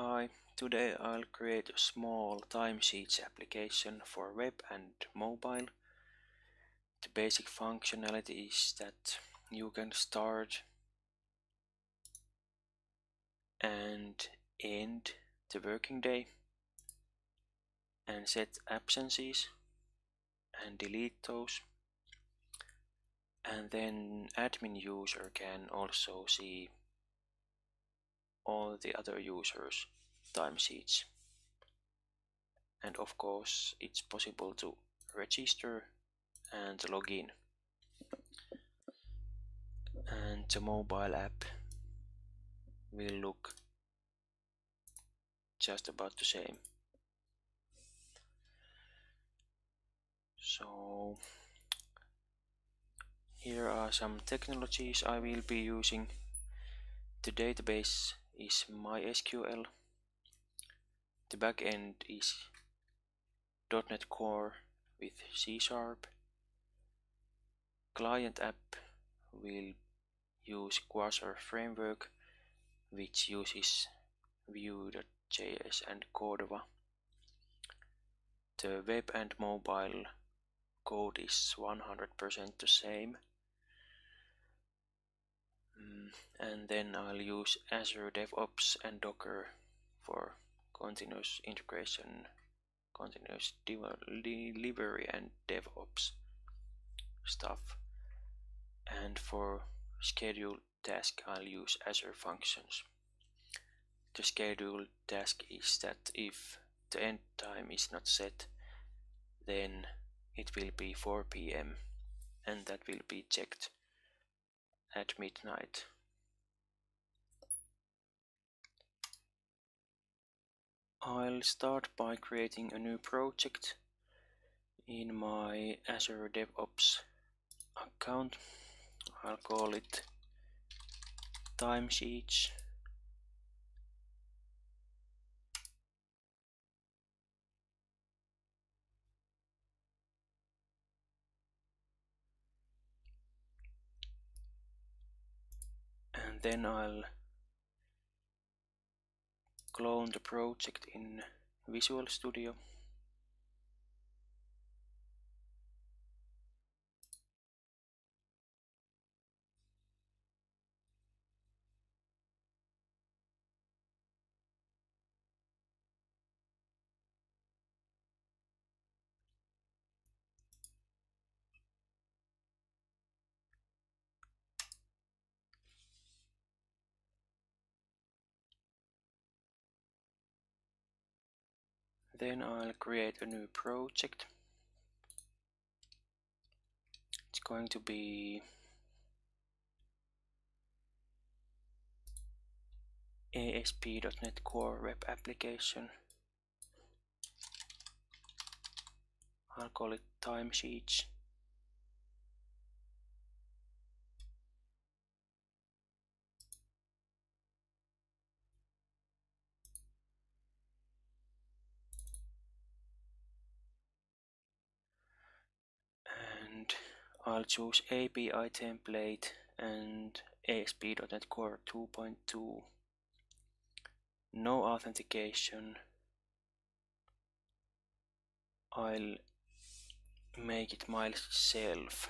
Hi, today I'll create a small timesheets application for web and mobile. The basic functionality is that you can start and end the working day and set absences and delete those. And then admin user can also see all the other users' timesheets. And of course, it's possible to register and log in. And the mobile app will look just about the same. So here are some technologies I will be using. The database is MySqL. The backend is .NET Core with C#. Client app will use Quasar framework, which uses vue.js and Cordova. The web and mobile code is 100% the same. And then I'll use Azure DevOps and Docker for continuous integration, continuous delivery and DevOps stuff. And for scheduled task I'll use Azure Functions. The scheduled task is that if the end time is not set, then it will be 4 p.m. and that will be checked at midnight. I'll start by creating a new project in my Azure DevOps account. I'll call it Timesheets. And then I'll clone the project in Visual Studio. Then I'll create a new project. It's going to be ASP.NET Core Web Application. I'll call it Timesheets. And I'll choose API template and ASP.NET Core 2.2. No authentication. I'll make it myself.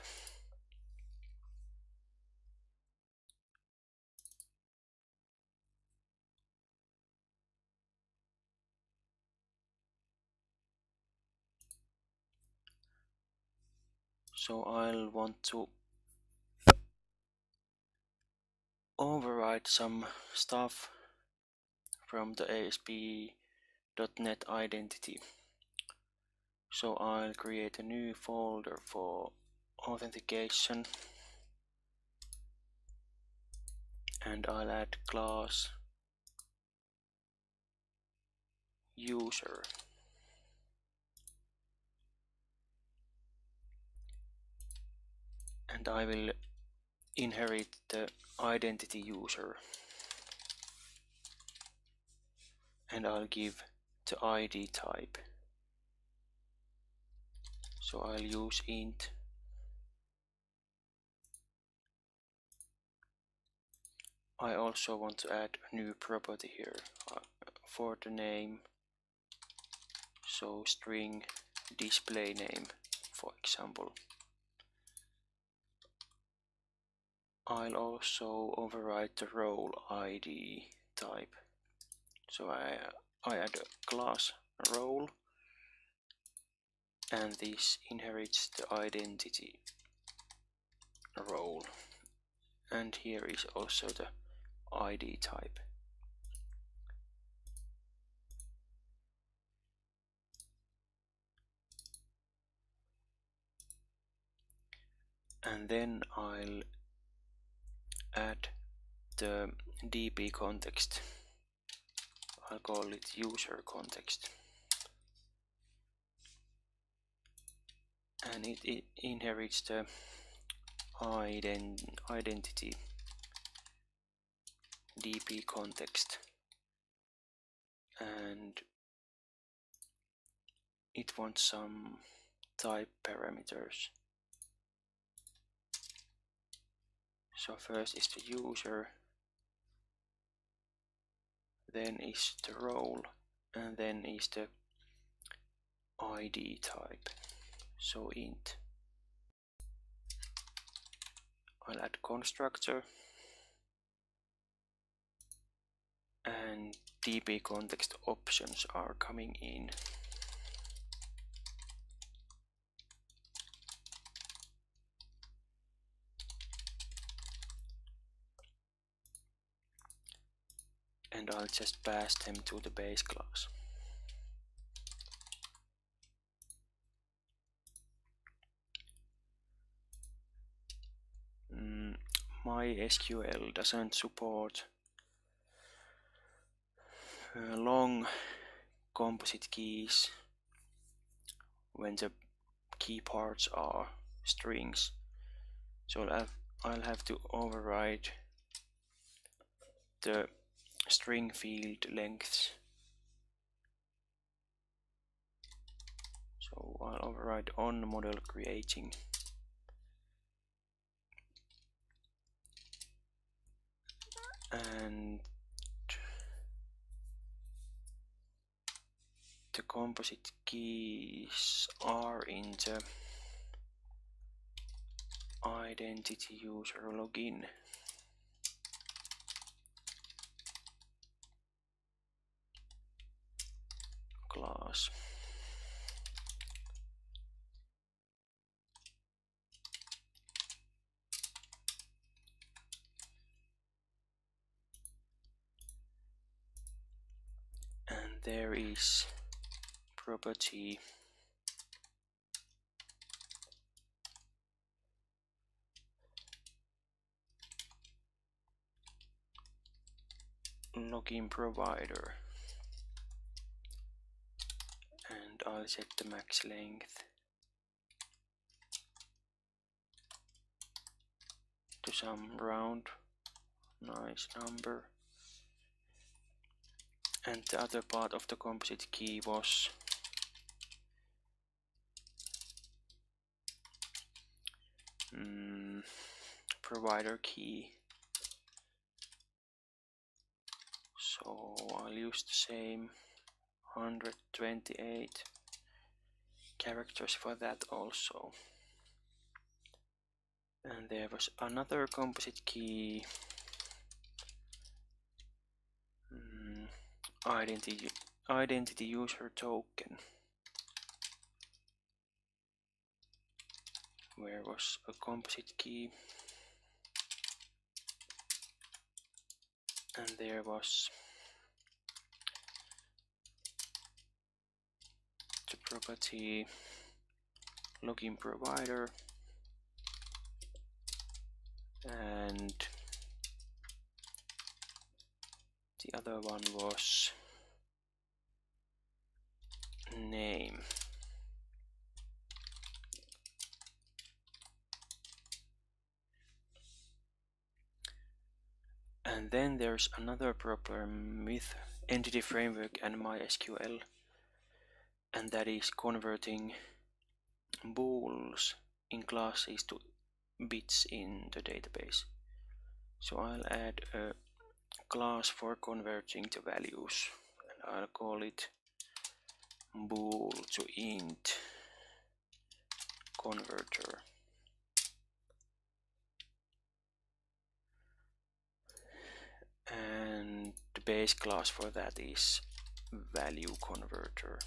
So I'll want to override some stuff from the ASP.NET identity. So I'll create a new folder for authentication and I'll add class user. And I will inherit the identity user. And I'll give the ID type. So I'll use int. I also want to add a new property here for the name, so string display name, for example. I'll also override the role ID type. So I add a class role, and this inherits the identity role. And here is also the ID type. And then I'll add the DB context. I'll call it user context. And it inherits the identity DB context. And it wants some type parameters. So first is the user, then is the role, and then is the ID type. So int. I'll add constructor, and DB context options are coming in. And I'll just pass them to the base class. MySql doesn't support long composite keys when the key parts are strings. So I'll have to override the string field lengths. So I'll override on model creating. And the composite keys are in the identity user login. Class. And there is property login provider, and I'll set the max length to some round nice number. And the other part of the composite key was provider key. So I'll use the same 128 characters for that also. And there was another composite key, identity user token. Where was a composite key? And there was the property login provider, and the other one was name. And then there's another problem with Entity Framework and MySql, and that is converting bools in classes to bits in the database. So I'll add a class for converting the values, and I'll call it bool to int converter. And the base class for that is value converter.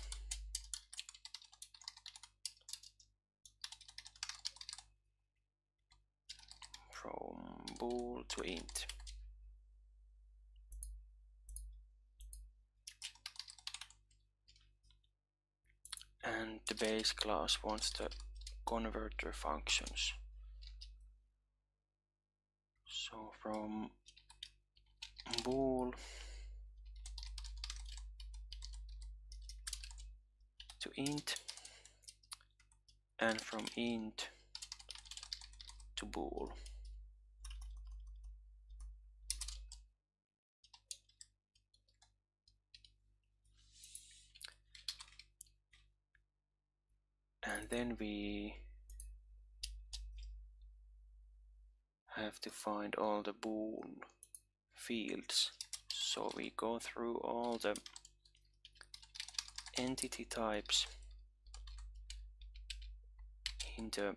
From bool to int. And the base class wants the converter functions. So from bool to int, and from int to bool. And then we have to find all the bool fields. So we go through all the entity types in the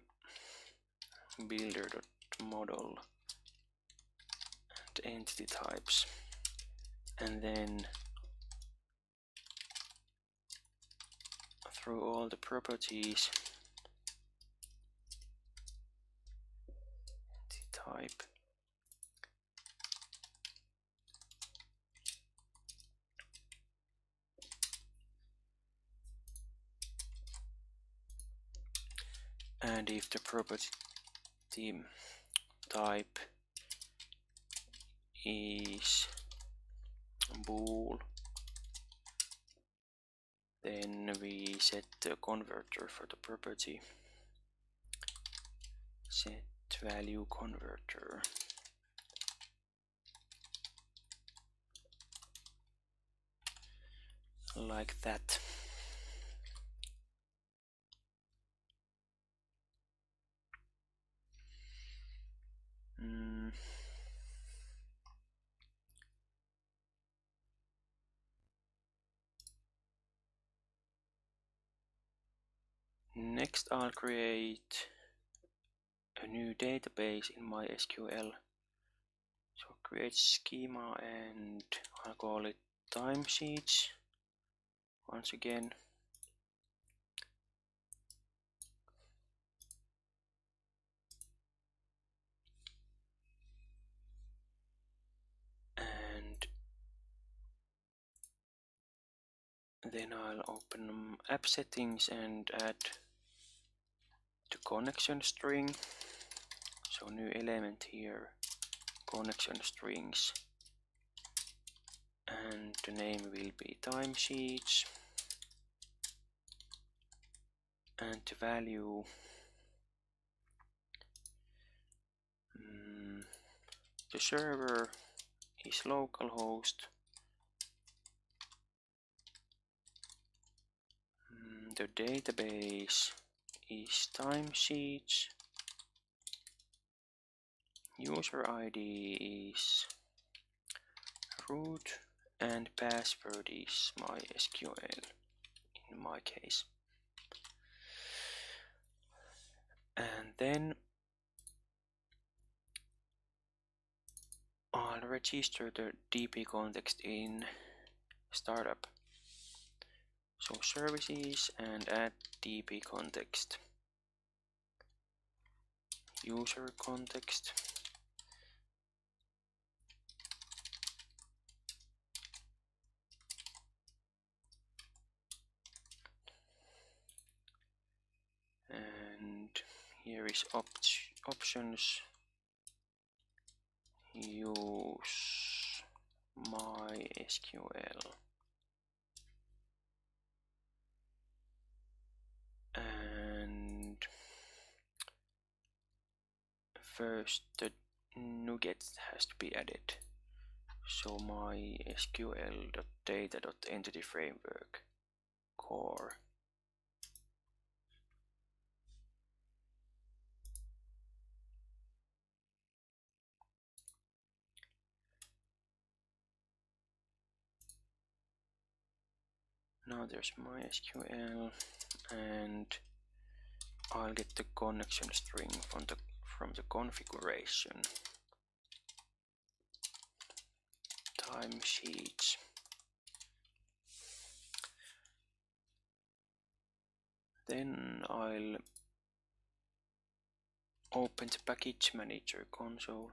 builder.model and entity types, and then through all the properties, entity type, and if the property type is bool, then we set the converter for the property, set value converter. Like that. Next, I'll create a new database in MySQL. So create schema, and I'll call it timesheets once again. And then I'll open app settings and add the connection string. So new element here, connection strings, and the name will be timesheets, and the value the server is localhost. The database is timesheets. User ID is root, and password is MySQL in my case. And then I'll register the DB context in startup. So services, and add DB context, user context, and here is options, use MySQL, and first the NuGet has to be added. So MySQL.data.entityFramework core. Now there's MySqL, and I'll get the connection string from the configuration. Timesheets. Then I'll open the package manager console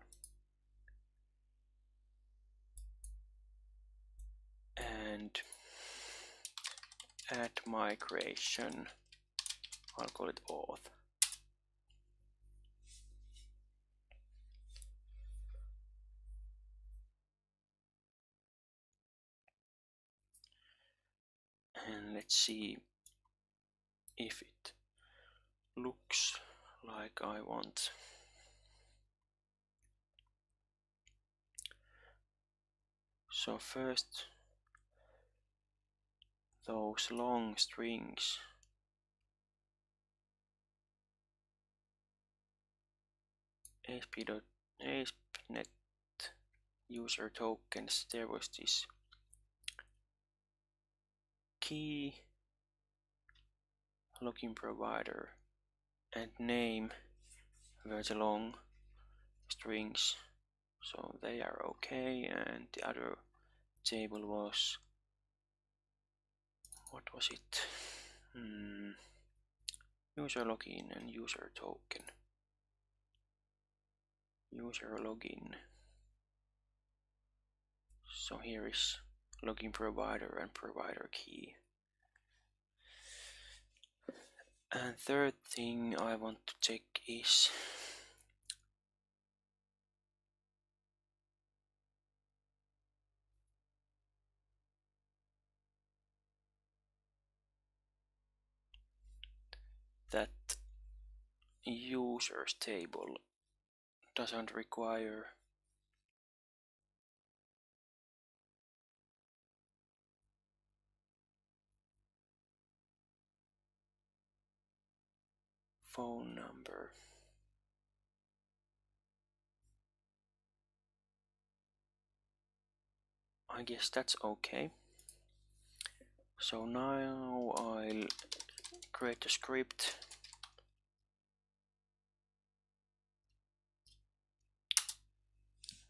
and add migration. I'll call it auth. And let's see if it looks like I want. So first, those long strings ASP.ASP.NET user tokens, there was this key, login provider, and name were the long strings, so they are okay. And the other table was, what was it? User login and user token. User login. So here is login provider and provider key. And third thing I want to check is that users table doesn't require phone number. I guess that's okay. So now I'll create a script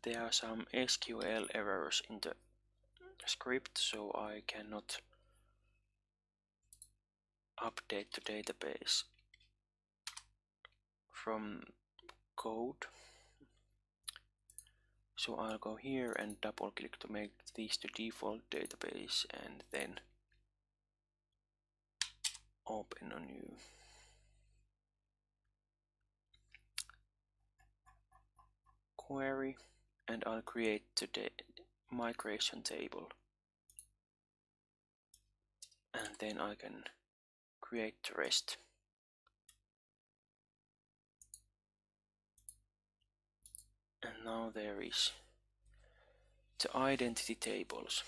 there are some SQL errors in the script, so I cannot update the database from code. So I'll go here and double click to make this the default database, and then open a new query, and I'll create the migration table, and then I can create the rest. And now there is the identity tables.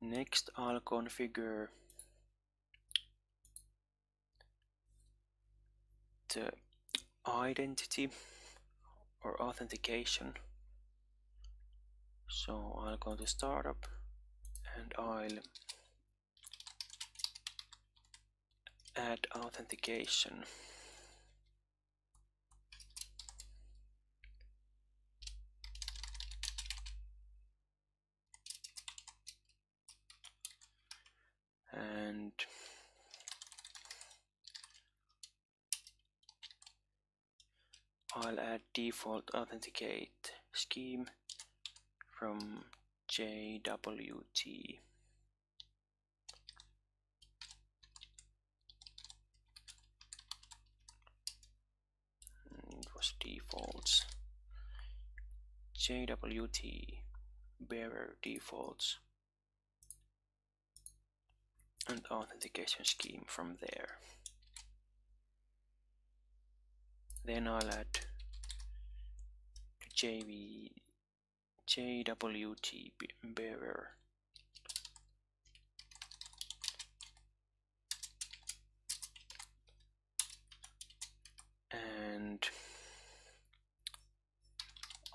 Next, I'll configure the identity or authentication. So I'll go to startup and I'll add authentication. And I'll add default authenticate scheme from JWT. It was defaults. JWT bearer defaults and authentication scheme from there. Then I'll add JWT bearer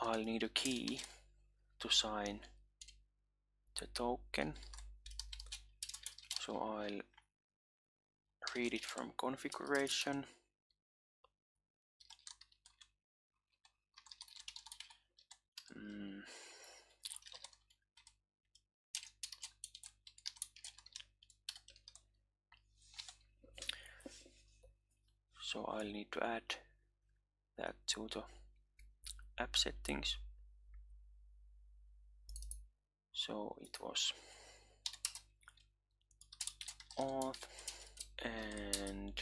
I'll need a key to sign the token. So I'll read it from configuration. So I'll need to add that to the app settings. So it was auth and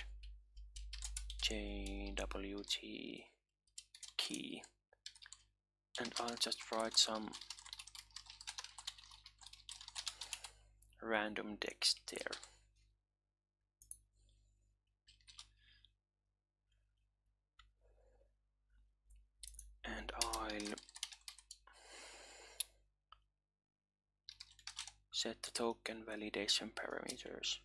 JWT key, and I'll just write some random text there. And I'll set the token validation parameters.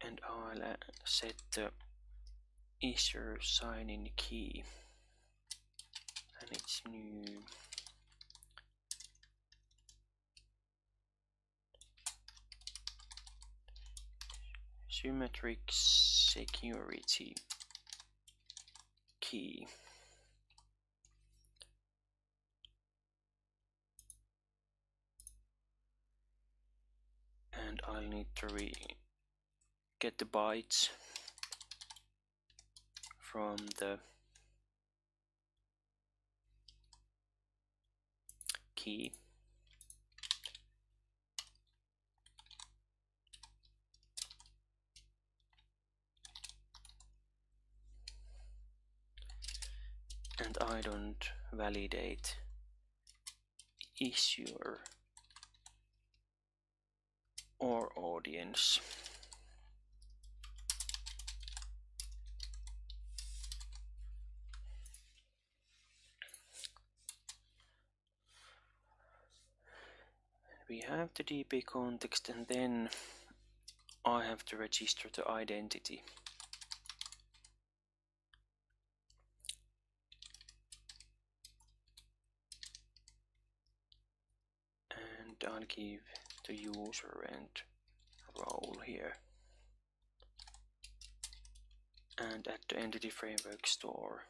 And I'll set the Azure sign-in key, and it's new. Symmetric security key. And I'll need to get the bytes from the key. And I don't validate issuer or audience. We have the DB context, and then I have to register the identity. And I'll give the user and role here. And at the entity framework store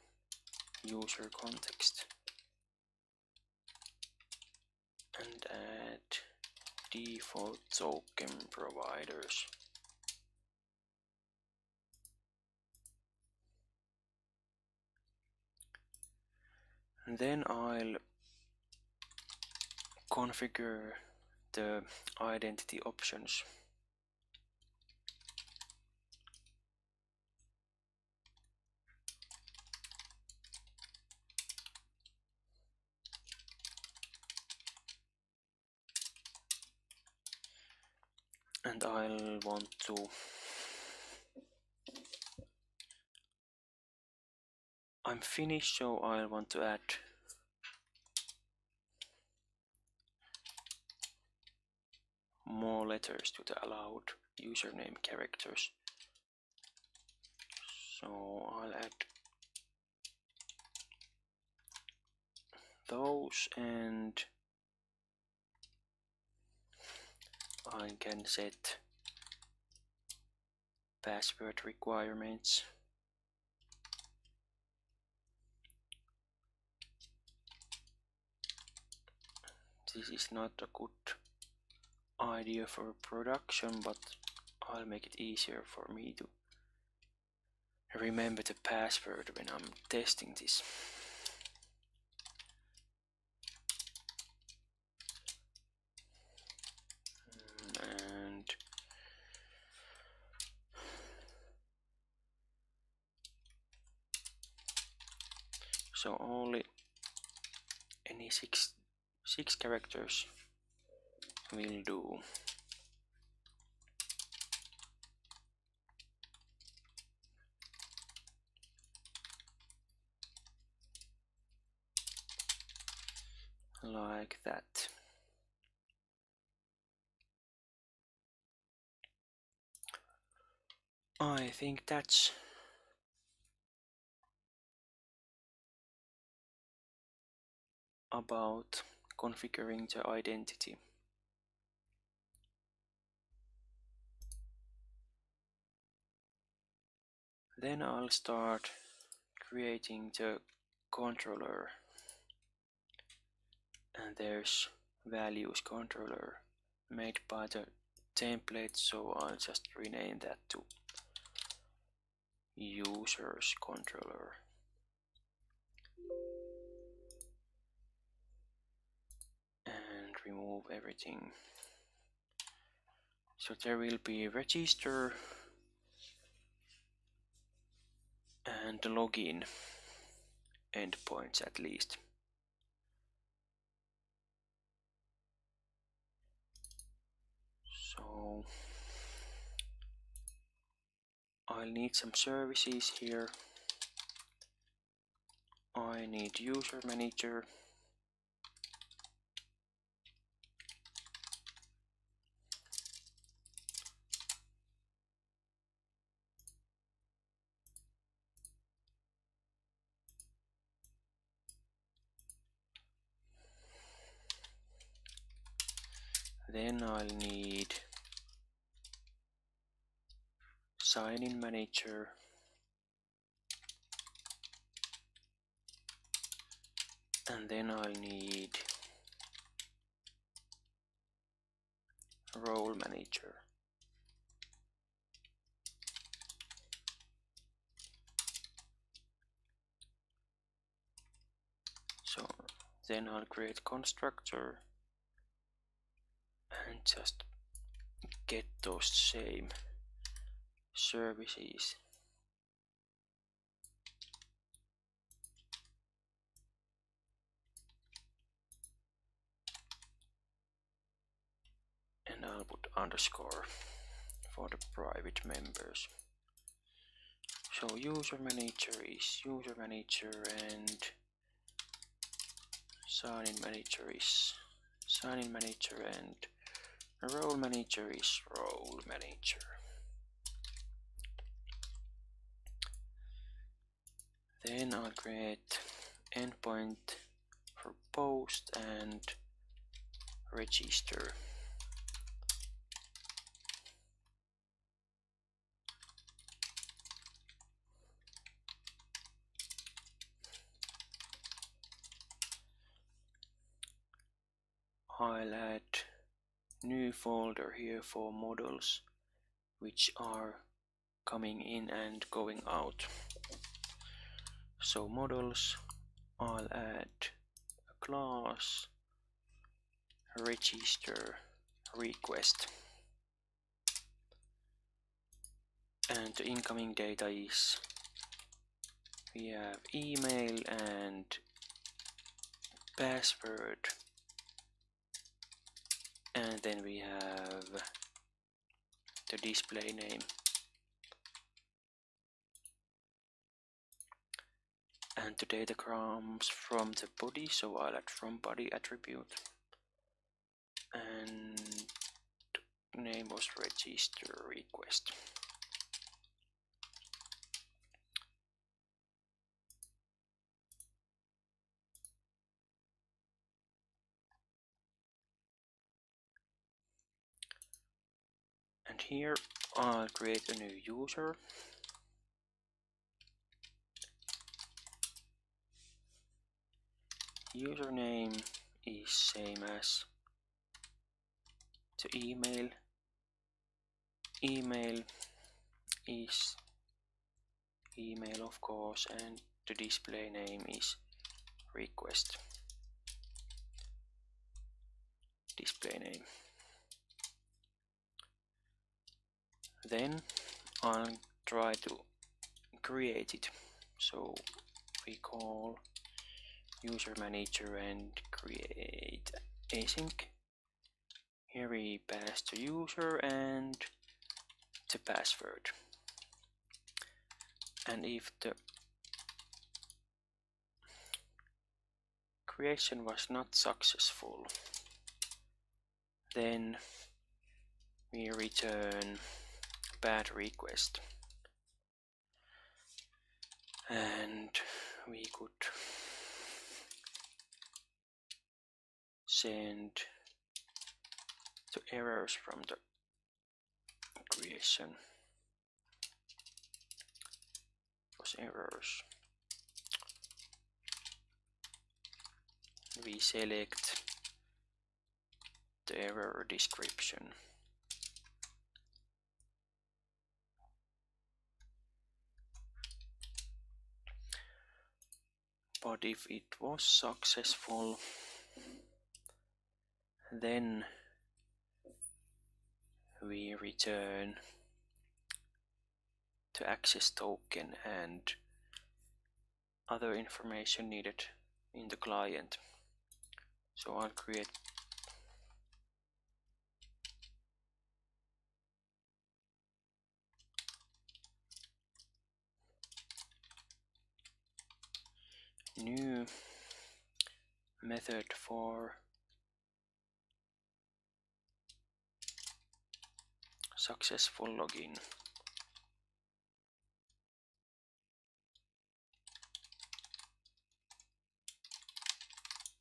user context. And add default token providers. And then I'll configure the identity options. And I'll want to I'm finished, so I'll want to add more letters to the allowed username characters. So I'll add those, and I can set password requirements. This is not a good idea for production, but I'll make it easier for me to remember the password when I'm testing this. And so only any six characters will do. like that. I think that's about configuring the identity. Then I'll start creating the controller, and there's values controller made by the template, so I'll just rename that to users controller. And remove everything. So there will be register and login endpoints at least. So I'll need some services here. I need user manager. Then I'll need sign-in manager. And then I'll need role manager. So then I'll create constructor and just get those same services. And I'll put underscore for the private members. So user manager is user manager, and sign-in manager is sign-in manager, and role manager is role manager. Then I'll create endpoint for post and register. I'll add new folder here for models which are coming in and going out. So models, I'll add a class register request, and the incoming data is we have email and password, and then we have the display name. And the data comes from the body, so I'll add from body attribute, and name was register request. And here I'll create a new user. Username is same as the email. Email is email, of course, and the display name is request. Display name. Then I'll try to create it. So we call user manager and create async. Here we pass the user and the password. And if the creation was not successful, then we return bad request, and we could send the errors from the creation. Was errors. We select the error description. But if it was successful, then we return the access token and other information needed in the client. So I'll create new method for successful login.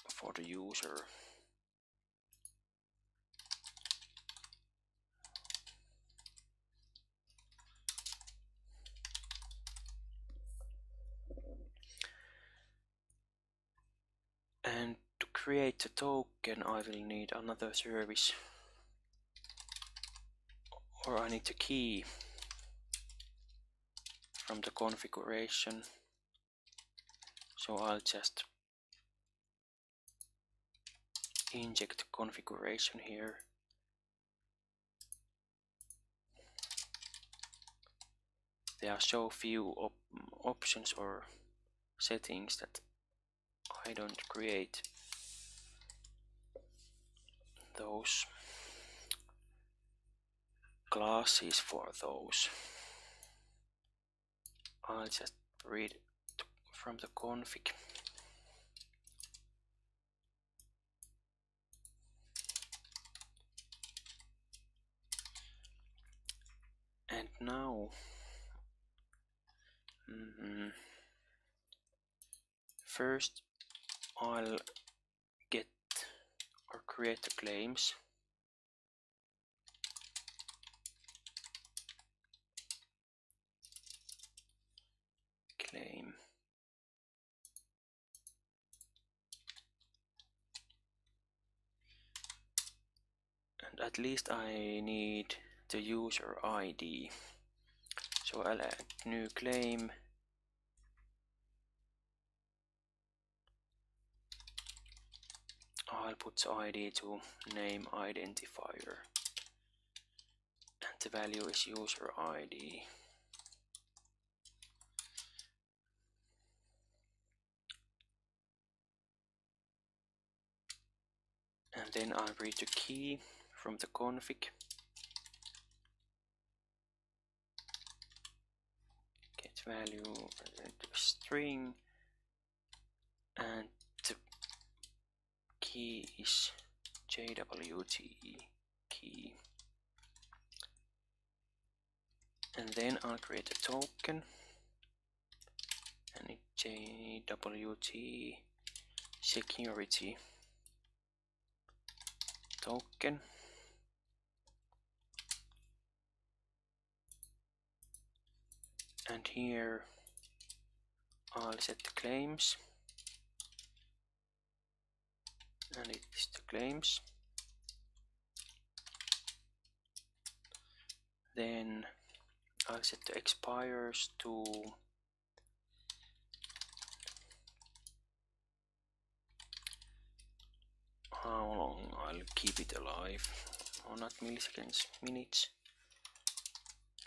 For the user. And to create a token, I will need another service, or I need a key from the configuration. So I'll just inject the configuration here. There are so few options or settings that I don't create those classes for those. I'll just read from the config. And now first I'll get or create the claims. Claim. And at least I need the user ID. So I'll add new claim. I'll put the ID to name identifier. And the value is user ID. And then I'll read the key from the config. Get value string, and the key is JWT key. And then I'll create a token, and it's JWT security token. And here I'll set the claims, and it is the claims. Then I'll set the expires to how long I'll keep it alive, or not milliseconds, minutes.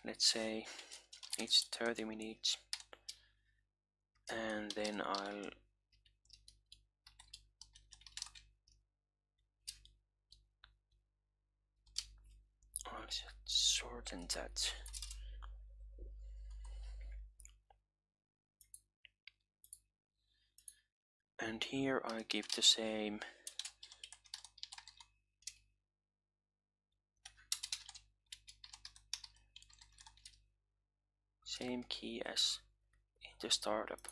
Let's say it's 30 minutes, and then I'll shorten that. and here I give the same key as in the startup.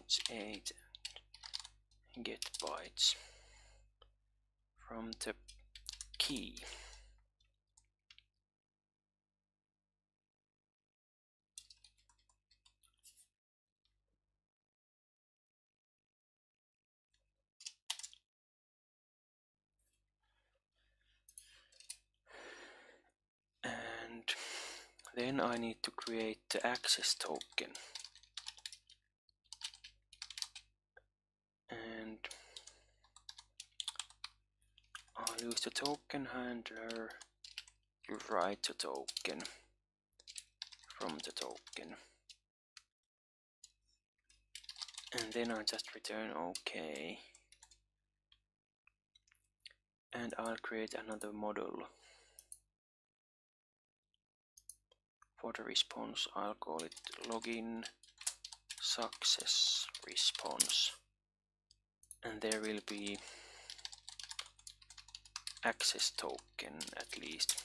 It's 8 and get bytes from the key. And then I need to create the access token. And I'll use the token handler to write the token from the token. And then I just return OK. And I'll create another module. For the response, I'll call it login success response. And there will be access token at least.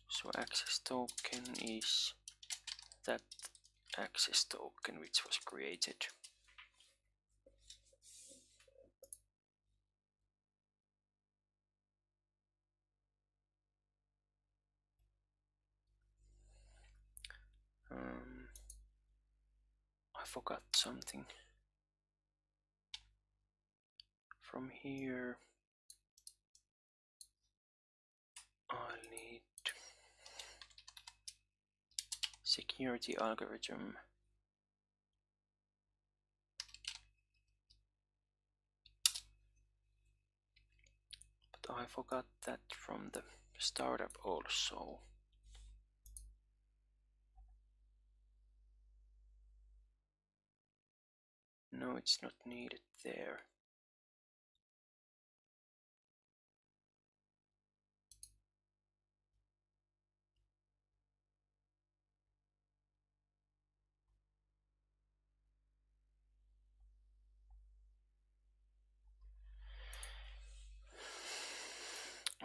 So access token is that access token which was created. I forgot something. From here I'll need security algorithm. But I forgot that from the startup also. No, it's not needed there.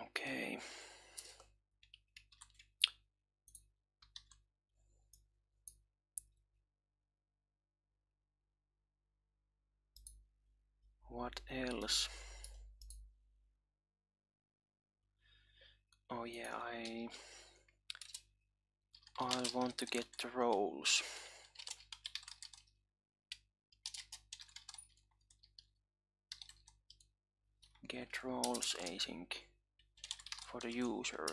Okay. What else? Oh yeah, I'll want to get the roles. Get roles async for the user.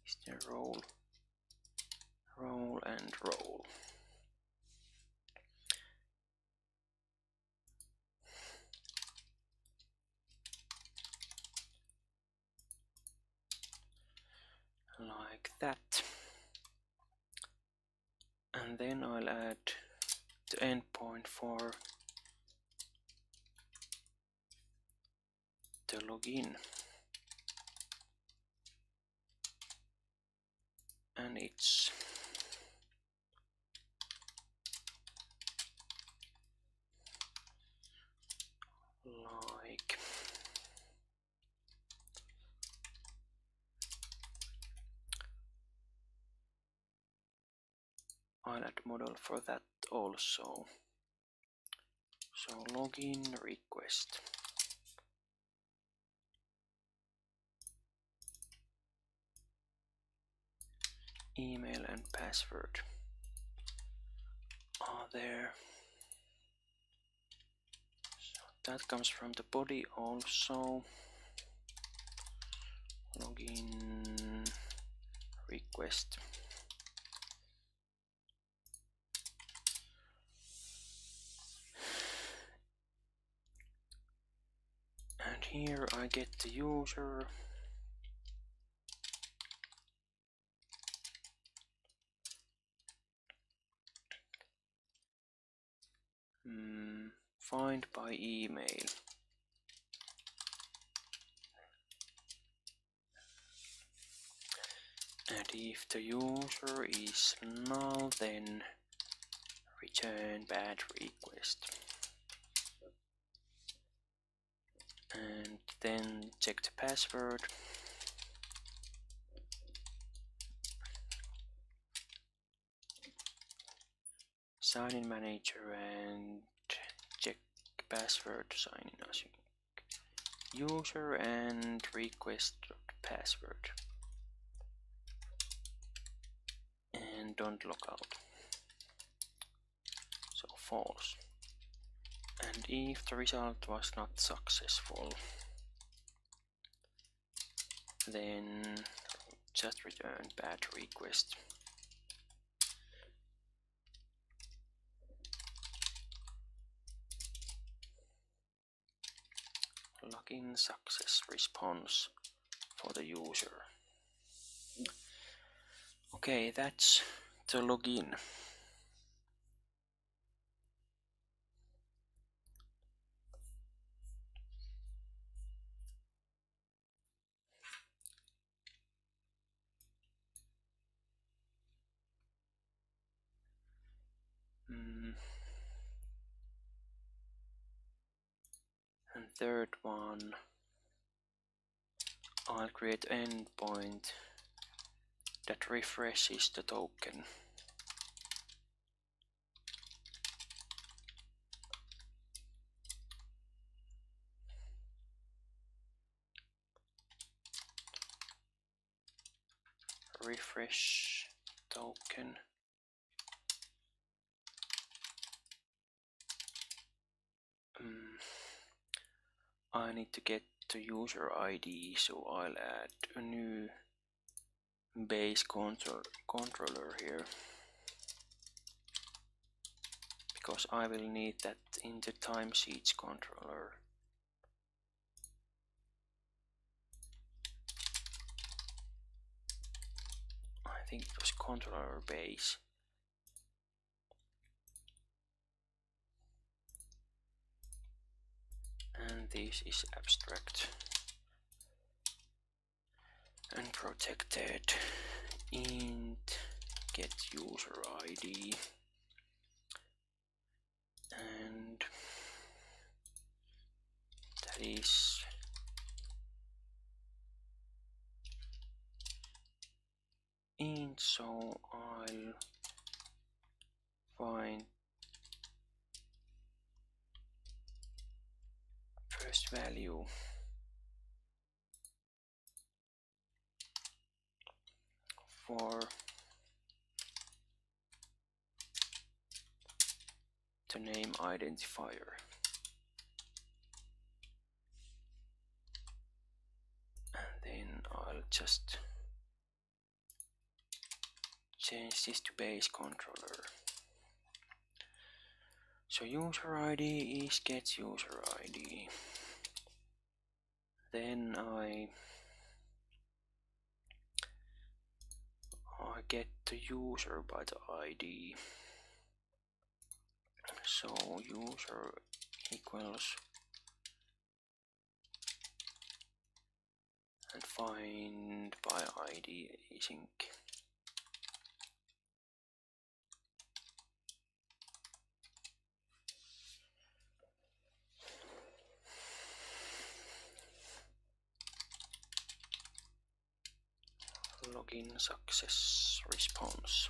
Is there role and role? Like that. And then I'll add the endpoint for the login. And it's like I'll add model for that also. So login request. Email and password are there. So that comes from the body also. Login request. here I get the user. Find by email. And if the user is null, then return bad request. And then check the password. Sign in manager and check password to sign in as user and request password. And don't log out. So false. And if the result was not successful, then just return bad request. Login success response for the user. Okay, that's the login. And third one, I'll create endpoint that refreshes the token. Refresh token. I need to get the user ID, so I'll add a new base controller here, because I will need that in the timesheets controller. I think it was controller base. And this is abstract and protected. Int get user ID, and that is int, so I'll find first value for the name identifier. And then I'll just change this to base controller. So user ID is get user ID. Then I get the user by the ID. So user equals and find by ID async. Login success response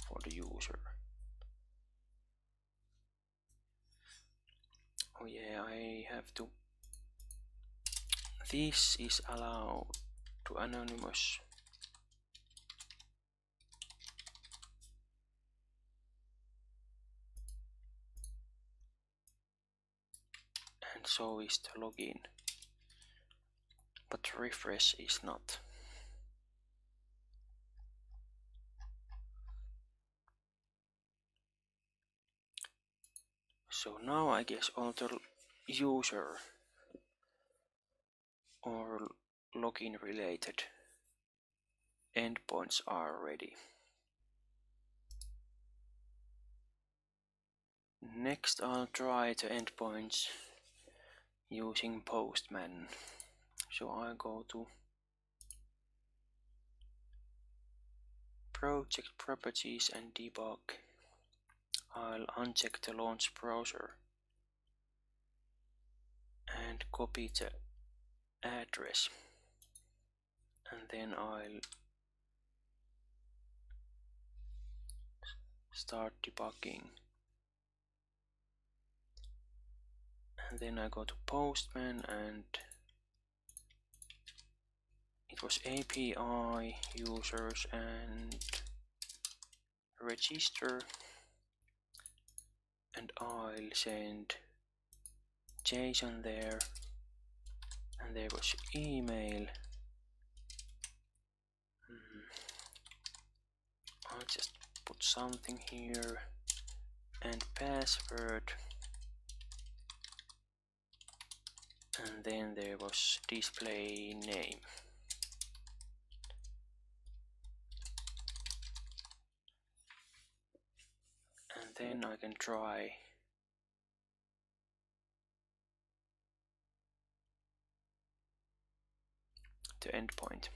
for the user. Oh yeah, I have to. This is allowed to anonymous. And so is the login. But refresh is not. So now I guess all the user or login related endpoints are ready. Next I'll try the endpoints using Postman. So I go to Project Properties and Debug. I'll uncheck the launch browser and copy the address, and then I'll start debugging, and then I go to Postman and it was API, users and register, and I'll send JSON there, and there was email. I'll just put something here and password, and then there was display name. And then I can try the endpoint.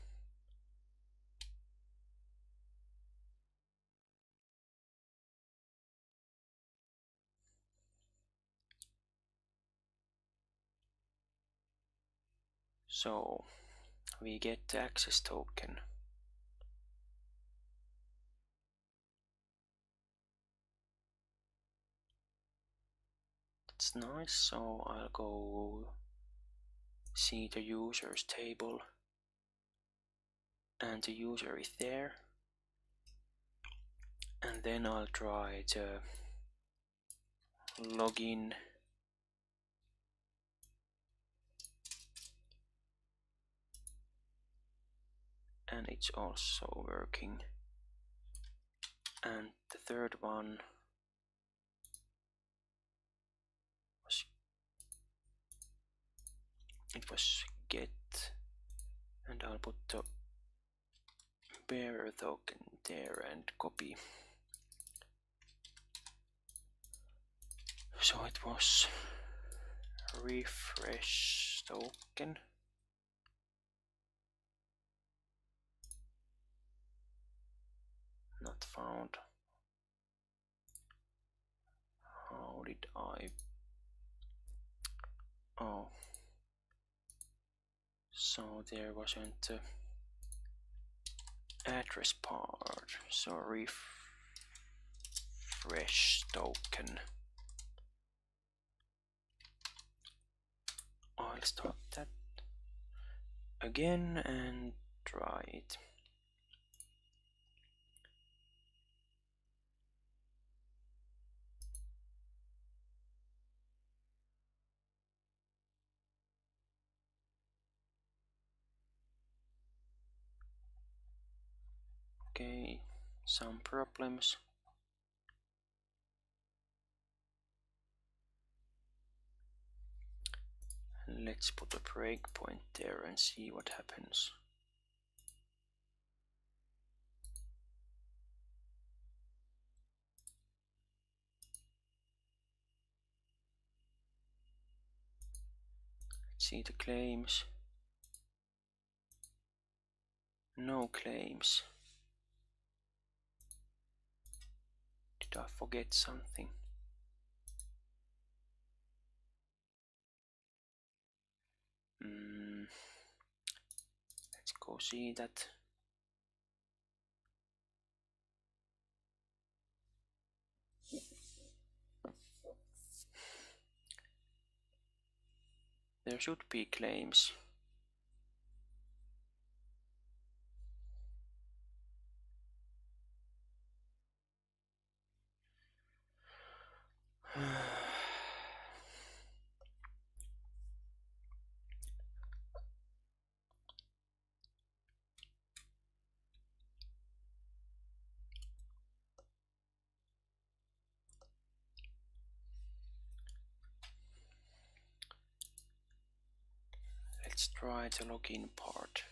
So we get the access token. That's nice. So I'll go see the users table, and the user is there, and then I'll try the login, and it's also working. And the third one was, it was get, and I'll put the bearer token there and copy. So it was refresh token. Not found. How did I? Oh, so there wasn't the address part. So refresh token. I'll start that again and try it. Okay, some problems. Let's put a breakpoint there and see what happens. Let's see the claims. No claims. Did I forget something? Let's go see that. There should be claims. Let's let's try the login part.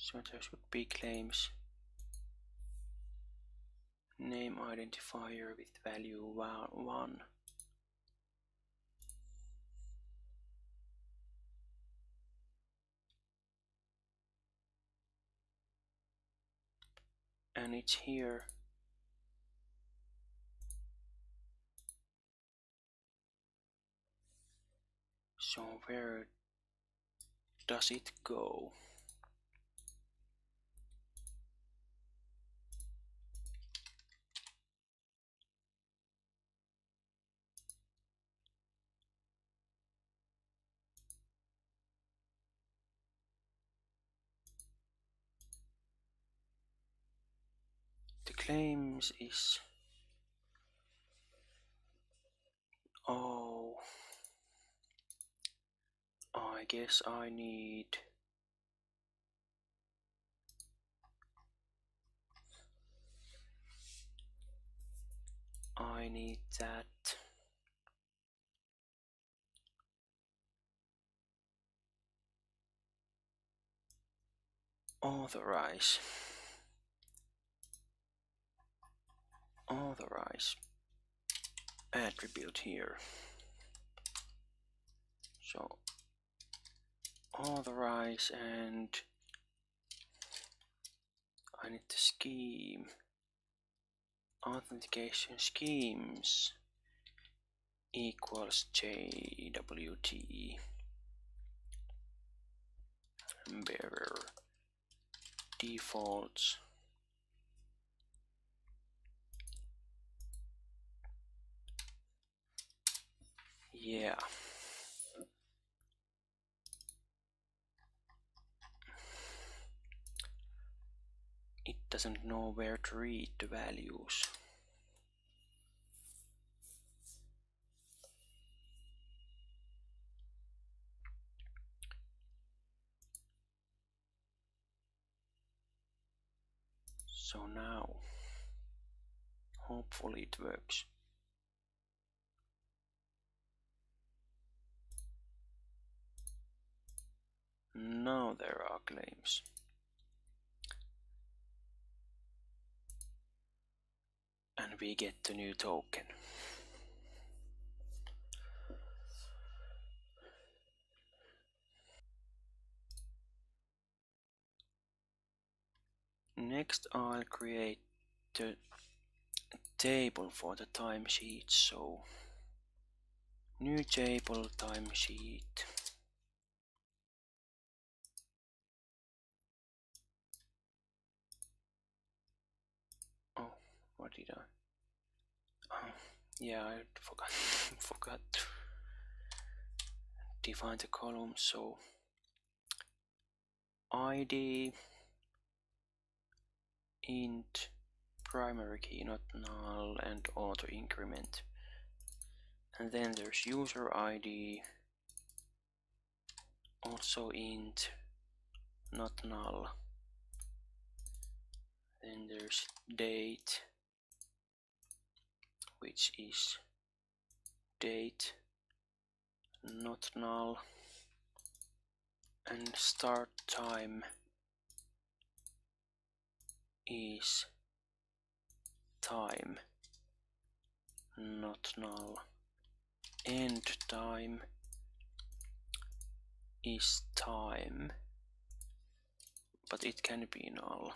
So there should be claims. Name identifier with value 1. And it's here. So where does it go? The claims is, oh, I guess I need that. Authorize attribute here. So authorize, and I need the scheme. Authentication schemes equals JWT bearer defaults. Yeah. It doesn't know where to read the values. So now, hopefully it works. Now there are claims. And we get the new token. Next I'll create the table for the timesheet. So new table timesheet. Oh, what did I? Oh, yeah, I forgot to define the column. So ID int primary key not null and auto increment, and then there's user ID also int not null, then there's date, which is date not null, and start time is time not null, end time is time, but it can be null.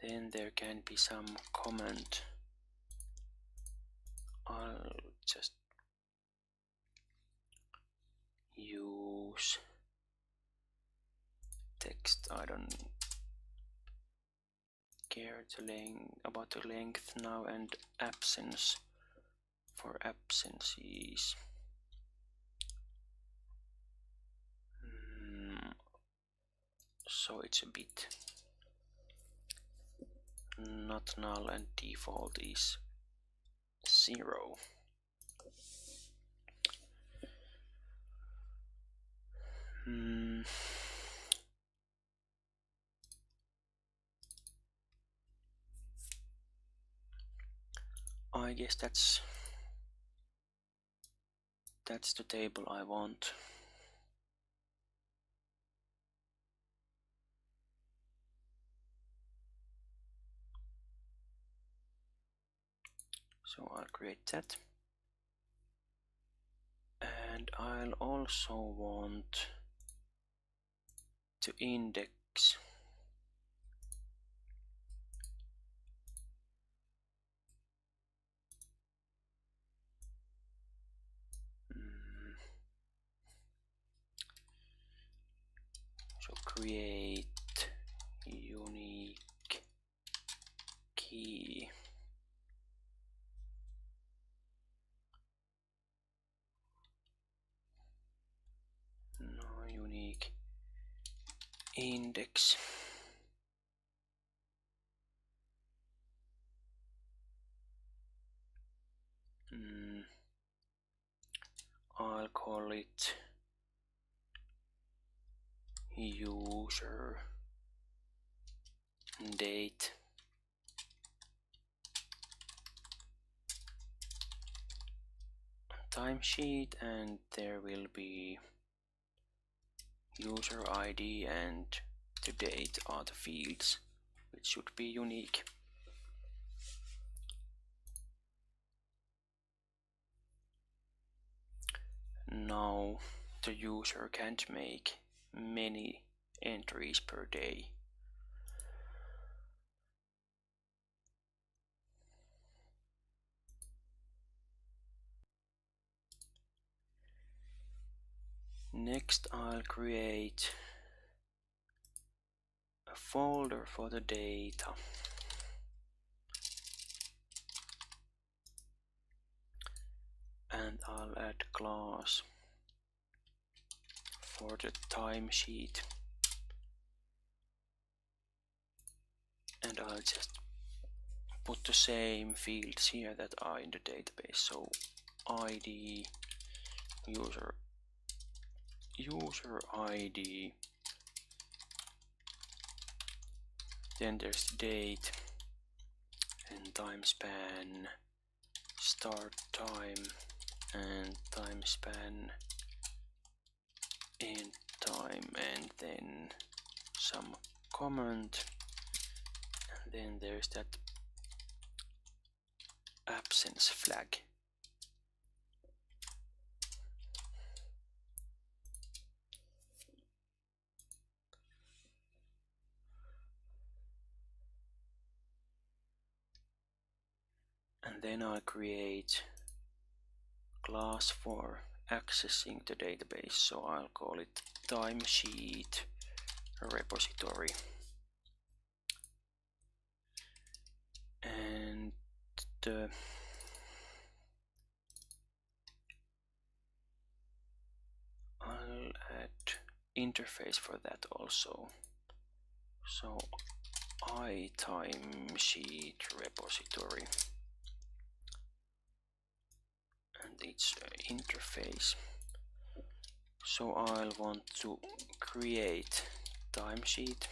Then there can be some comment. I'll just use text. I don't care about the length now, and absence for absences. so it's a bit not null and default is 0. I guess that's the table I want. So I'll create that. And I'll also want to index so create unique key. No, unique index. I'll call it user date. Timesheet, and there will be user ID and the date are the fields which should be unique. Now the user can't make many entries per day. Next I'll create a folder for the data. And I'll add class for the timesheet. And I'll just put the same fields here that are in the database. So ID, user ID, then there's date and time span, start time and time span, end time, and then some comment, and then there's that absence flag. And then I'll create class for accessing the database, so I'll call it timesheet repository. And I'll add interface for that also. So timesheet repository, and it's interface. So I'll want to create timesheet,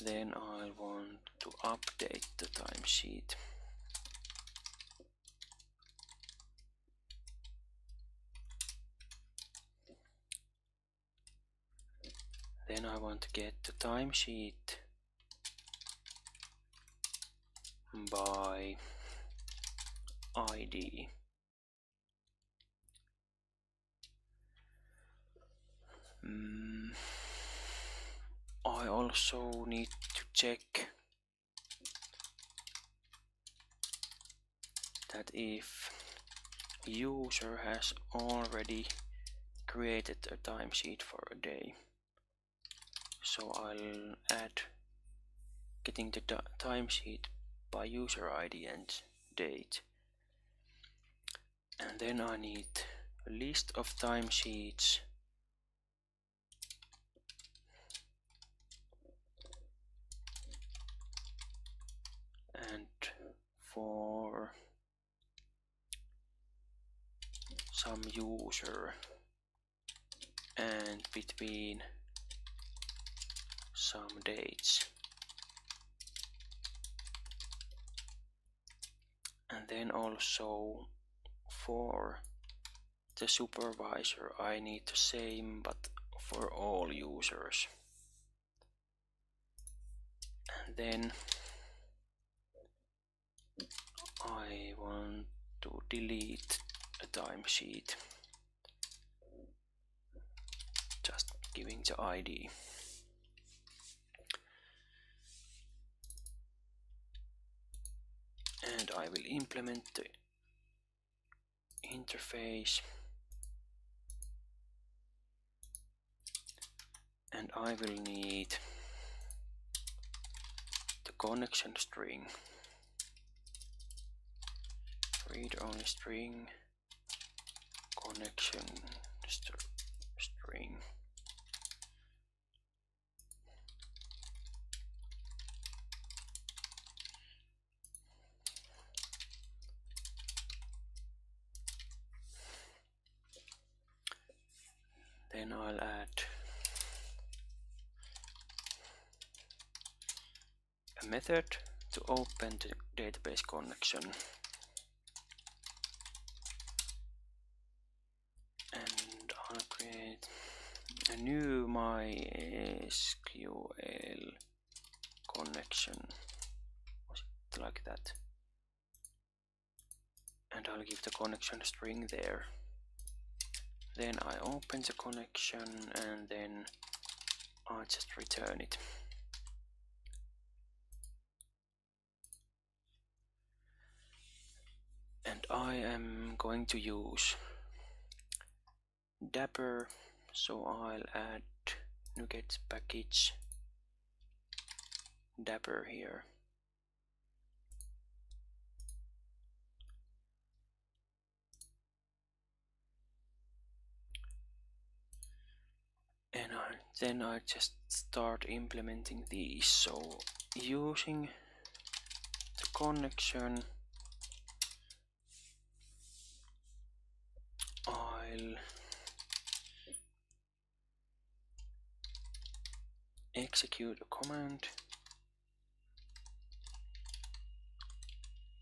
then I'll want to update the timesheet, then I want to get the timesheet by ID. I also need to check that if user has already created a timesheet for a day. So I'll add getting the timesheet by user ID and date. And then I need a list of timesheets and for some user and between some dates. And then also for the supervisor I need the same but for all users. And then I want to delete a timesheet, just giving the ID. And I will implement the interface, and I will need the connection string, read-only string, connection string. Then I'll add a method to open the database connection. And I'll create a new MySql connection. Was it like that? And I'll give the connection string there. Then I open the connection and then I just return it. And I am going to use Dapper, so I'll add NuGet package Dapper here. And then I just start implementing these. So using the connection, I'll execute a command,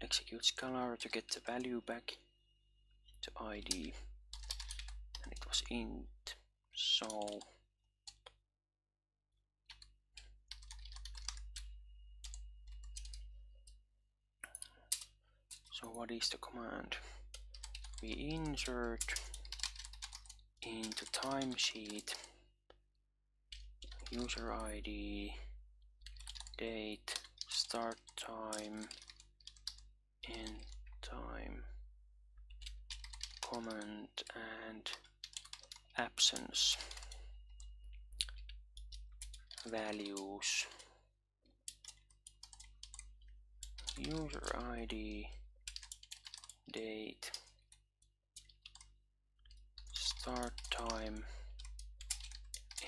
execute scalar to get the value back to ID, and it was int. So what is the command? We insert into timesheet user ID, date, start time, end time, comment, and absence values. User ID, date, start time,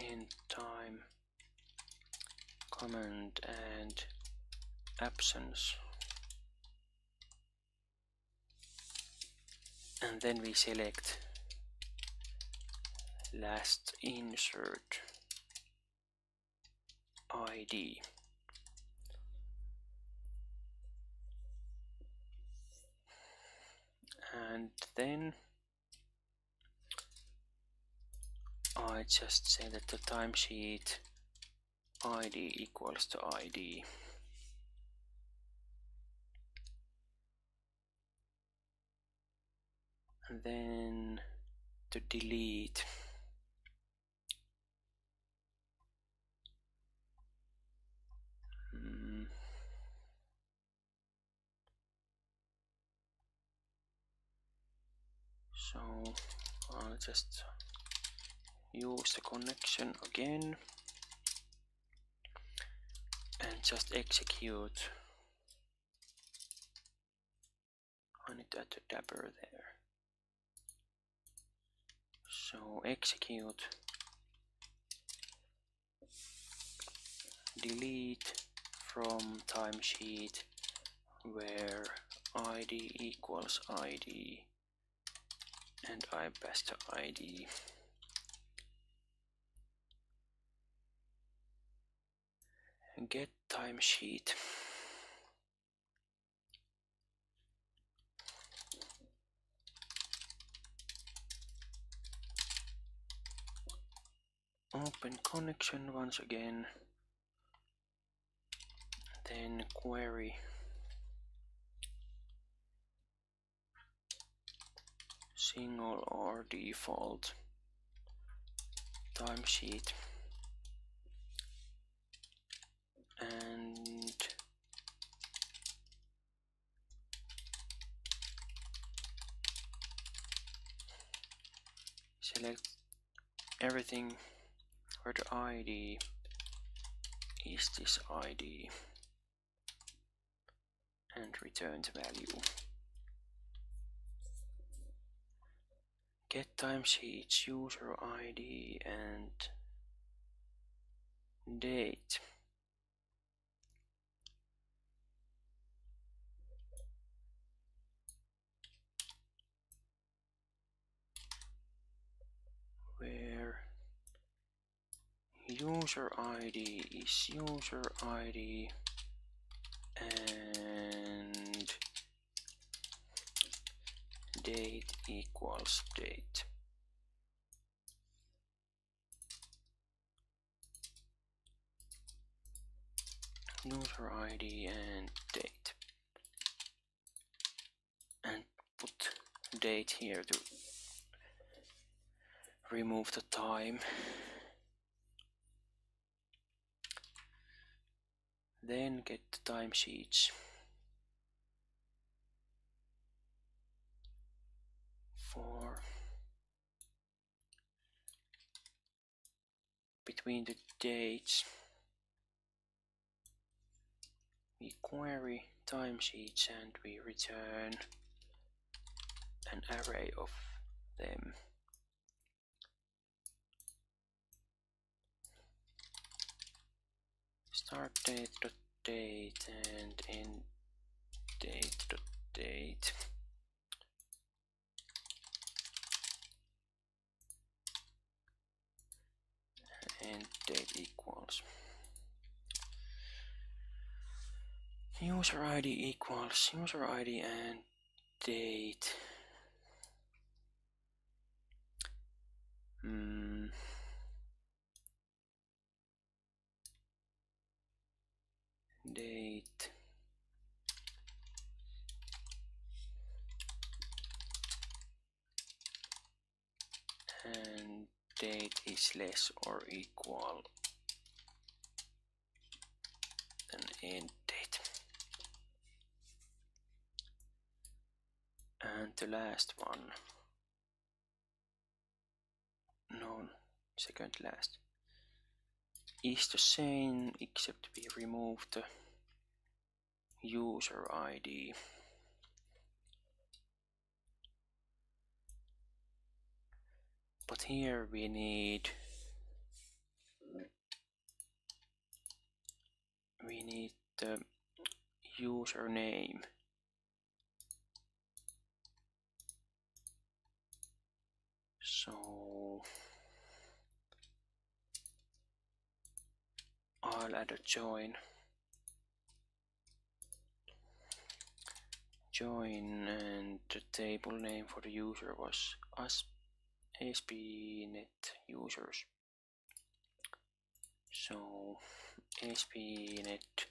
end time, comment, and absence. And then we select last insert ID. And then I just say that the timesheet ID equals to ID. And then to delete, so I'll just use the connection again and just execute. I need to add a Dapper there. So execute delete from timesheet where id equals id and I pass the id. Get timesheet. Open connection once again, then query single or default timesheet and select everything where the ID is this ID and return the value. Get timesheets user ID and date. Where user ID is user ID and date equals date. User ID and date. And put date here to remove the time. Then get the timesheets for between the dates. We query timesheets and we return an array of them. Start date.date and end date.date. And date equals user ID equals user ID and date. Date and date is less or equal than end date. And the last one, no, second last, is the same except we remove the user ID. But here we need the username. So I'll add a join and the table name for the user was ASP.NET users. So ASP.NET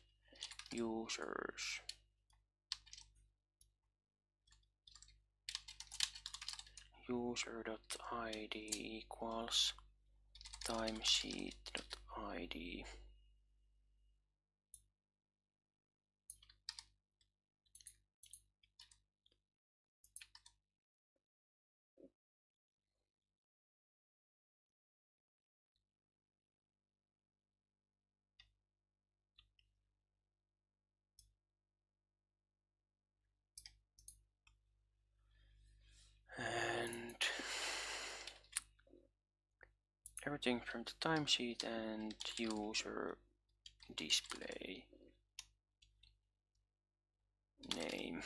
users user.id equals timesheet.id. And everything from the timesheet and user display name.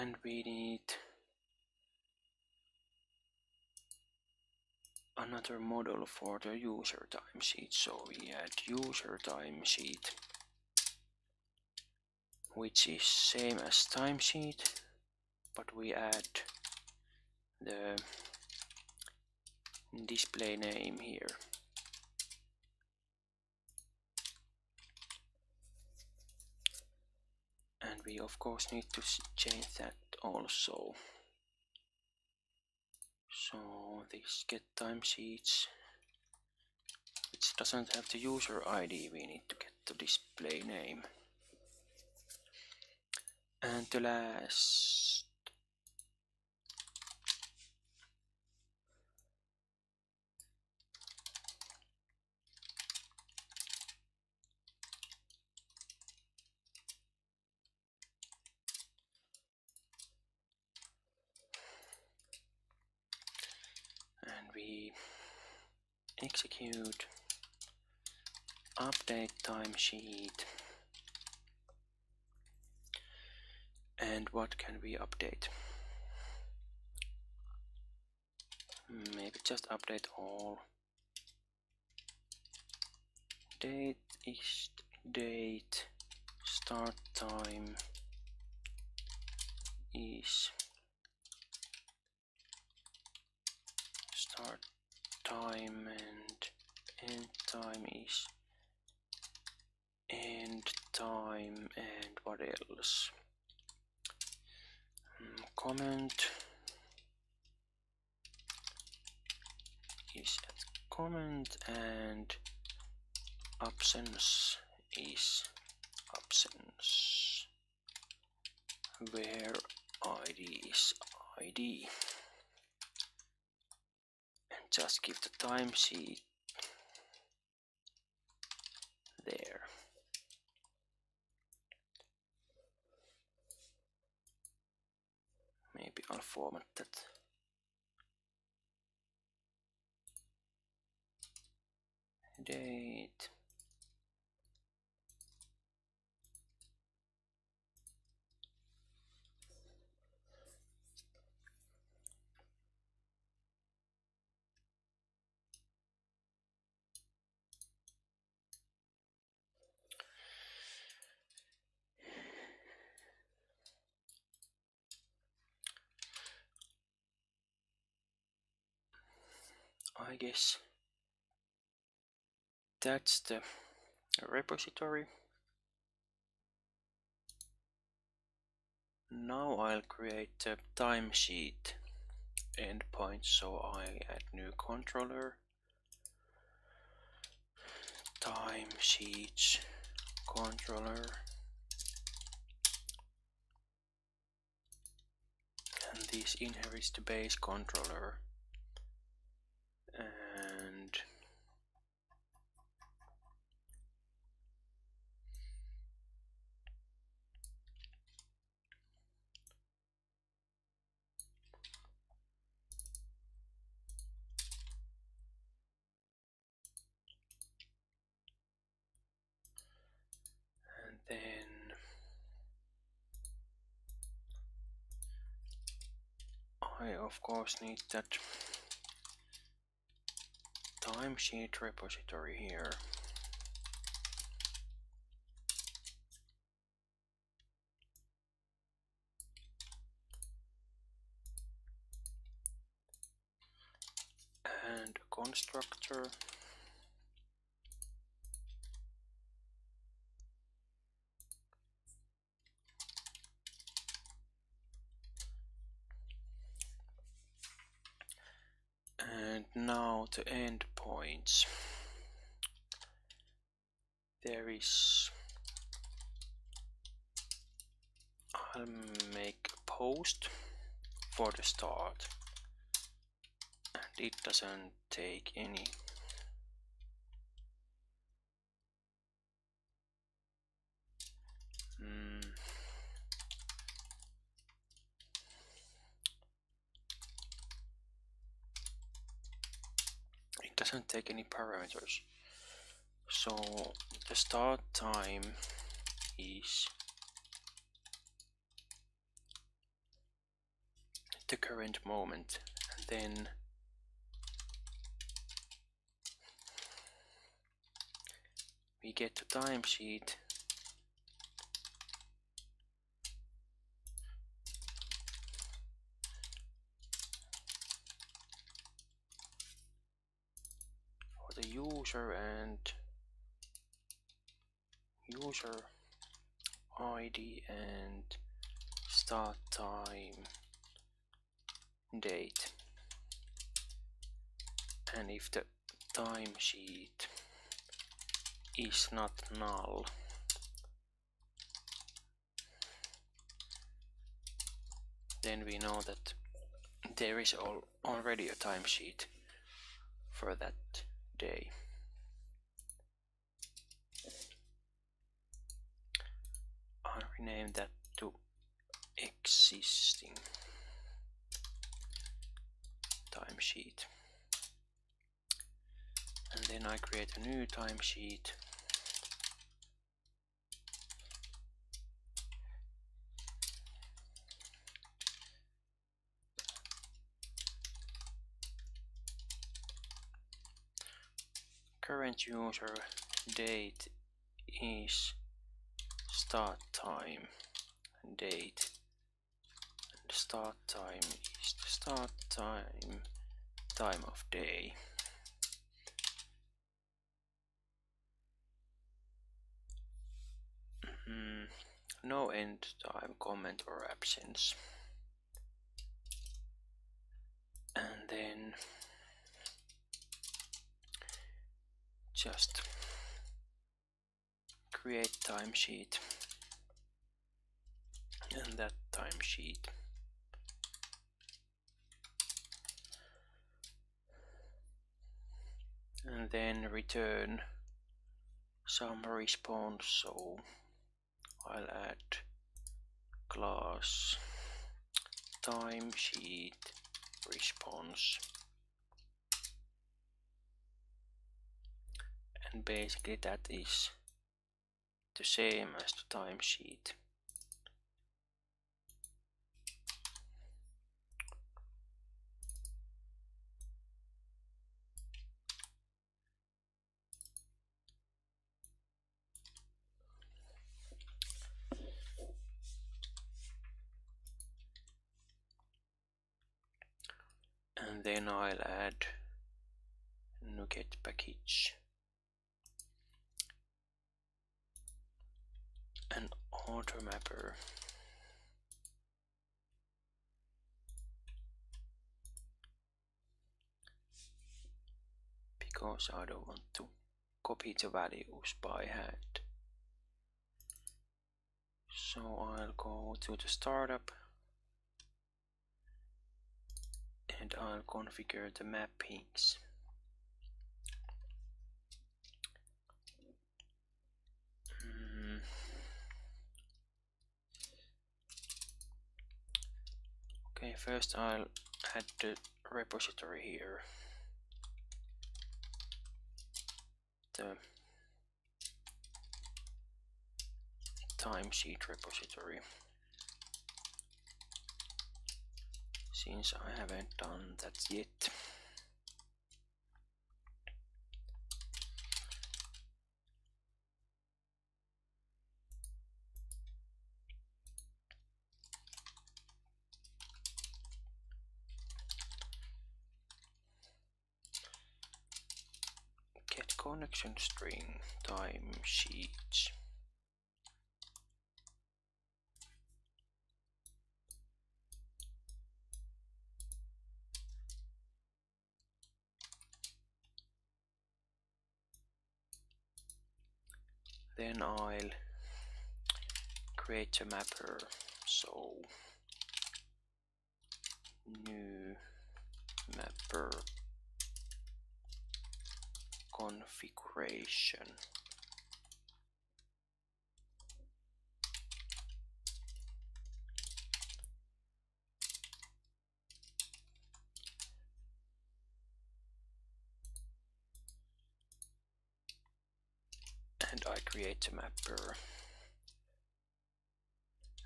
And we need another model for the user timesheet. So we add user timesheet, which is same as timesheet, but we add the display name here. And we of course need to change that also. So this get timesheets, which doesn't have the user ID, we need to get the display name. And the last and we execute update timesheet. And what can we update? Maybe just update all. Date is date, start time is start time, and end time is end time, and what else? Comment is at comment, and absence is absence, where ID is ID, and just give the timesheet there. Maybe I'll format that. Date. I guess that's the repository. Now I'll create a timesheet endpoint, so I add new controller, timesheets controller, and this inherits the base controller, and then I of course need that timesheet repository here. And a constructor. And now the endpoints. There is, I'll make a post for the start, and it doesn't take any doesn't take any parameters. So the start time is the current moment, and then we get to timesheet, for the user and user ID and start time date. And if the timesheet is not null, then we know that there is already a timesheet for that day. I'll rename that to existing timesheet. And then I create a new timesheet. Current user date is start time date, and start time is the start time of day. No end time comment or absence. And then just create timesheet, and that timesheet and then return some response. So I'll add class timesheet response, and basically that is the same as the timesheet. And then I'll add NuGet package and auto mapper, because I don't want to copy the values by hand. So I'll go to the startup and I'll configure the mappings. Okay, first I'll add the repository here, the timesheet repository, since I haven't done that yet. Get connection string timesheets. Then I'll create a mapper, so new mapper configuration. create a mapper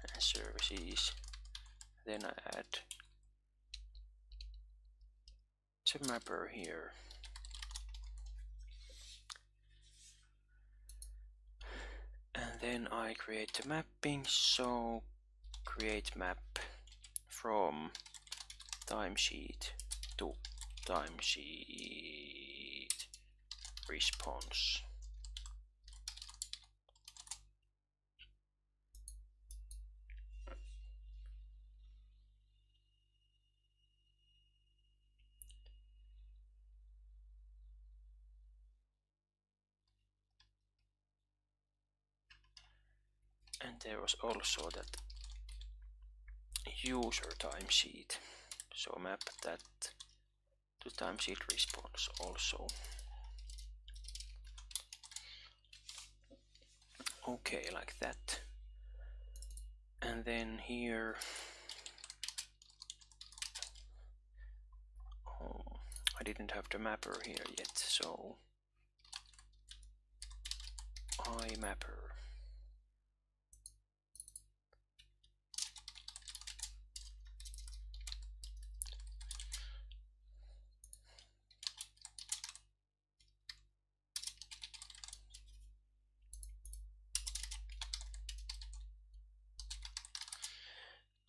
and services. Then I add the mapper here. And then I create the mapping, so create map from timesheet to timesheet response. And there was also that user timesheet, so map that to timesheet response also. Okay, like that. And then here, oh, I didn't have the mapper here yet, so iMapper.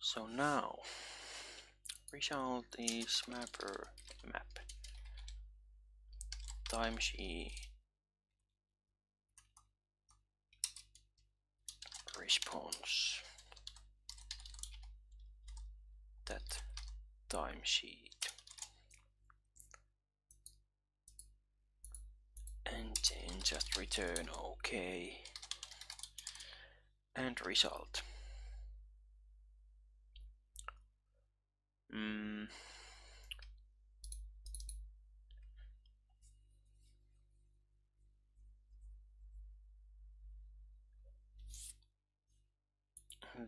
So now result is mapper map timesheet response that timesheet, and then just return OK and result.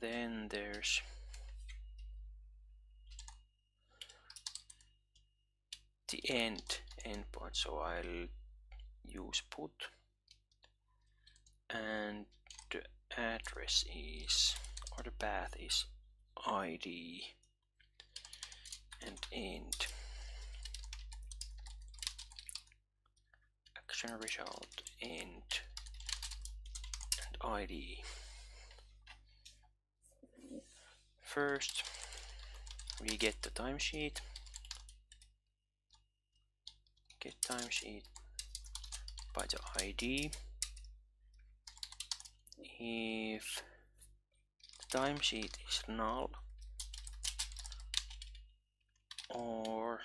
Then there's the endpoint, so I'll use put, and the address is, or the path is ID and end action result end and ID. First we get the timesheet, get timesheet by the ID. If the timesheet is null or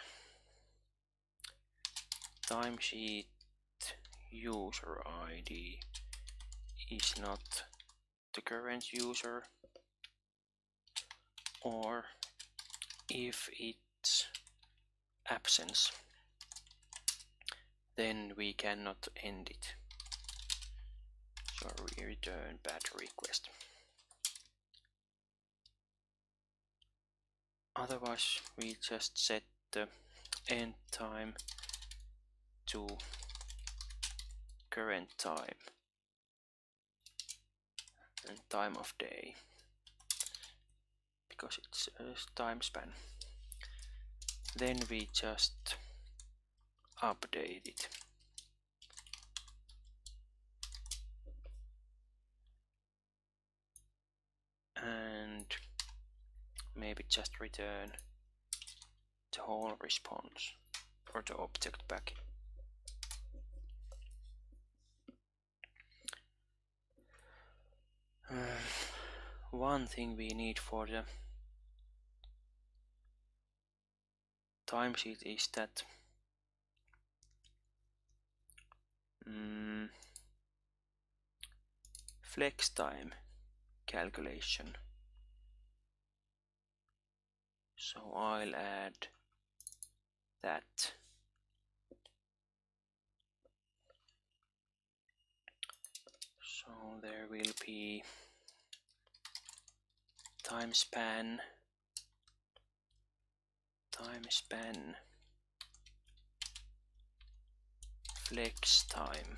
timesheet user ID is not the current user, or if it's absence, then we cannot end it. So we return bad request. Otherwise we just set the end time to current time and time of day, because it's a time span. Then we just update it. And maybe just return the whole response or the object back. One thing we need for the timesheet is that flex time calculation. So I'll add that. So there will be time span flex time.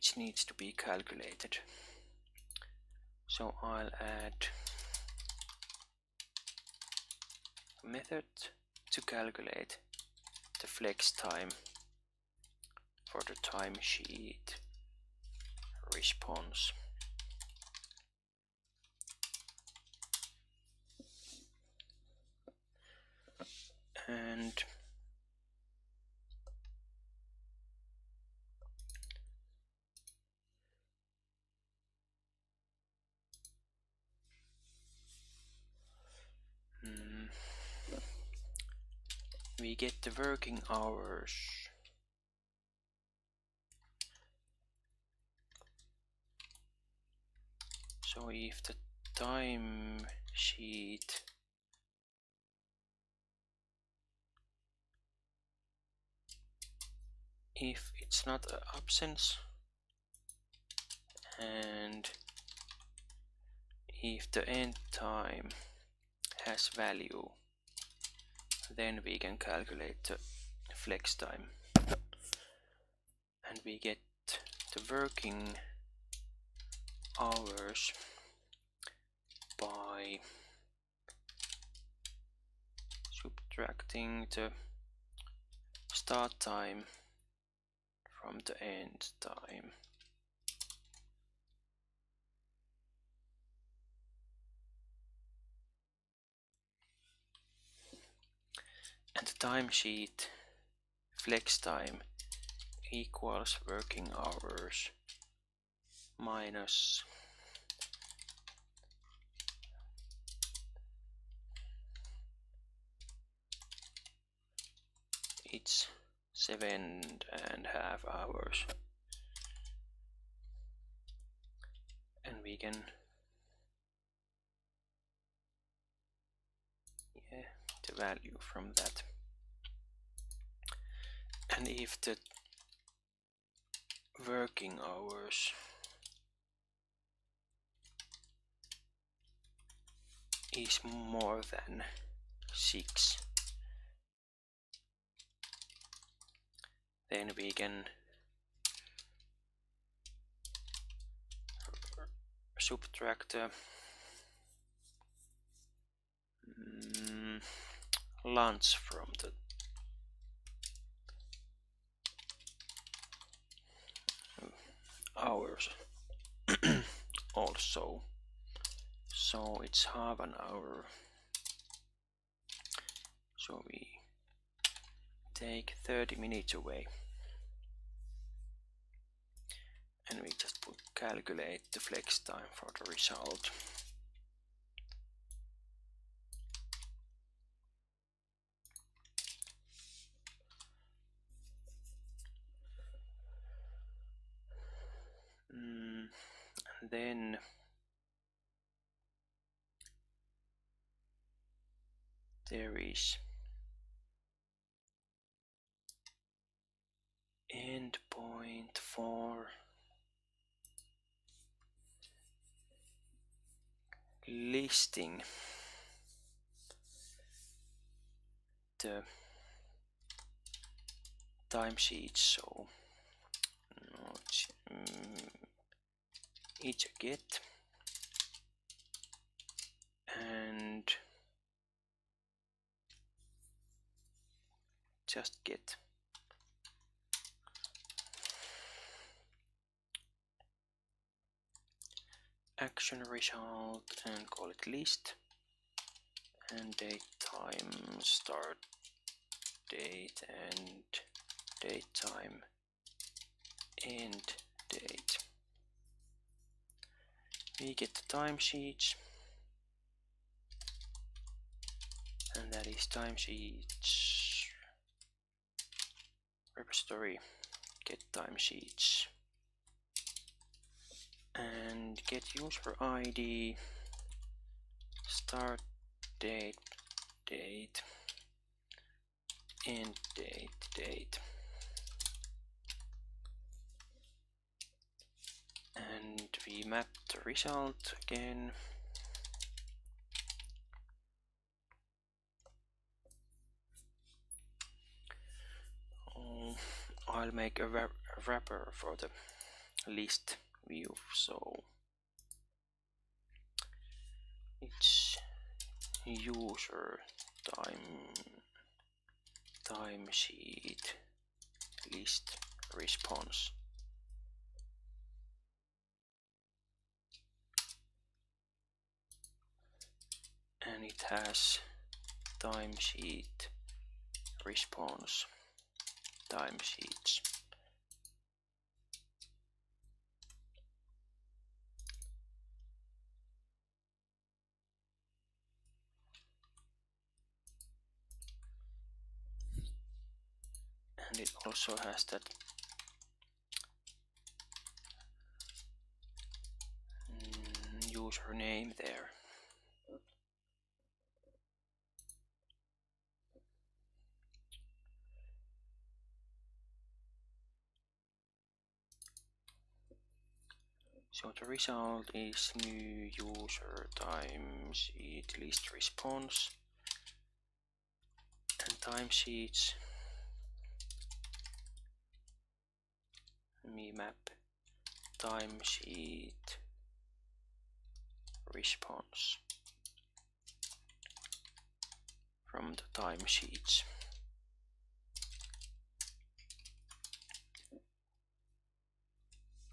which needs to be calculated. So I'll add a method to calculate the flex time for the timesheet response. And we get the working hours. So if the time sheet if it's not an absence, and if the end time has value, then we can calculate the flex time, and we get the working hours by subtracting the start time from the end time. And the timesheet flex time equals working hours minus it's 7.5 hours, and we can the value from that. And if the working hours is more than 6, then we can subtract the lunch from the hours also. So it's half an hour. So we take 30 minutes away, and we just calculate the flex time for the result. And then there is endpoint for listing the timesheets. So it's a get and just get. Action result and call it list, and date time start date and date time end date. We get the timesheets, and that is timesheets repository get timesheets, and get user ID, start date, date, end date, date, and we map the result again. I'll make a wrapper for the list view. So it's user timesheet list response. And it has timesheet response timesheets. And it also has that username there. So the result is new user timesheet list response and timesheets me map timesheet response from the timesheets.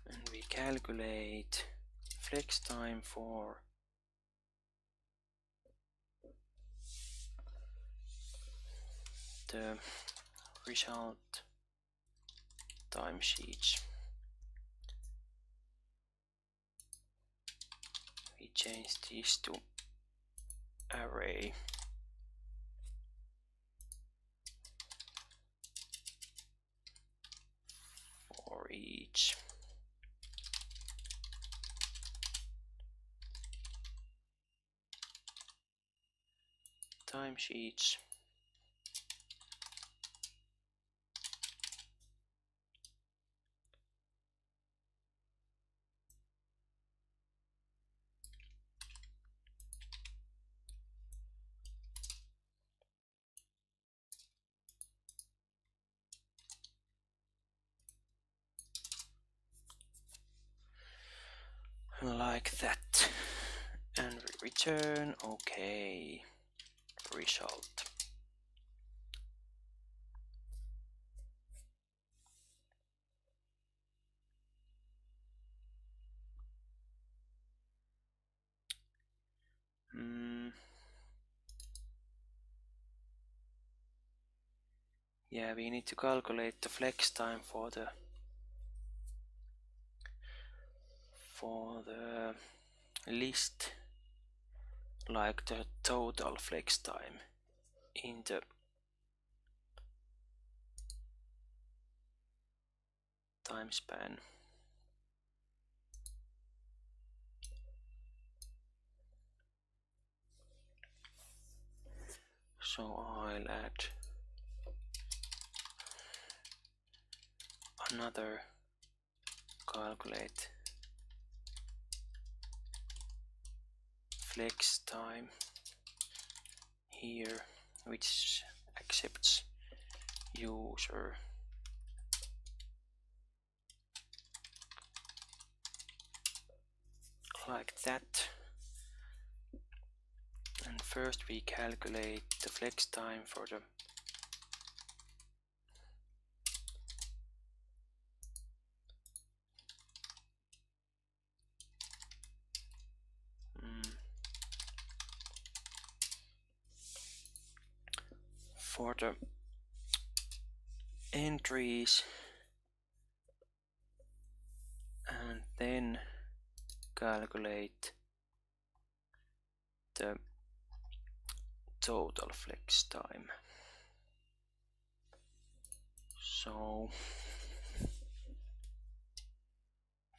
And we calculate flex time for the result timesheets. We change this to array for each timesheets. Like that, and we return okay result. Yeah, we need to calculate the flex time for the list, like the total flex time in the time span. So I'll add another calculate flex time here, which accepts user like that. And first we calculate the flex time for the entries, and then calculate the total flex time. So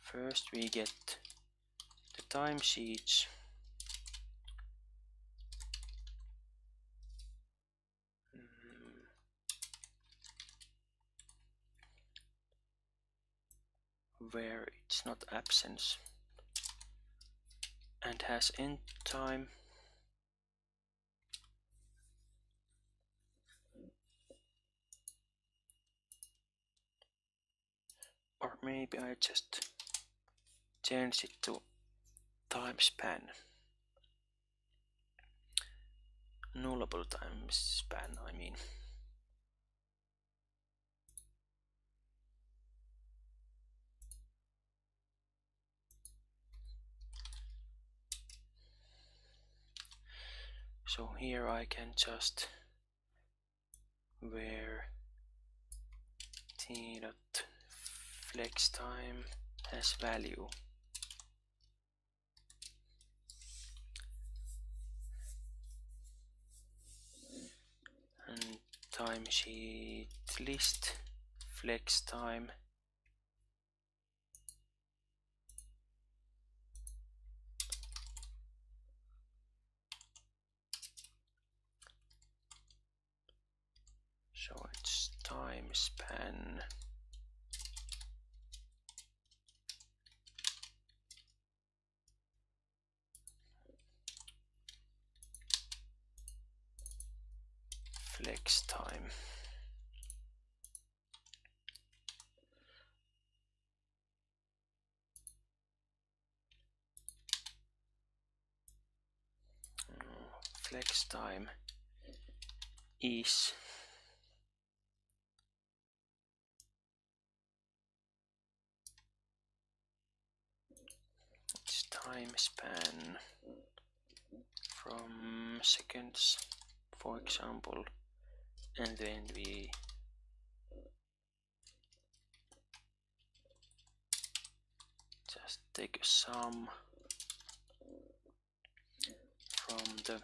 first we get the timesheets, where it's not absence and has end time. Or maybe I just change it to time span, nullable time span, I mean. So here I can just where t.flexTime has value, and timesheet list flex time so it's time span flex time. Flex time is its time span from seconds, for example, and then we just take a sum from the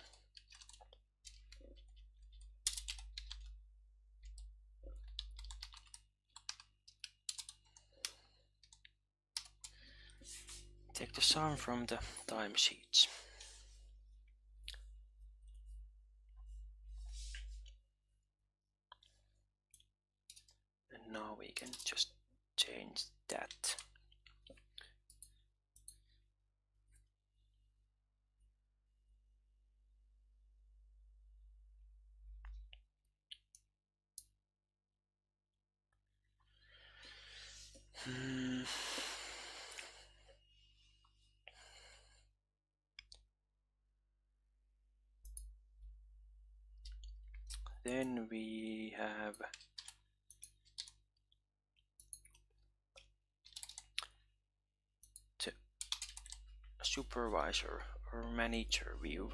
sum from the timesheets. And now we can just change that. Then we have the supervisor or manager view.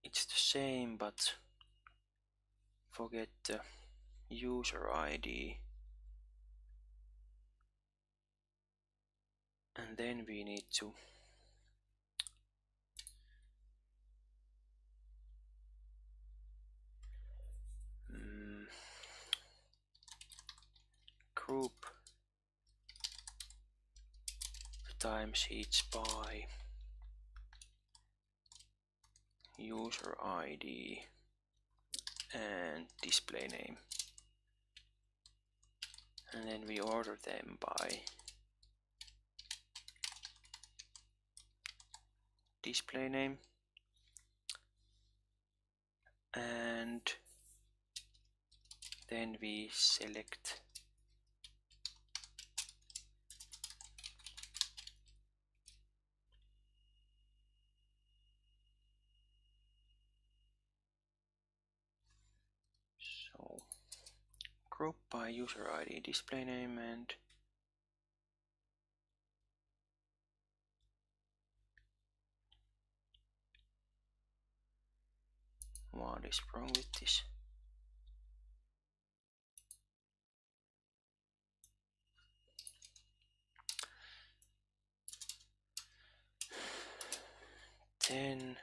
It's the same, but forget the user ID. And then we need to group the timesheets by user ID and display name, and then we order them by display name, and then we select so group by user ID, display name, and what is wrong with this? Then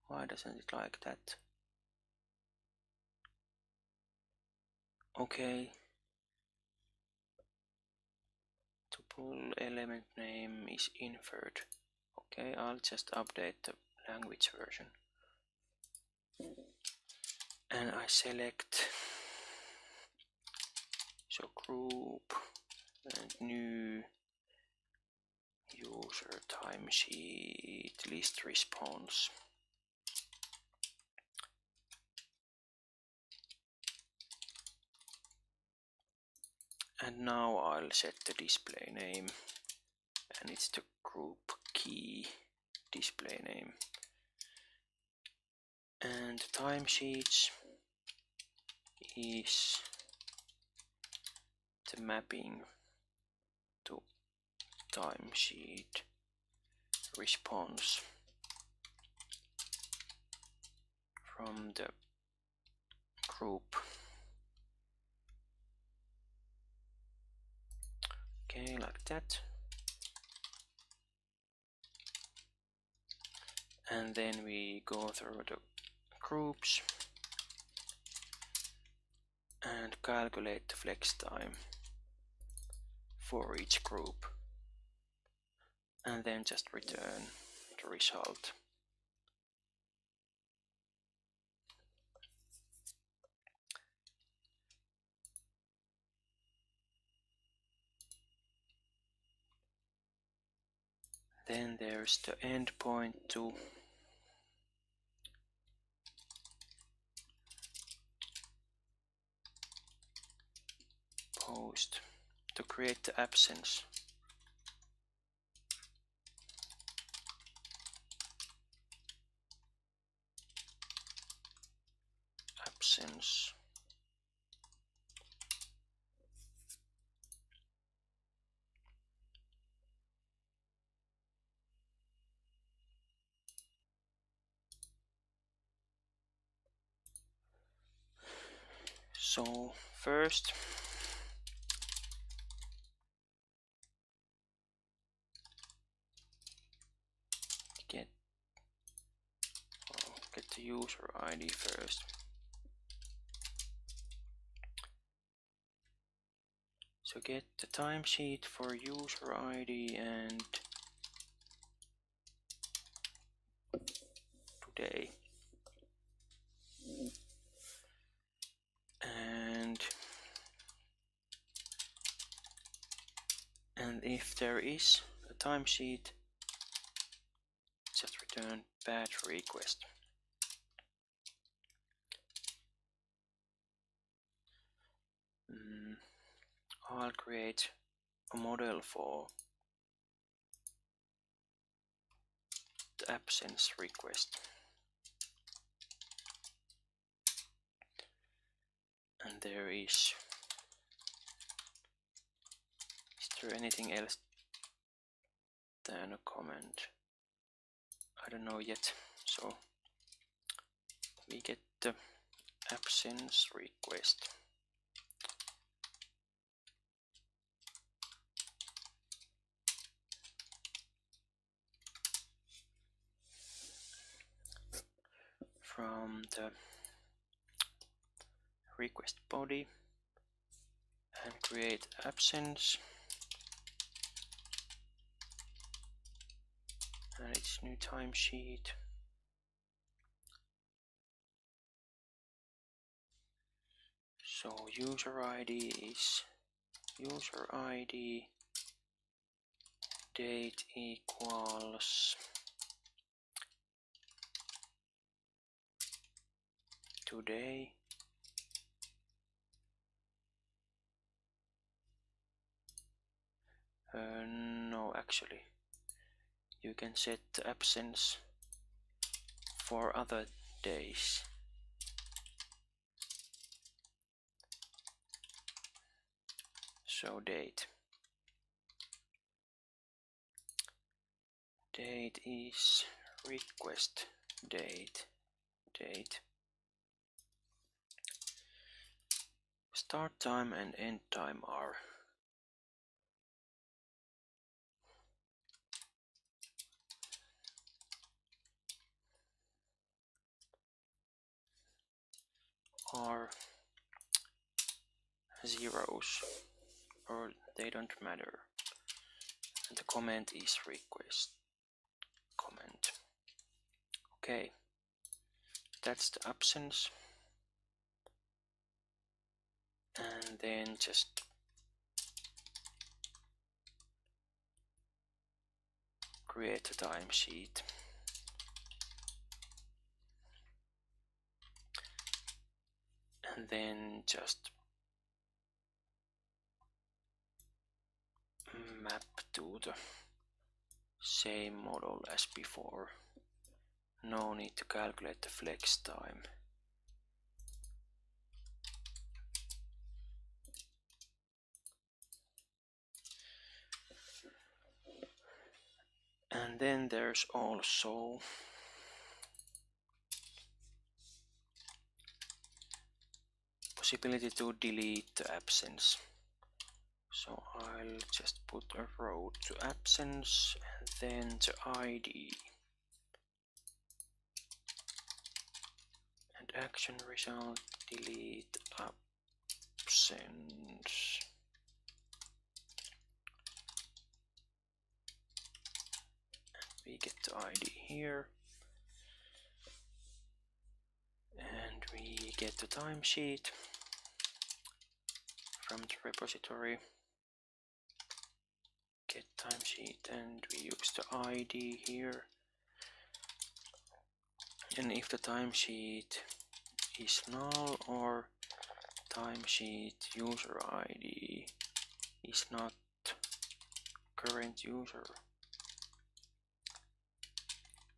why doesn't it like that? Okay, tuple element name is inferred. Okay, I'll just update the language version. And I select so group and new user timesheet list response. And now I'll set the display name, and it's the group key display name. And timesheets is the mapping to timesheet response from the group. Okay, like that. And then we go through the groups and calculate the flex time for each group, and then just return the result. Then there's the endpoint to post to create the absence. So first get the user ID first. So get the timesheet for user ID and today. And if there is a timesheet, just return batch request. I'll create a model for the absence request. And there is there anything else than a comment? I don't know yet. So we get the absence request. From the request body and create absence, and it's new timesheet. So user ID is user ID, date equals today, no, actually you can set the absence for other days. So date is request date. Start time and end time are zeros, or they don't matter. And the comment is request comment. Okay, that's the absence. And then just create a timesheet. And then just map to the same model as before. No need to calculate the flex time. And then there's also possibility to delete the absence. So I'll just put a row to absence and then the ID. And action result delete absence. We get the ID here. And we get the timesheet from the repository. Get timesheet and we use the ID here. And if the timesheet is null or timesheet user ID is not current user,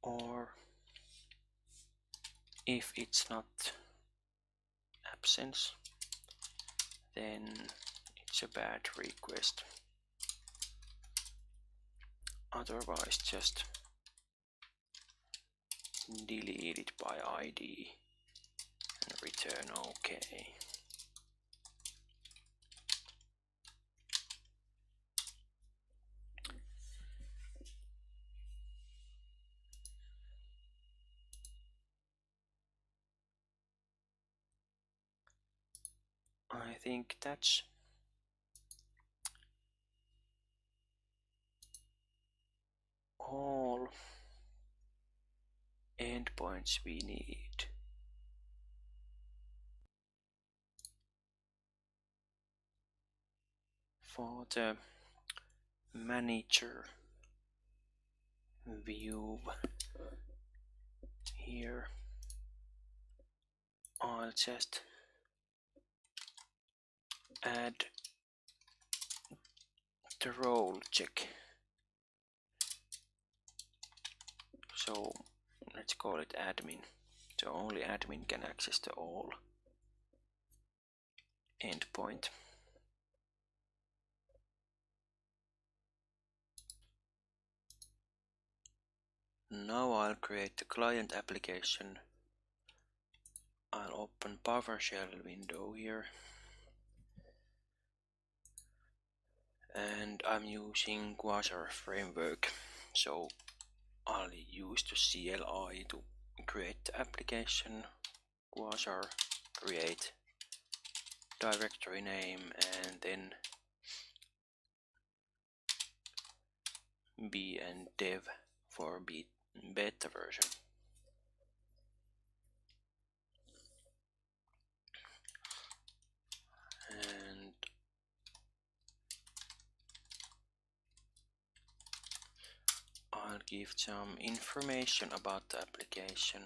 or if it's not absence, then it's a bad request. Otherwise just delete it by ID and return OK. I think that's all endpoints we need. For the manager view here, I'll just add the role check. So let's call it admin. So only admin can access the all endpoint. Now I'll create the client application. I'll open PowerShell window here. And I'm using Quasar framework. So I'll use the CLI to create the application. Quasar create directory name and then B and dev for beta version. And I'll give some information about the application.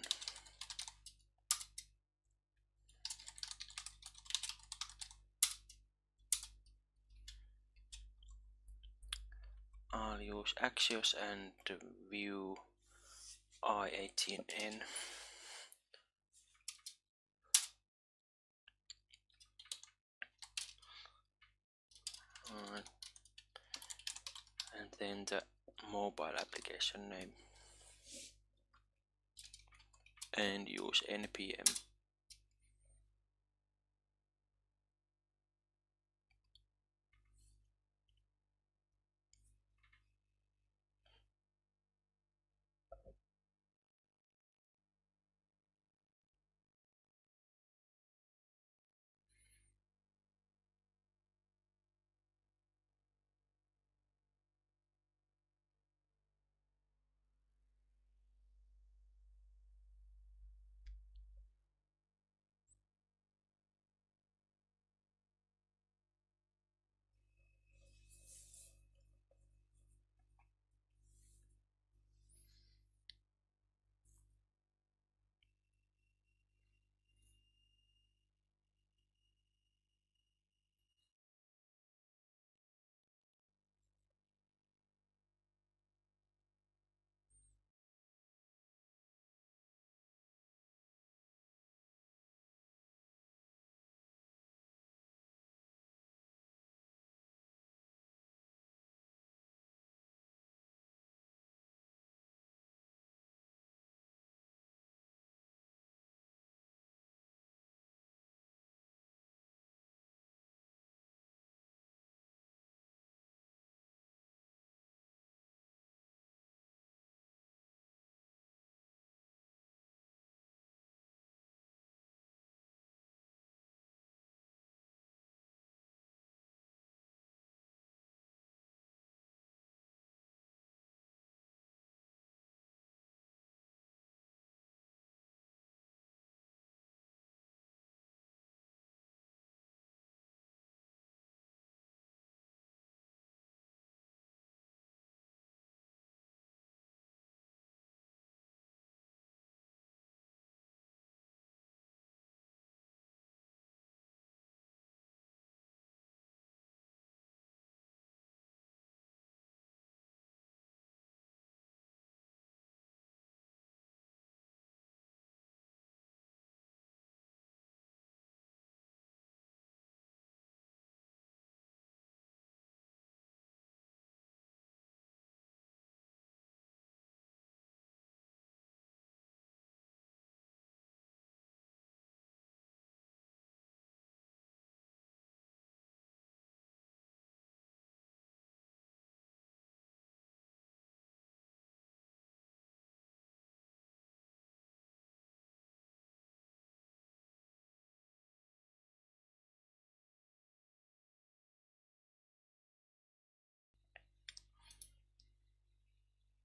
I'll use Axios and vue I18N. And then the mobile application name. And use npm.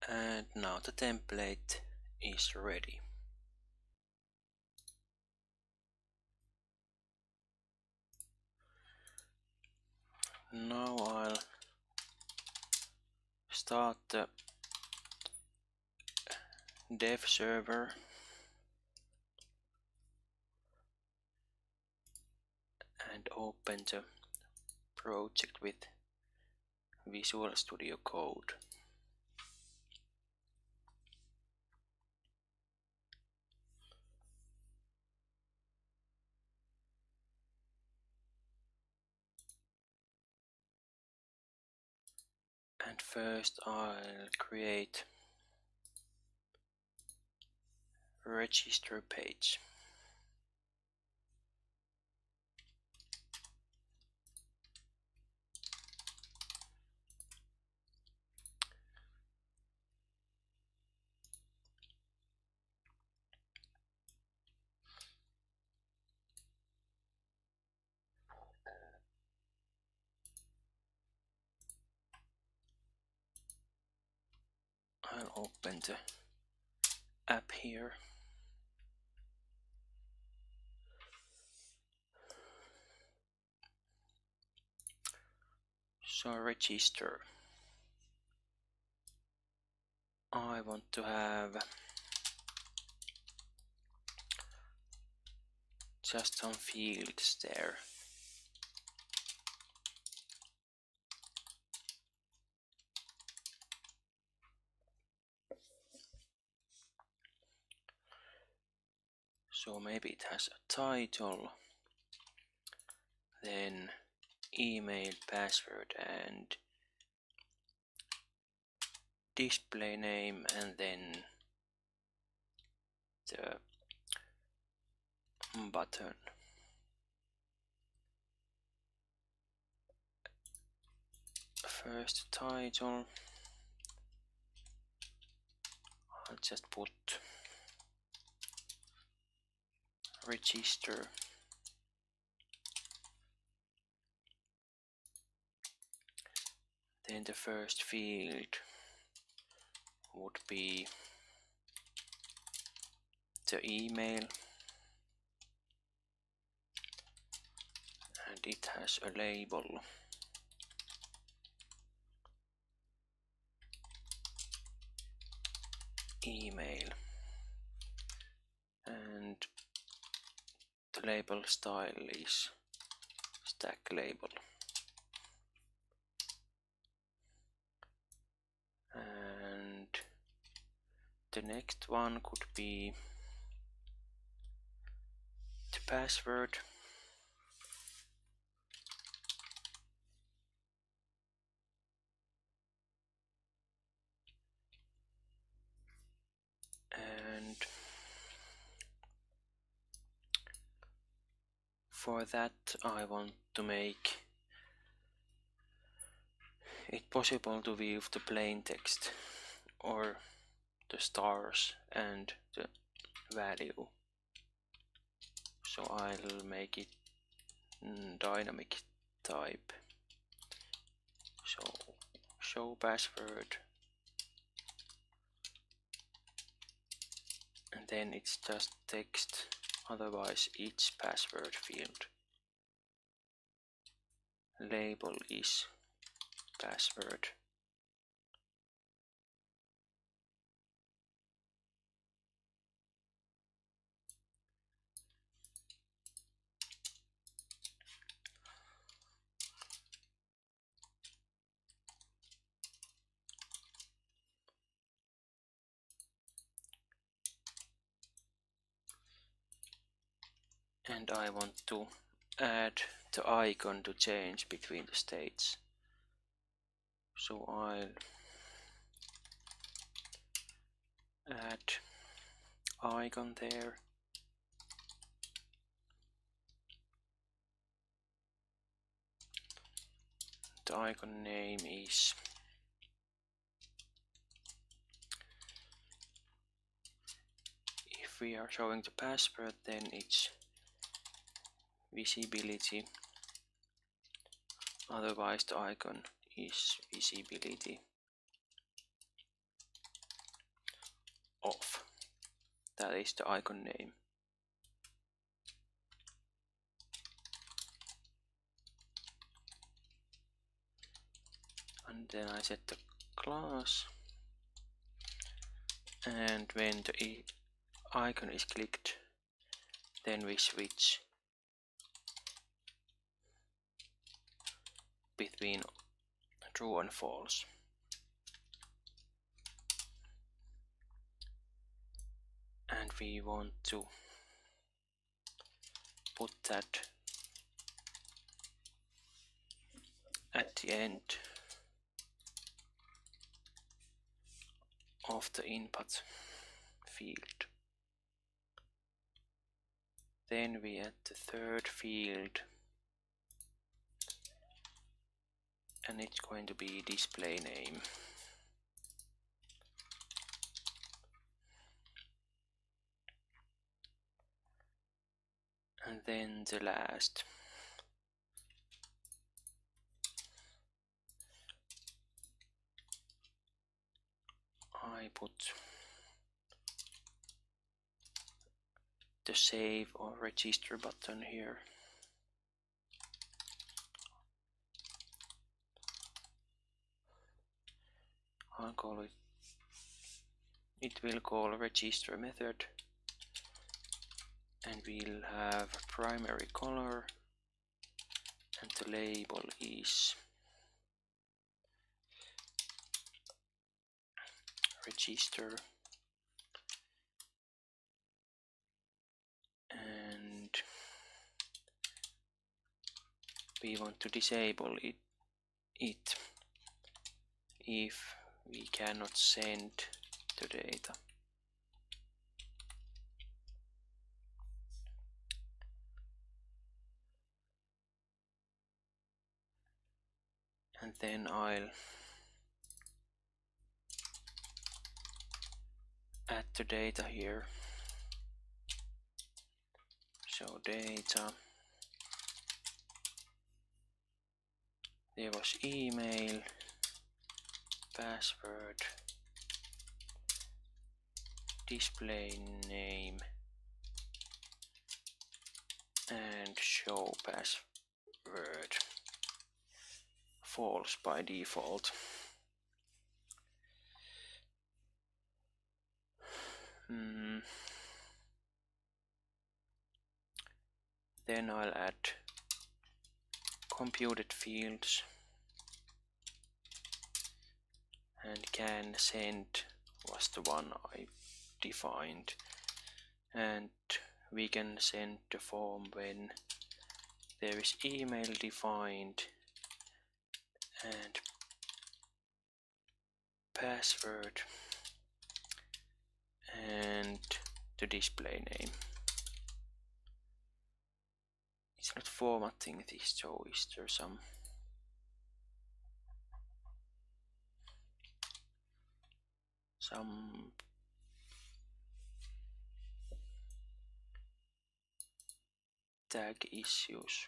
And now the template is ready. Now I'll start the dev server and open the project with Visual Studio Code. And first I'll create a register page. I'll open the app here. So register. I want to have just some fields there. So maybe it has a title, then email, password, and display name, and then the button. First title, I'll just put register. Then the first field would be the email, and it has a label. Email, and the label style is stack label. And the next one could be the password. And for that I want to make it possible to view the plain text or the stars and the value. So I'll make it dynamic type. So show password, and then it's just text, otherwise it's password field. Label is password. And I want to add the icon to change between the states. So I'll add icon there. The icon name is if we are showing the password, then it's visibility, otherwise the icon is visibility. off. That is the icon name. And then I set the class, and when the icon is clicked, then we switch between true and false. And we want to put that at the end of the input field. Then we add the third field, and it's going to be display name. And then the last. I put the save or register button here. I'll call it, it will call register method, and we'll have primary color, and the label is register, and we want to disable it if we cannot send the data. And then I'll add the data here. So data, there was email, password, display name, and show password. False by default. Then I'll add computed fields, and can send was the one I defined, and we can send the form when there is email defined and password and the display name. It's not formatting this, so is there some tag issues?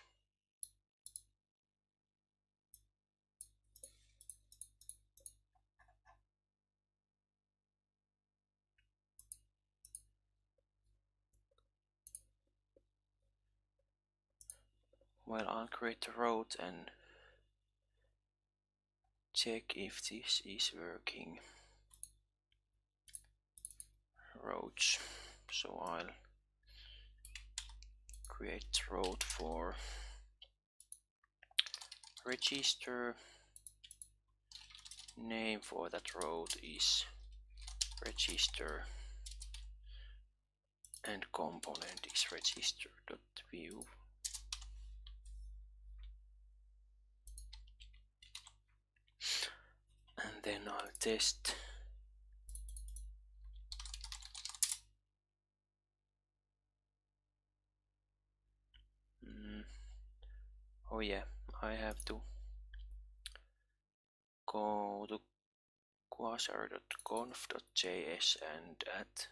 Well, I'll create a route and check if this is working. Routes. So I'll create route for register. Name for that route is register, and component is register.view. And then I'll test. Oh yeah, I have to go to quasar.conf.js and add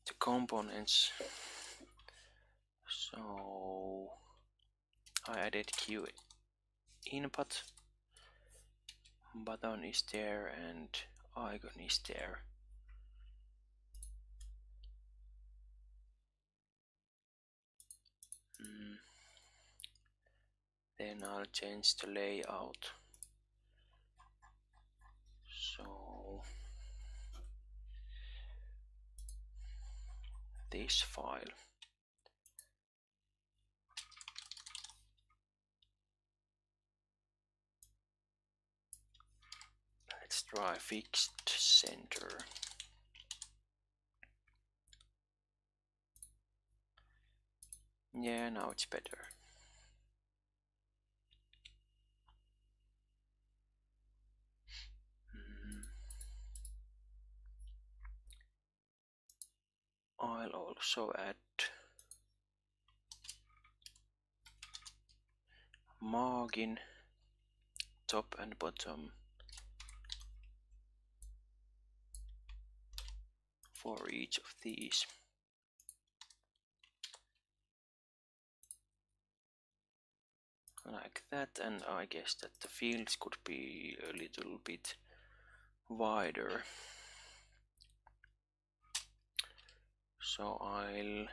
the components. So I added queue input, button is there, and icon is there. Then I'll change the layout. So this file. Let's try fixed center. Yeah, now it's better. I'll also add margin top and bottom for each of these. Like that, and I guess that the fields could be a little bit wider. So I'll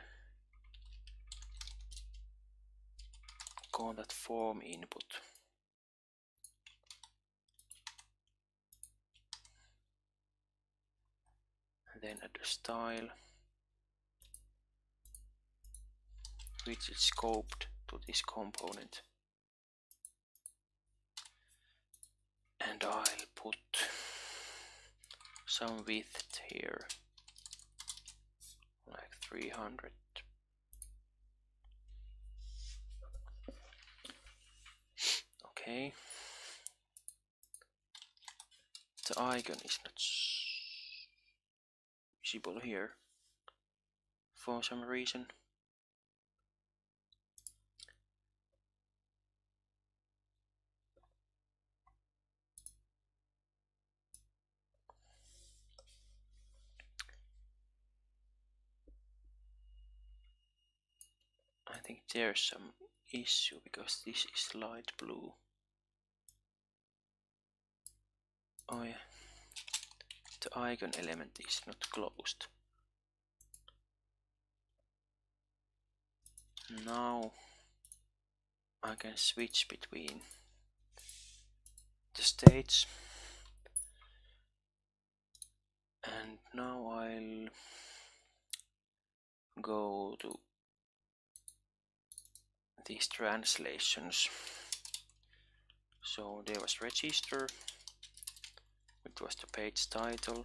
call that form input. And then add a style which is scoped to this component. And I'll put some width here, like 300. Okay. The icon is not visible here for some reason. I think there's some issue because this is light blue. Oh yeah, the icon element is not closed. Now I can switch between the states, and now I'll go to these translations. So there was register, it was the page title,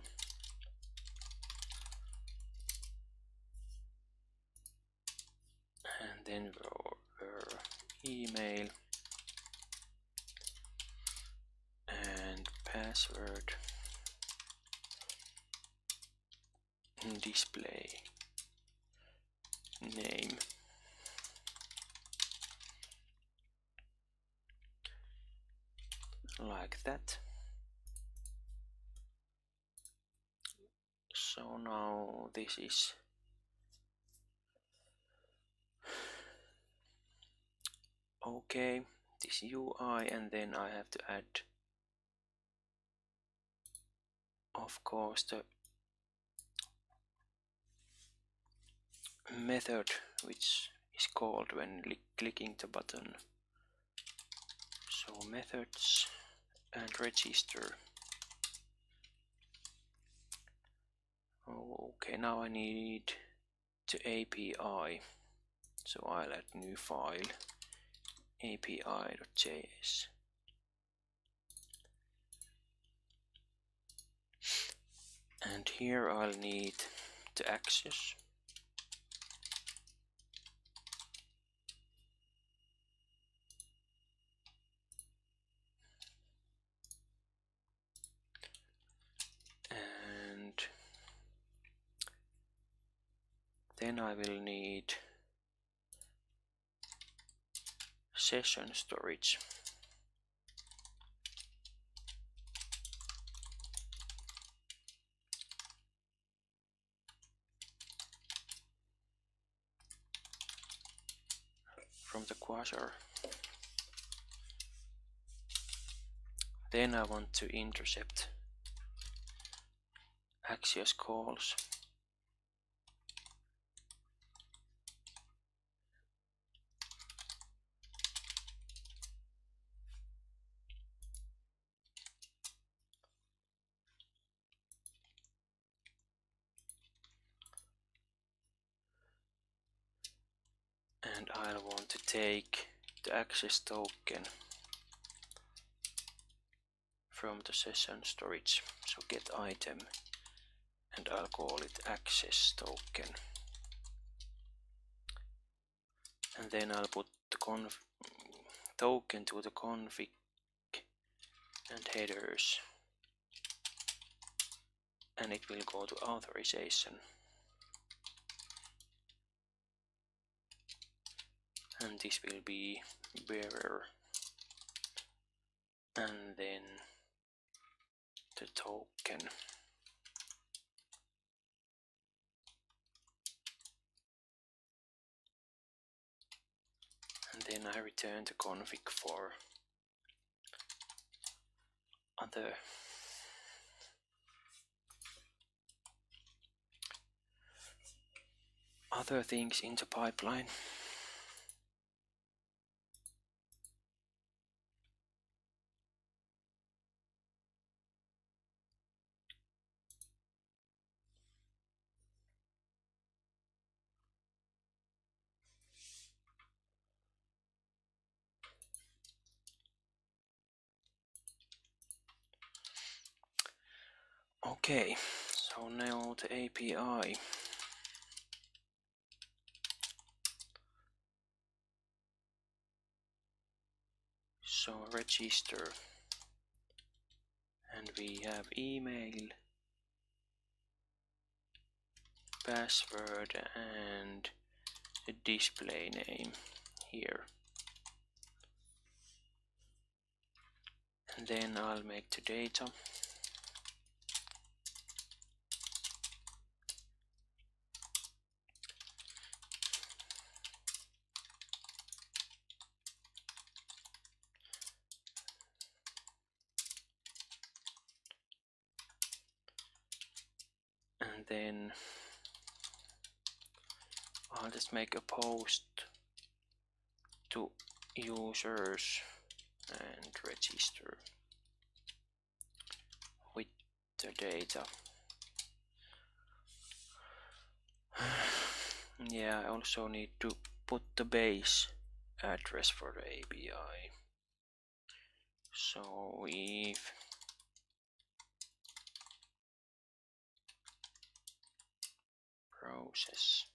and then were email and password, display name. Like that. So now this is okay, this UI, and then I have to add, of course, the method which is called when clicking the button. So methods and register. Okay, now I need the API, so I'll add new file, api.js. And here I'll need the access. And then I will need session storage. From the Quasar. Then I want to intercept Axios calls. and I'll want to take the access token from the session storage. So get item, and I'll call it access token. And then I'll put the token to the config and headers, and it will go to authorization. And this will be bearer, and then the token. And then I return the config for other things in the pipeline. Okay, so now the API. So register, and we have email, password, and a display name here. And then I'll make the data. And then I'll just make a post to users and register with the data. Yeah, I also need to put the base address for the API. So if process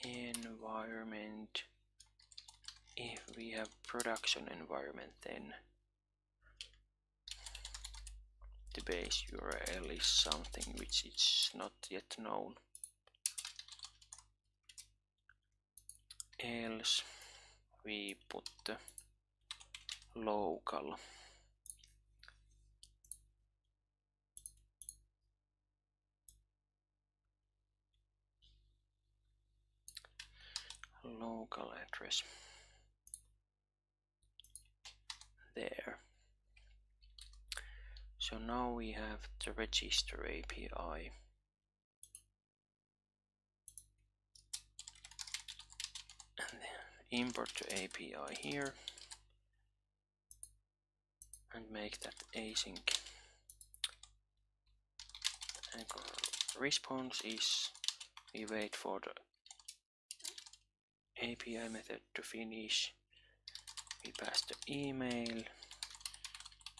environment, if we have production environment, then the base URL is something which is not yet known. Else we put the local address there. So now we have the register API. And then import the API here and make that async. And response is we wait for the API method to finish. We pass the email,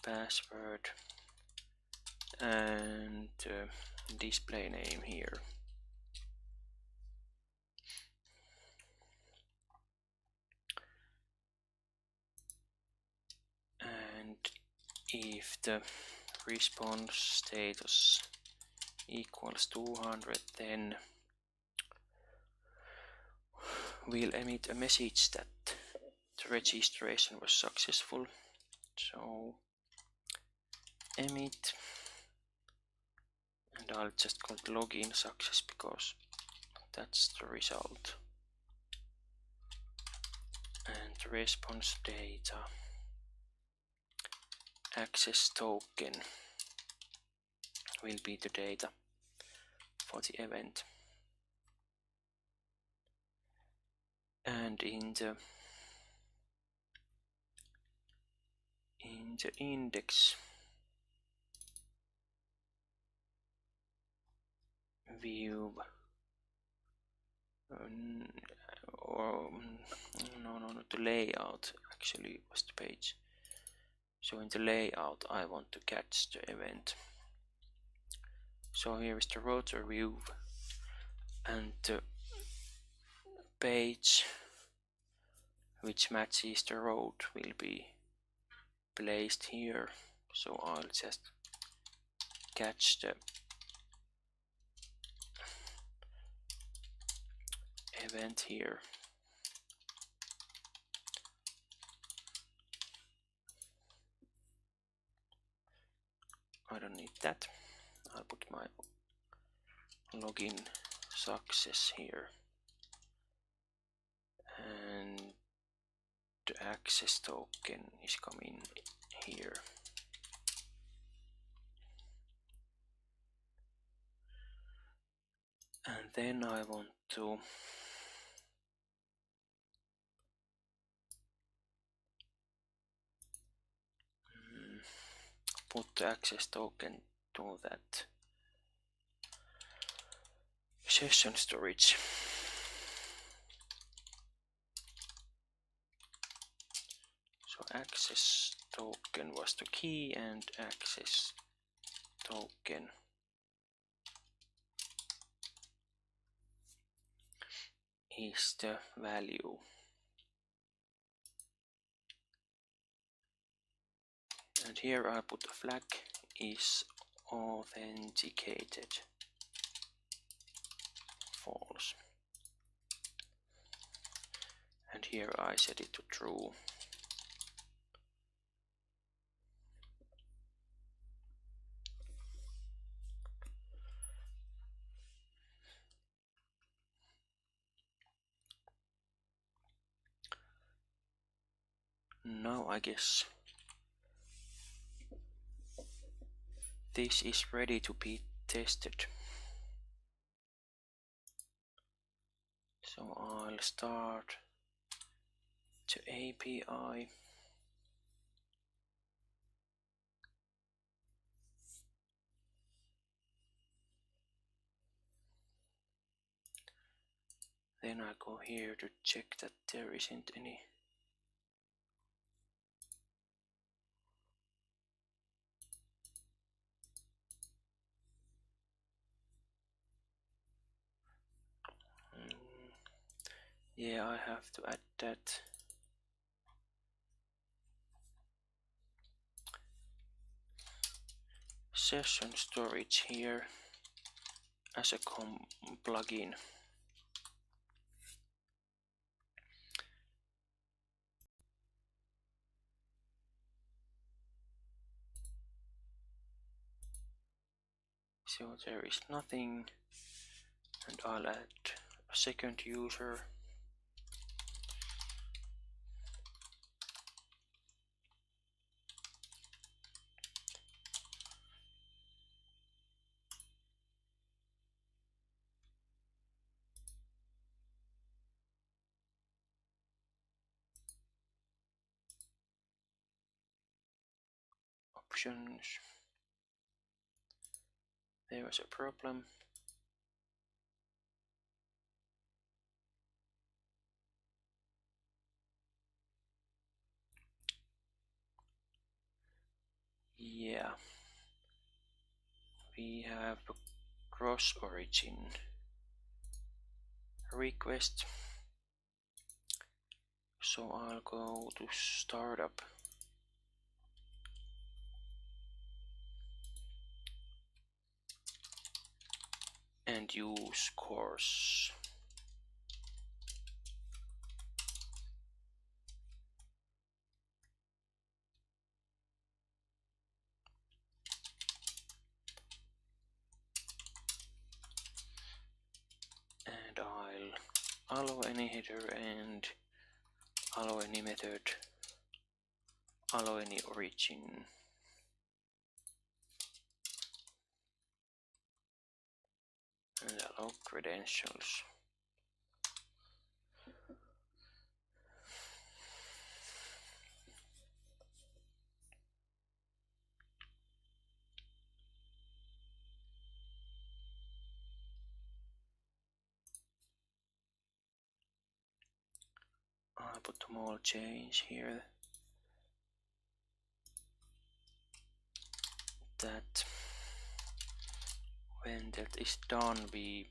password, and display name here. And if the response status equals 200, then we'll emit a message that the registration was successful. So emit, and I'll just call login success because that's the result. And the response data, access token will be the data for the event. And in the index view or no, not the layout, actually was the page. So in the layout I want to catch the event. So here is the router view, and the page which matches the route will be placed here. So I'll just catch the event here. I don't need that. I'll put my login success here, and the access token is coming here. And then I want to put the access token to that session storage. So access token was the key, and access token is the value. And here I put a flag is authenticated false. And here I set it to true. Now I guess this is ready to be tested. So I'll start the API. Then I go here to check that there isn't any yeah, I have to add that. Session storage here as a plugin. So there is nothing, and I'll add a second user. Options. There was a problem. Yeah, we have a cross origin request. So I'll go to startup and use course. And I'll allow any header and allow any method, allow any origin. And allow credentials. put a small change here, that when that is done, we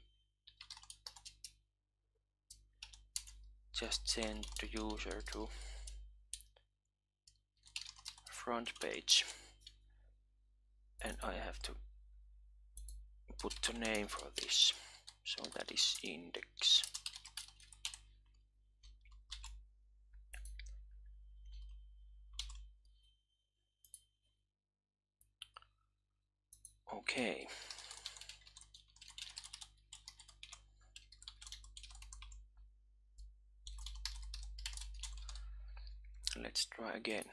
just send the user to front page, and I have to put the name for this, so that is index. Okay. Let's try again.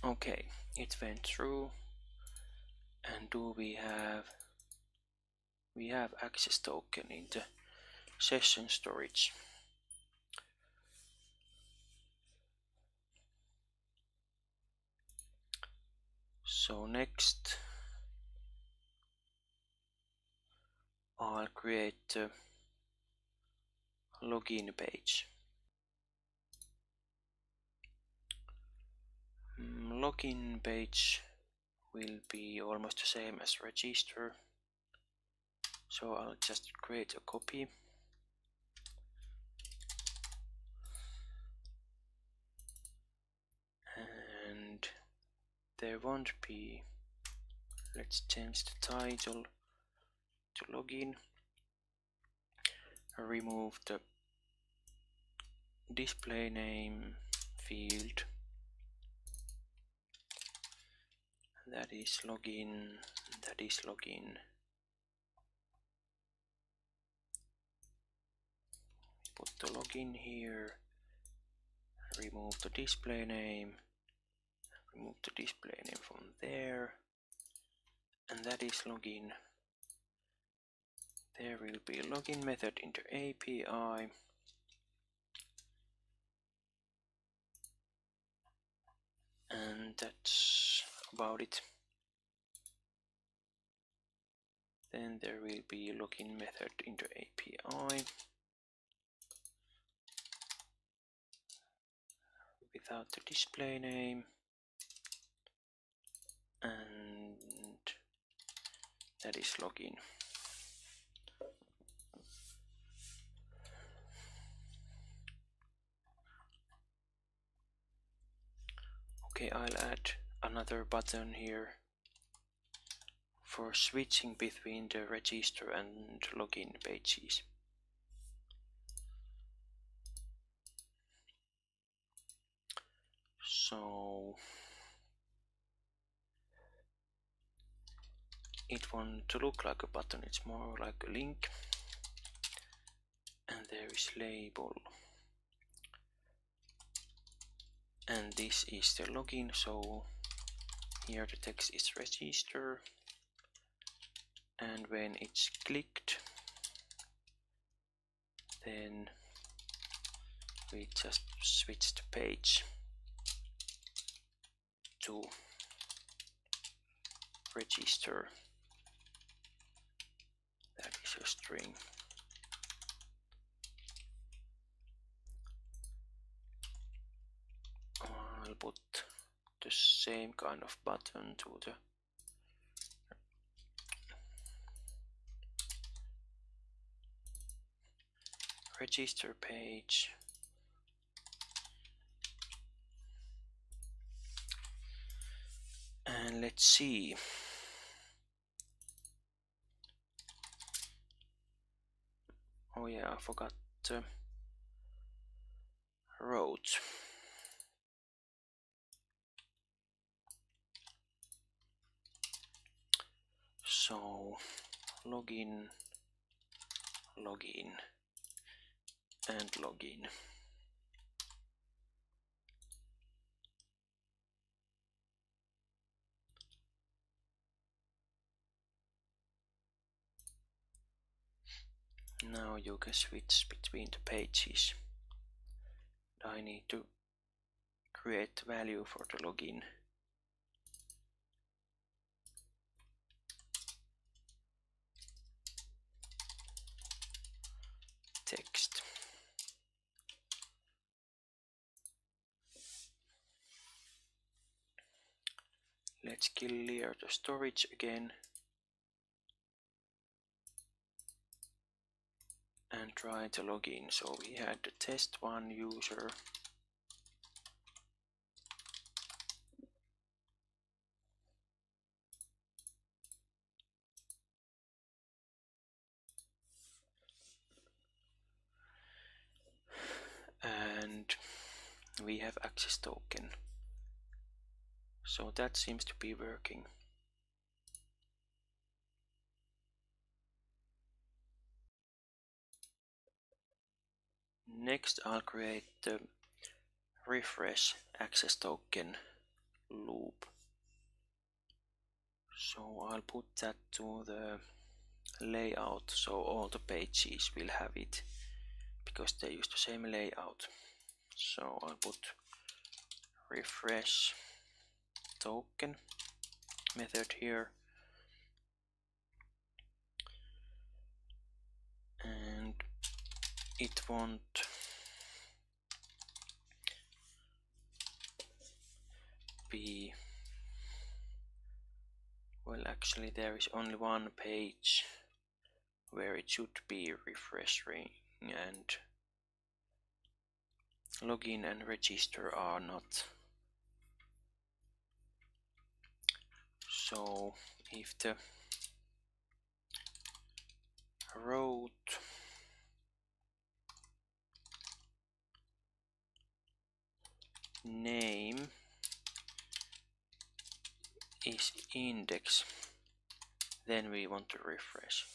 Okay, it went through, and do we have access token in the session storage. So next I'll create a login page. Login page will be almost the same as register, so I'll just create a copy. And there won't be, let's change the title to login, remove the display name field, that is login, that is login. Put the login here, remove the display name, remove the display name from there, and that is login. There will be a login method in the API, and that's about it. Then there will be a login method in the API without the display name, and that is login. Okay, I'll add another button here for switching between the register and login pages. So it won't look like a button, it's more like a link, and there is label, and this is the login. So here the text is register, and when it's clicked, then we just switch the page to register. That is a string. I'll put the same kind of button to the register page. And let's see. Oh yeah, I forgot the route. So login, login, and login. Now you can switch between the pages. I need to create value for the login. Text. Let's clear the storage again and try to log in. So we had the test1 user. And we have access token. So that seems to be working. Next I'll create the refresh access token loop. So I'll put that to the layout so all the pages will have it because they use the same layout. So I'll put refresh token method here, and it won't be, well, actually there is only one page where it should be refreshing, and login and register are not. So if the route name is index, then we want to refresh.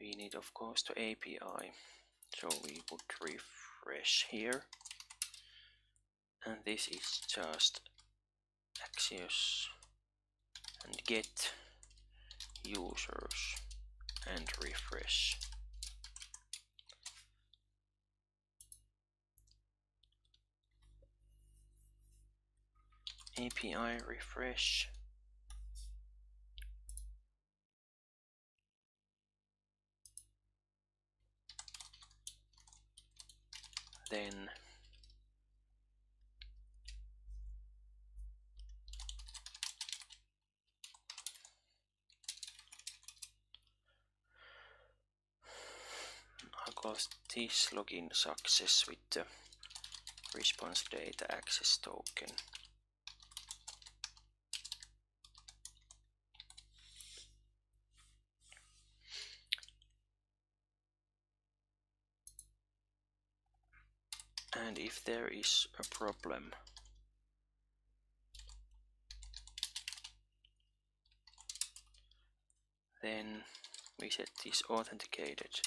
We need of course the API, so we put refresh here, and this is just Axios and get users and refresh. API refresh. Then I'll call this login success with the response data access token. And if there is a problem, then we set this authenticated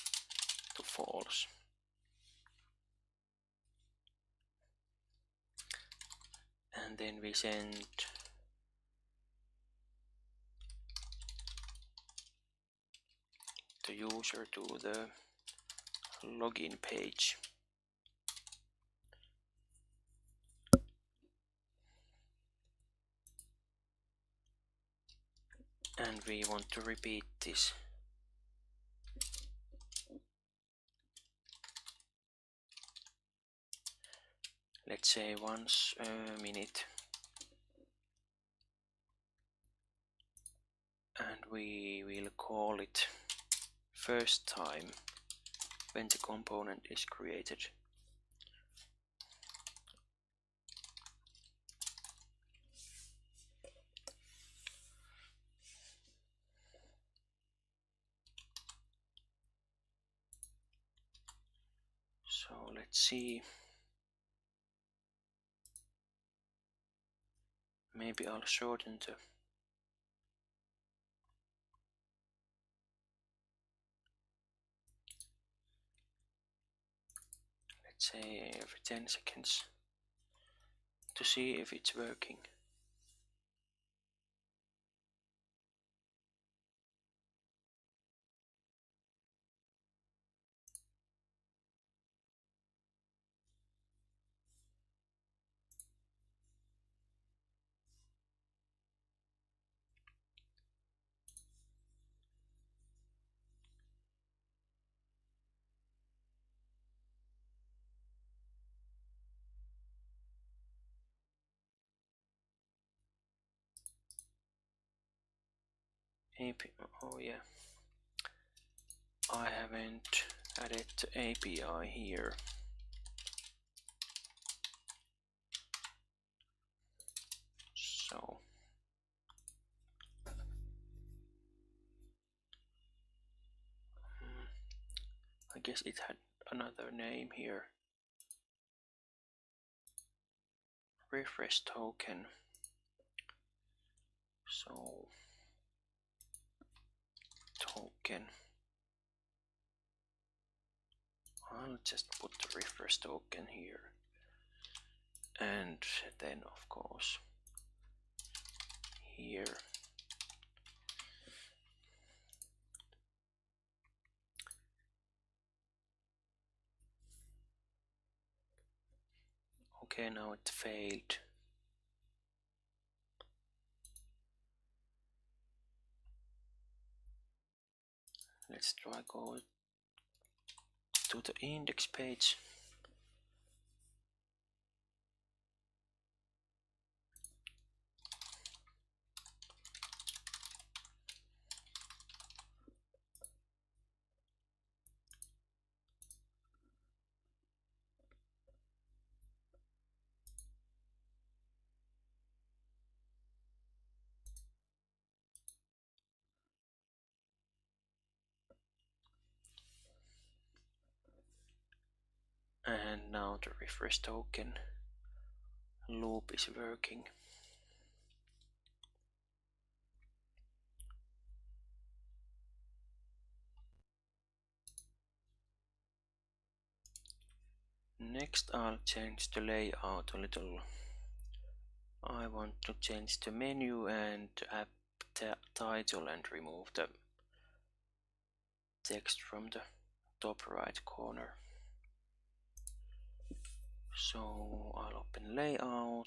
to false. And then we send the user to the login page. And we want to repeat this. Let's say once a minute. And we will call it first time when the component is created. So let's see. Maybe I'll shorten the say every 10 seconds to see if it's working. Oh yeah, I haven't added the API here. So I guess it had another name here. Refresh token. So token. I'll just put the refresh token here. And then of course here. Okay, now it failed. Let's try go to the index page. And now the refresh token loop is working. Next I'll change the layout a little. I want to change the menu and app title and remove the text from the top right corner. So I'll open layout.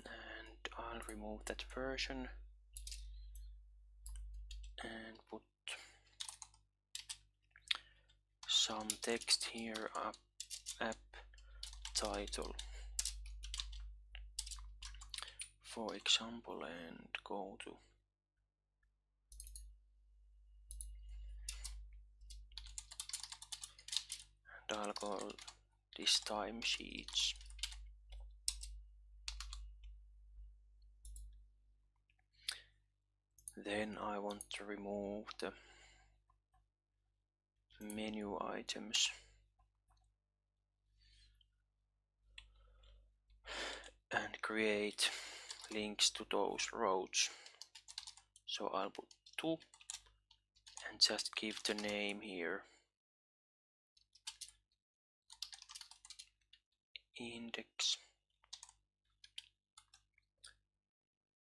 And I'll remove that version and put some text here, app title for example, and go to and I'll call this timesheets. Then I want to remove the menu items and create links to those rows. So I'll put 2 and just give the name here index.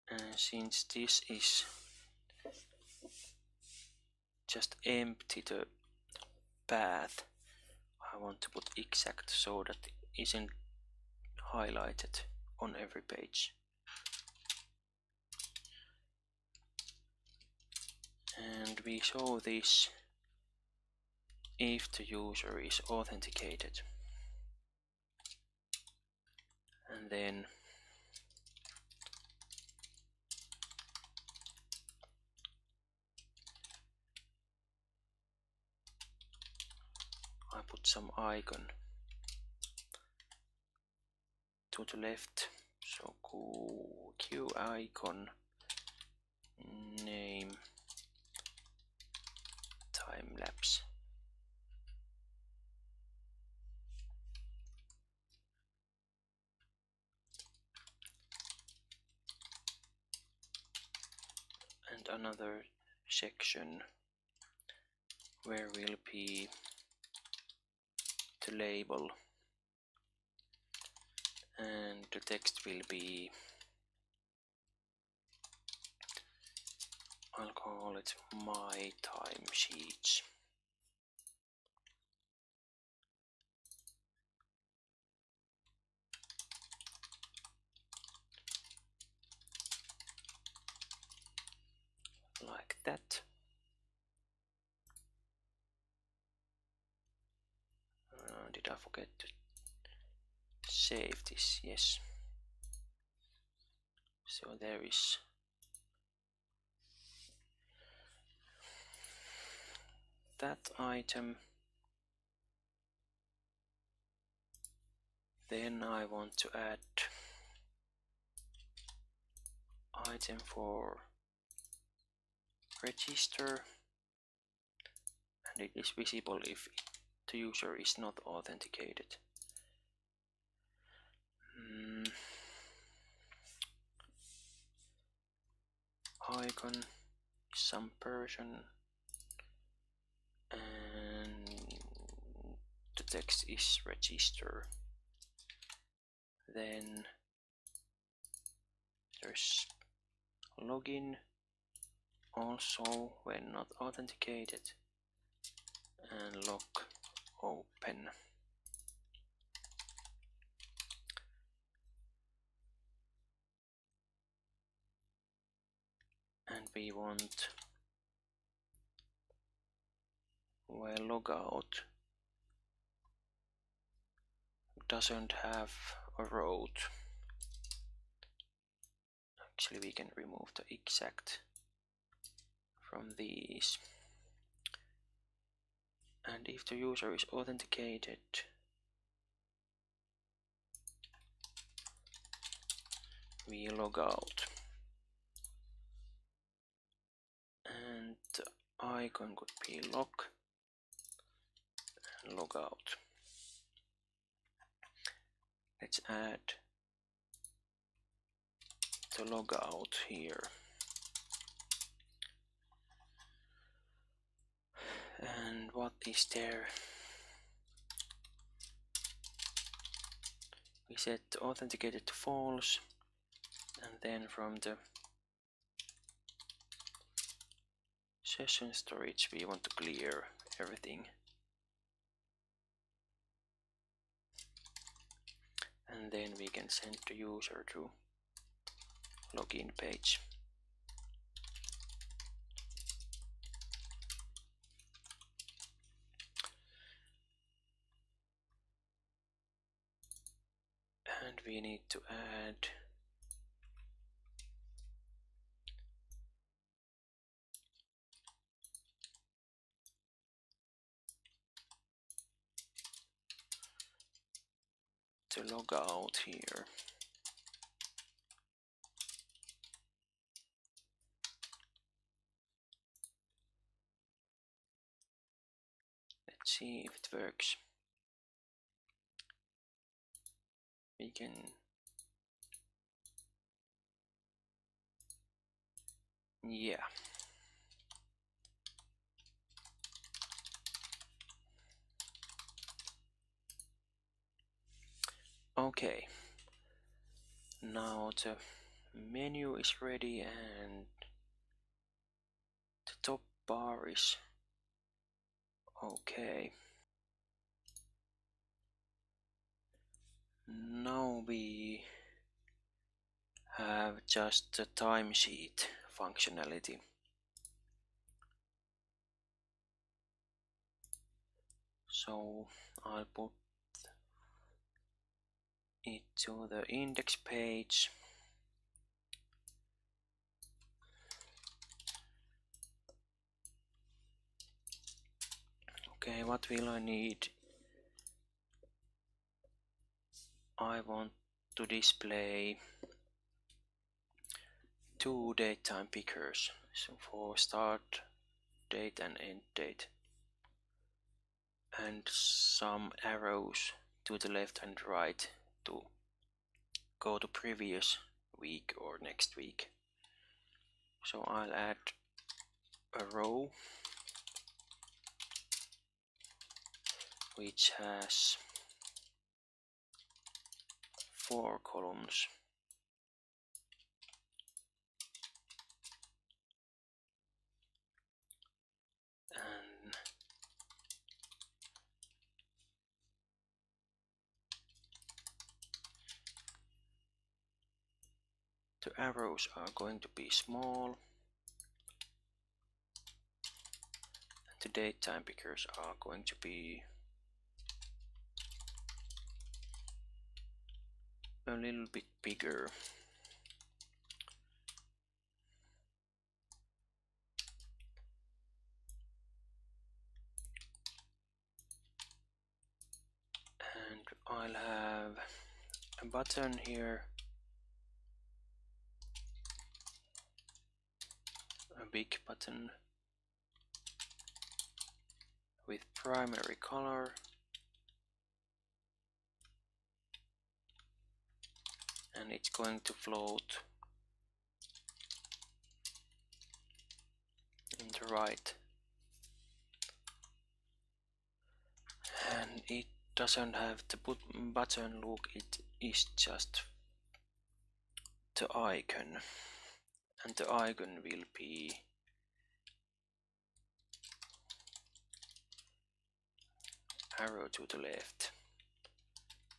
And since this is just empty the path, I want to put exact so that it isn't highlighted on every page. And we show this if the user is authenticated. And then I put some icon to the left, so Q icon, name, time lapse. And another section where will be the label, and the text will be, I'll call it my timesheets. Like that. Did did I forget to save this? Yes. So there is that item. Then I want to add item for register, and it is visible if the user is not authenticated. Icon is some person, and the text is register. Then there's login, also when not authenticated, and log open. And we want while logout doesn't have a route. Actually, we can remove the exact from these. And if the user is authenticated, we log out. And the icon could be log and log out. Let's add the logout here. And what is there? We set authenticated to false, and then from the session storage we want to clear everything. And then we can send the user to login page. And we need to add the logout here. Let's see if it works. We can Okay, now the menu is ready and the top bar is okay. Now we have just the timesheet functionality. So I'll put it to the index page. Okay, what will I need? I want to display two datetime pickers, so for start date and end date, and some arrows to the left and right to go to previous week or next week. So I'll add a row which has 4 columns. And the arrows are going to be small, and the datetime pickers are going to be a little bit bigger. And I'll have a button here, a big button with primary color, and it's going to float in the right, and it doesn't have the button look, it is just the icon, and the icon will be arrow to the left,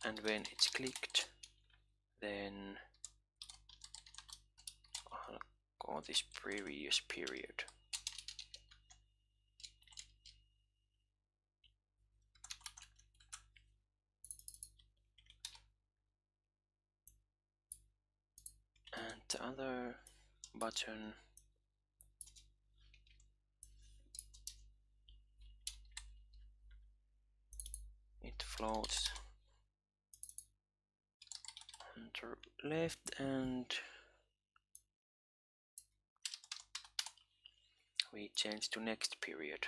and when it's clicked, then I'll call this previous period. And the other button, it floats on the left, and we change to next period.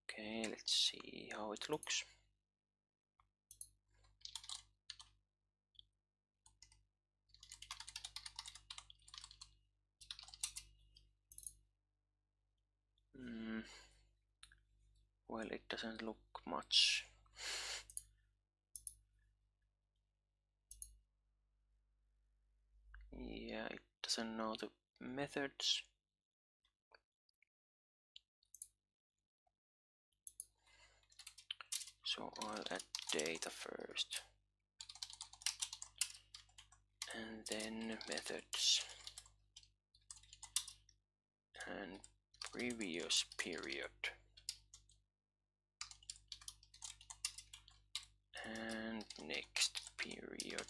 Okay, let's see how it looks. Well, it doesn't look much. Yeah, it doesn't know the methods. So I'll add data first, and then methods, and previous period, and next period.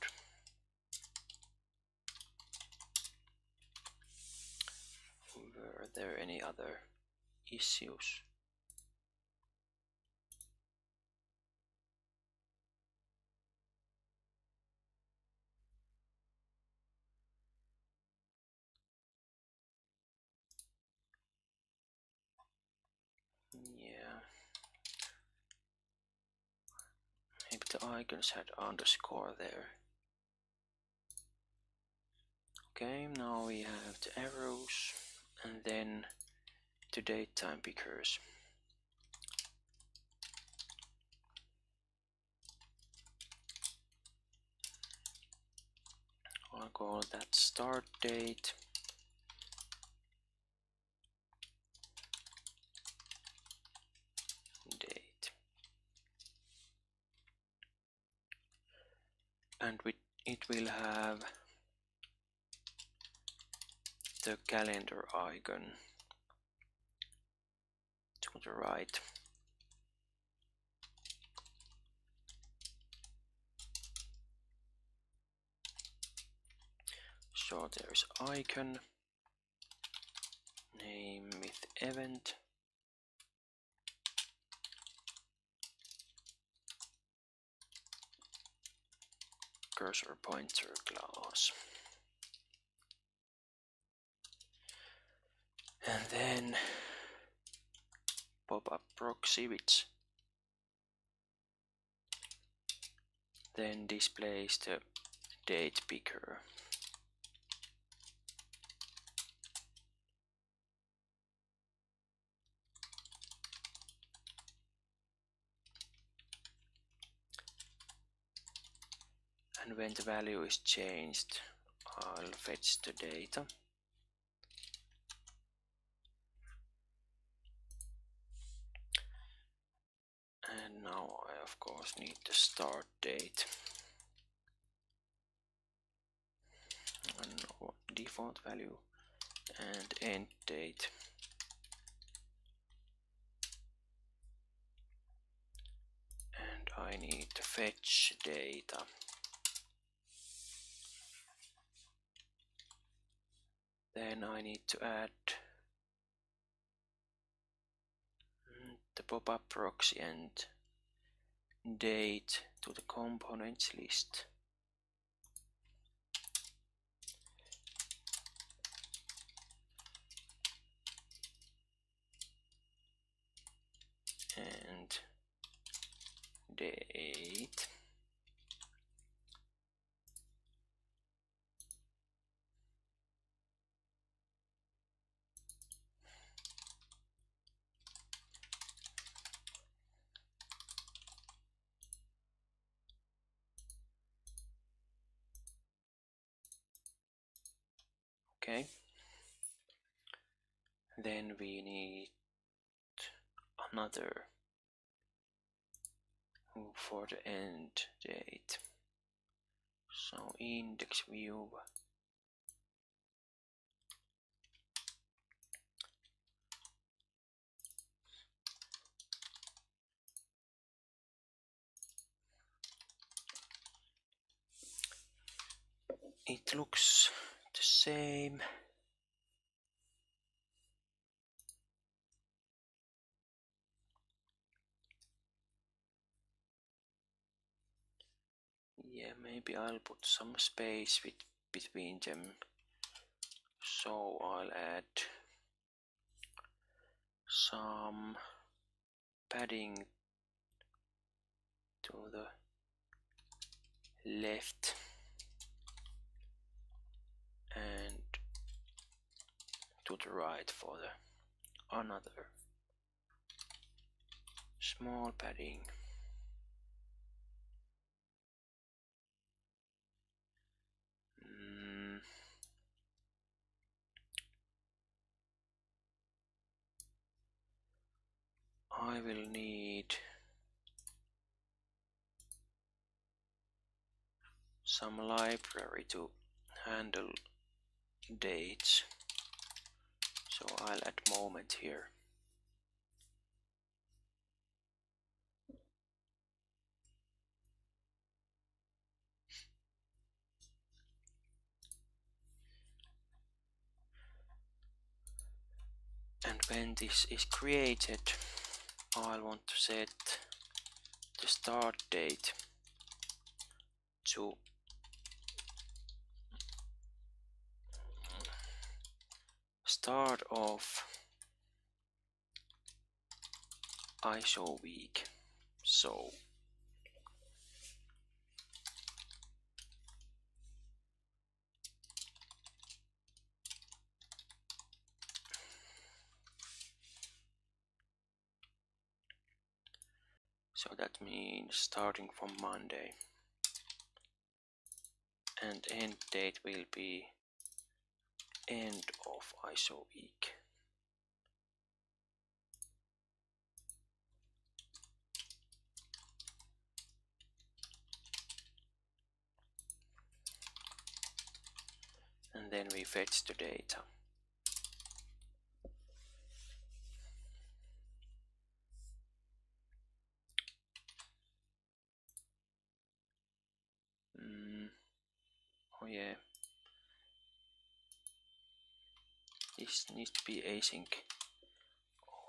Were there any other issues? Yeah, maybe the icons had underscore there. Okay, now we have the arrows, and then the date time pickers. I'll call that start date, date, and it will have the calendar icon to the right. So there's icon, name with event, cursor pointer class, and then pop-up proxy, which then displays the date picker. And when the value is changed, I'll fetch the data. And now I of course need the start date and default value, and end date. fetch data. Then I need to add the pop-up proxy and date to the components list. And date. Okay. Then we need another for the end date. So index view. It looks the same. Yeah, maybe I'll put some space between them. So I'll add some padding to the left and to the right for the another small padding. I will need some library to handle dates, so I'll add moment here. And when this is created, I want to set the start date to start of ISO week. So that means starting from Monday, and end date will be end of ISO week. And then we fetch the data. Oh yeah, this needs to be async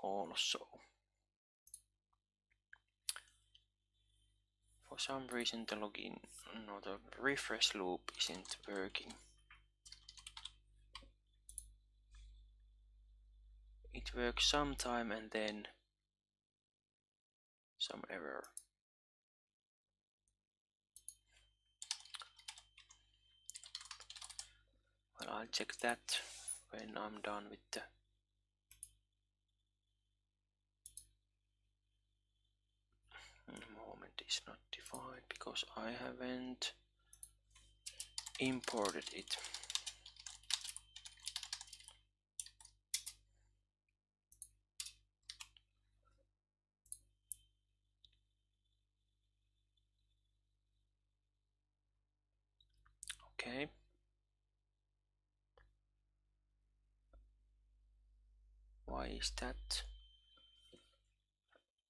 also. For some reason the login, no, the refresh loop isn't working. It works sometime and then some error. Well, I'll check that when I'm done with the moment is not defined because I haven't imported it. Okay. Why is that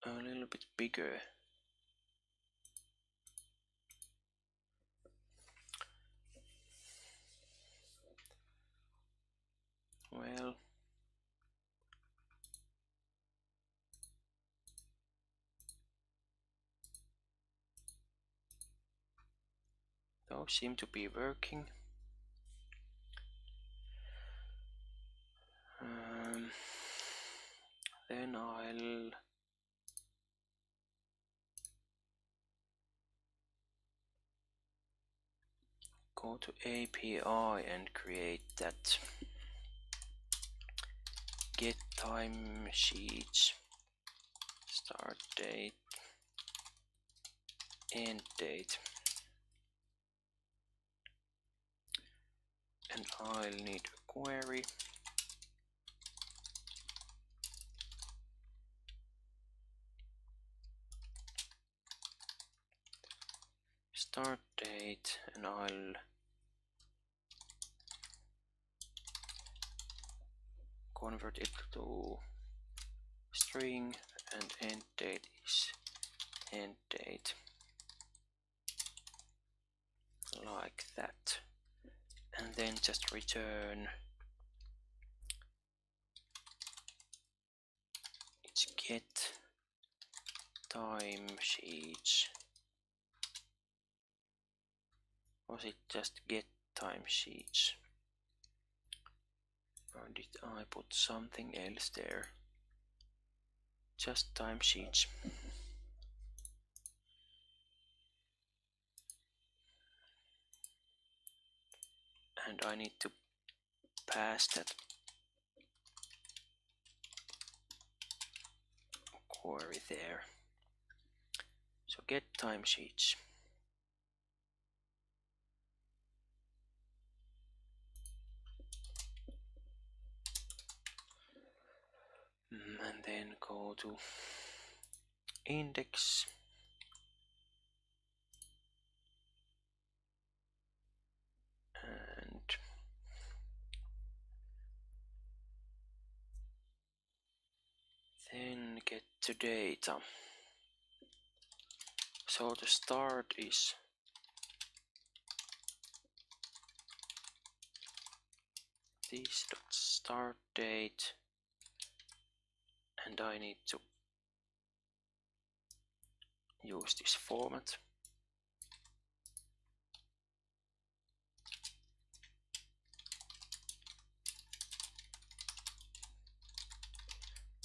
a little bit bigger? Well, those seem to be working. Then I'll go to API and create that get timesheets start date end date, and I'll need a query start date, and I'll convert it to string, and end date is end date, like that, and then just return it's get timesheets. Was it just get timesheets? Or did I put something else there? Just timesheets. And I need to pass that query there. So get timesheets. And then go to index, and then get to data. So the start is this dot start date, and I need to use this format.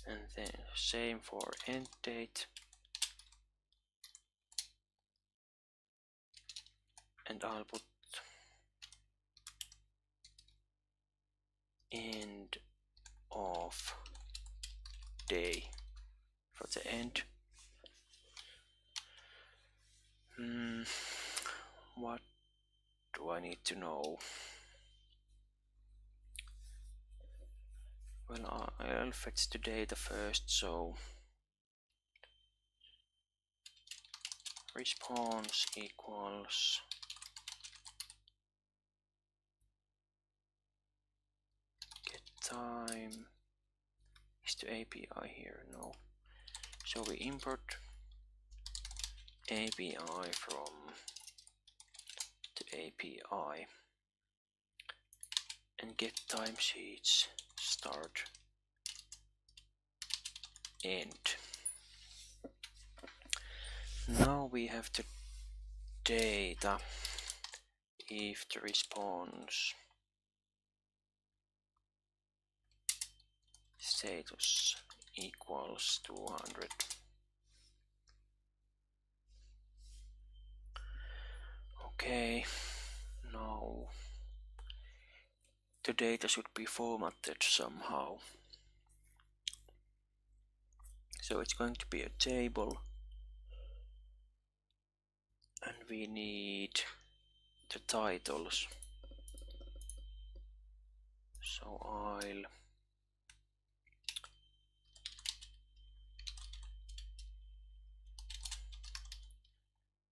And then same for end date, and I'll put end of day for the end. What do I need to know? Well, I'll fetch the data first, so response equals get time. Is the API here? No. So we import API from the API and get timesheets start end. Now we have the data if the response status equals 200. Okay, now the data should be formatted somehow. So it's going to be a table, and we need the titles. So I'll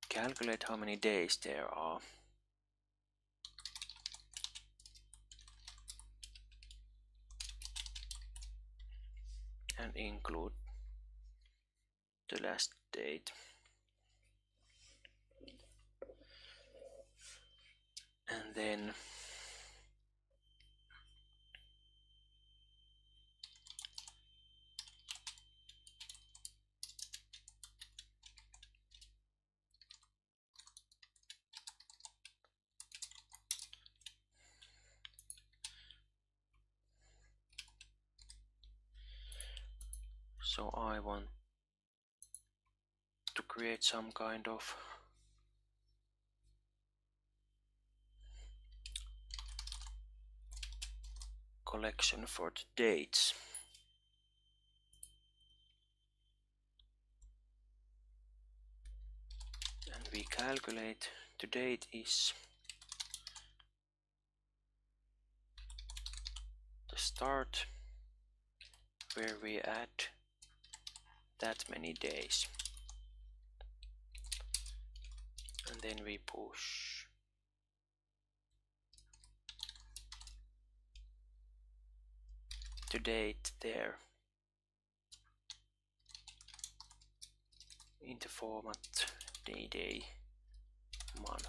calculate how many days there are. And include the last date. And then So I want to create some kind of collection for the dates. And we calculate the date is the start where we add that many days. And then we push the date there in the format day, month.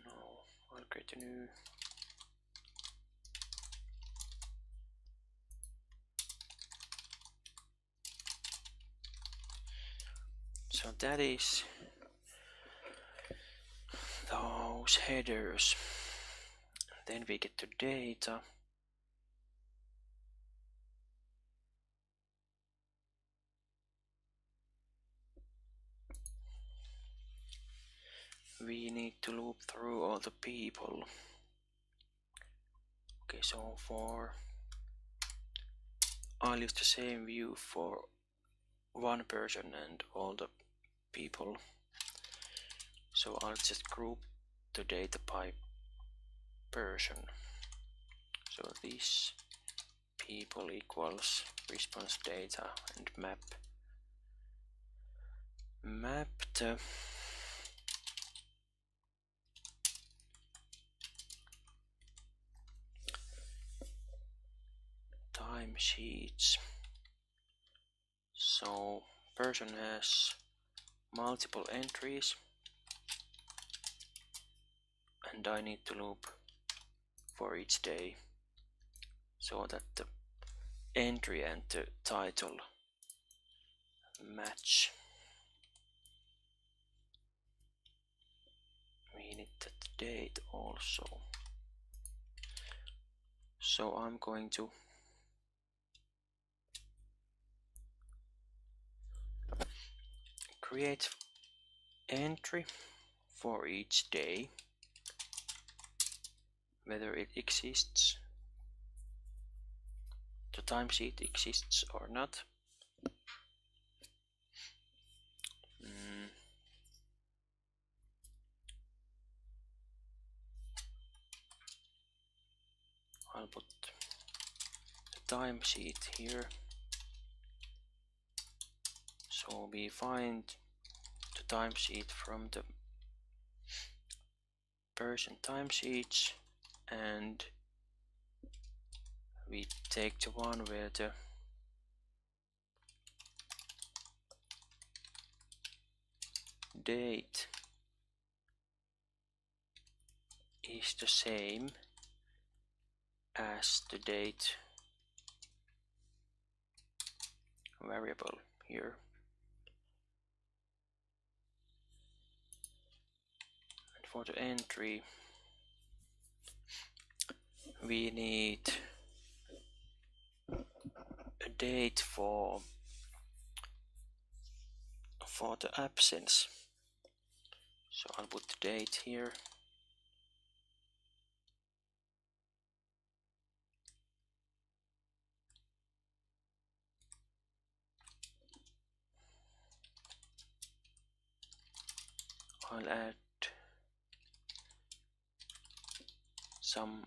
No, I'll create a new. So that is those headers. Then we get to data. We need to loop through all the people. Okay, so I'll use the same view for one person and all the people. So I'll just group the data by person. So this people equals response data and map the timesheets. So person has multiple entries and I need to loop for each day so that the entry and the title match. We need the date also. So I'm going to create entry for each day, whether it exists, the timesheet exists or not. I'll put the timesheet here. So we find the timesheet from the person timesheets and we take the one where the date is the same as the date variable here. And for the entry we need a date for the absence. So I'll put the date here. I'll add some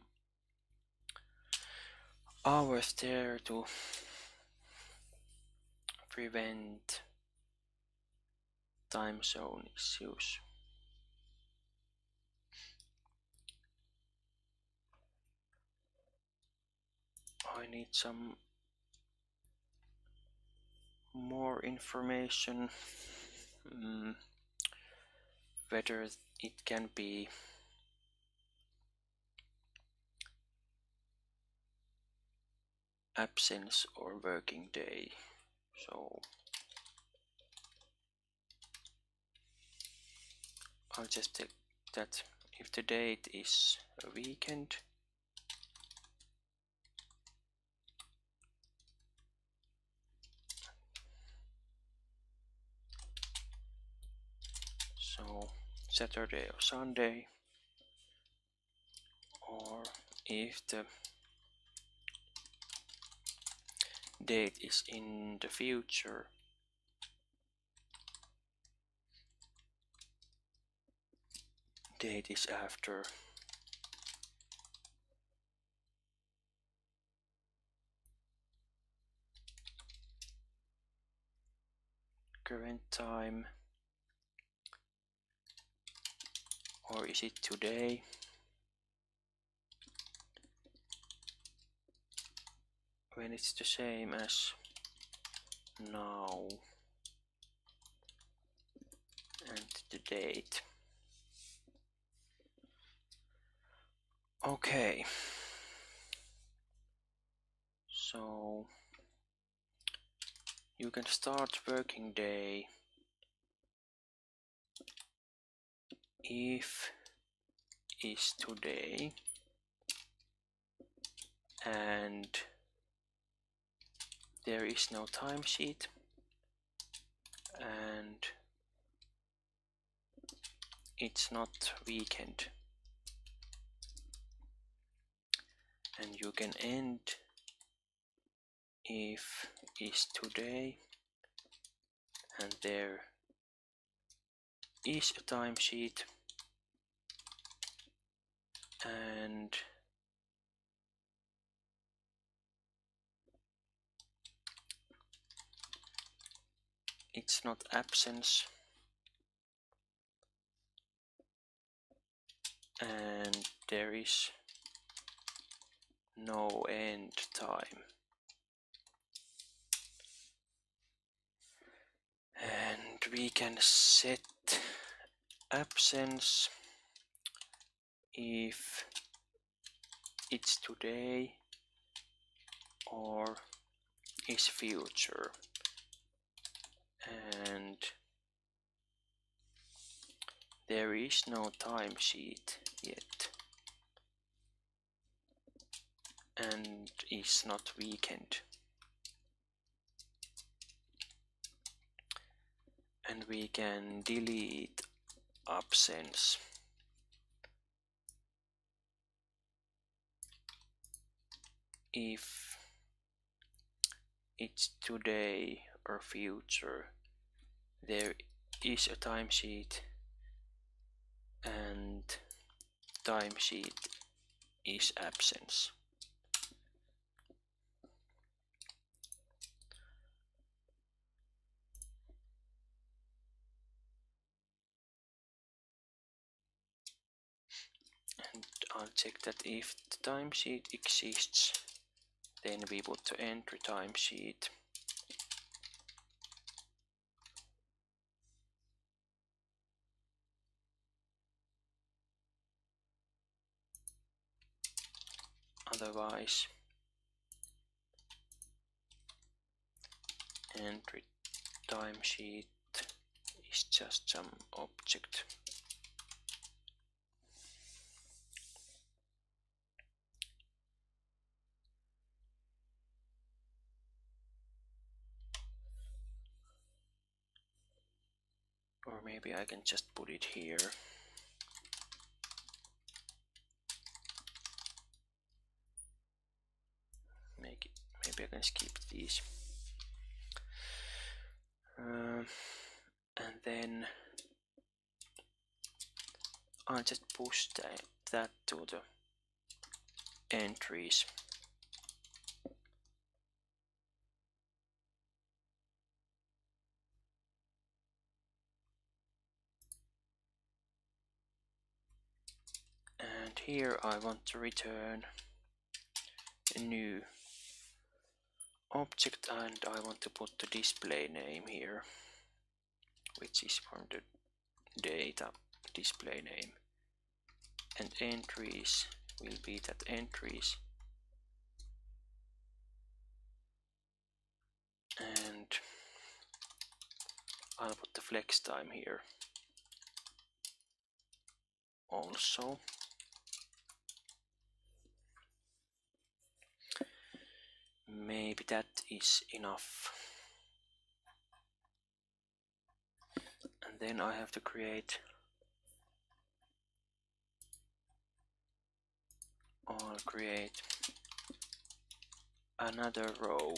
hours there to prevent time zone issues. I need some more information whether it can be absence or working day. So I'll just take that if the date is a weekend, so Saturday or Sunday, or if the date is in the future, date is after current time, or is it today? When it's the same as now and the date. Okay, so you can start working day if is today and there is no timesheet and it's not weekend, and you can end if is today and there is a timesheet and it's not absence and there is no end time. And we can set absence if it's today or is future, and there is no timesheet yet and is not weekend. And we can delete absence if it's today or future, there is a timesheet and timesheet is absence. And I'll check that if the timesheet exists, then we put the entry timesheet. Otherwise, entry timesheet is just some object. Or maybe I can just put it here. Maybe I can skip these. And then I'll just push that to the entries. And here I want to return a new object, and I want to put the display name here, which is from the data display name, and entries will be that entries, and I'll put the flex time here also. Maybe that is enough. And then I have to create, I'll create another row.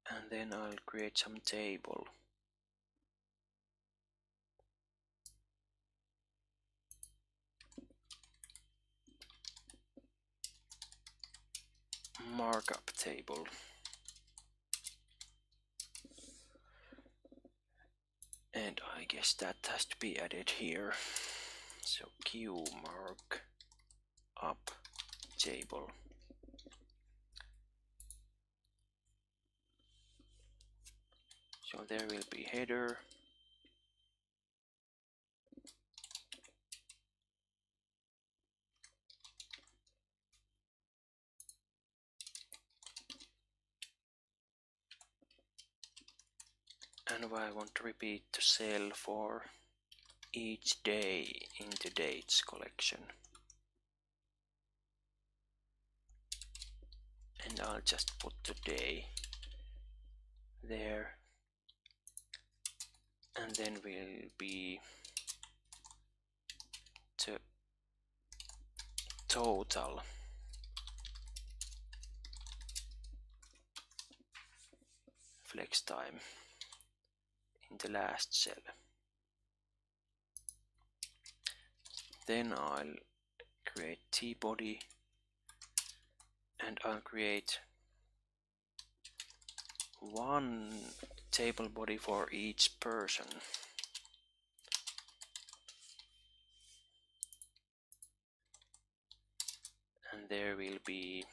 And then I'll create some table. Markup table. And I guess that has to be added here. So Q markup table. So there will be header, and I want to repeat the cell for each day in the dates collection. And I'll just put the day there, and then will be the total flex time in the last cell. Then I'll create tbody, and I'll create one table body for each person. And there will be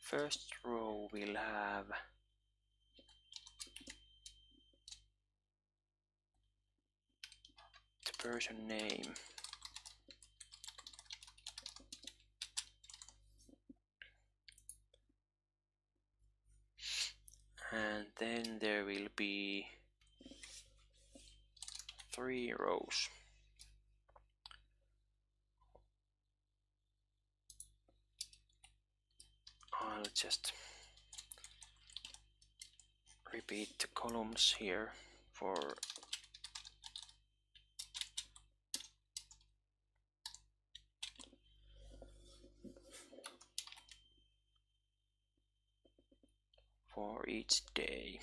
first row will have the person name, and then there will be 3 rows. I'll just repeat the columns here for each day,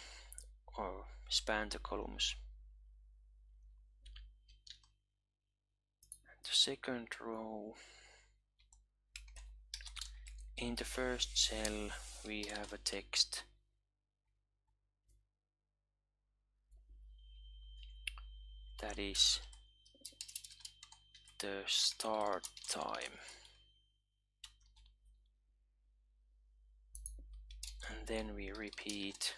or span the columns. And the second row, in the first cell we have a text that is the start time, and then we repeat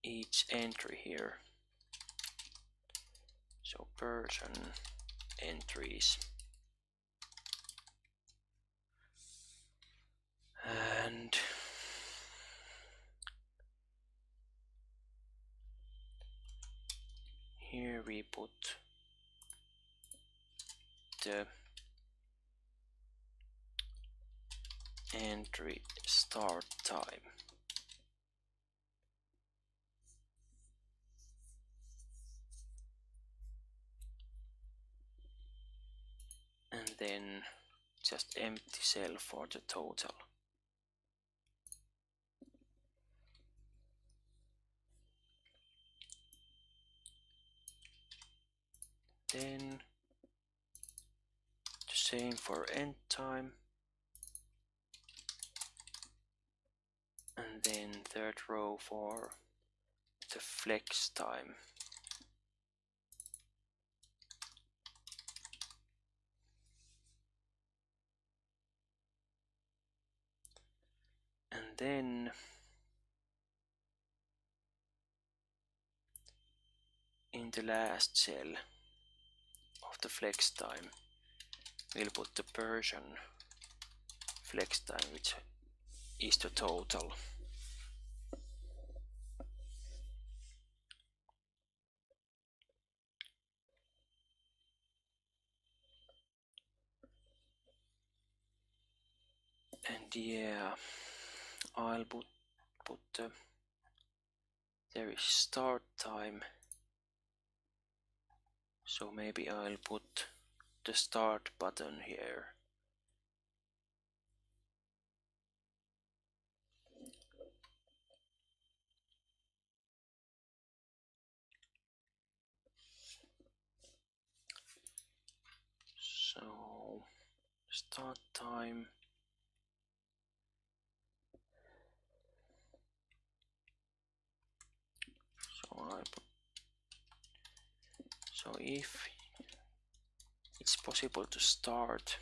each entry here. So person entries, and here we put the entry start time. And then just empty cell for the total. Then the same for end time, and and then third row for the flex time. And then in the last cell of the flex time, we'll put the version flex time, which is the total. And yeah, I'll put the, there is start time, so maybe I'll put the start button here. So start time, so if it's possible to start,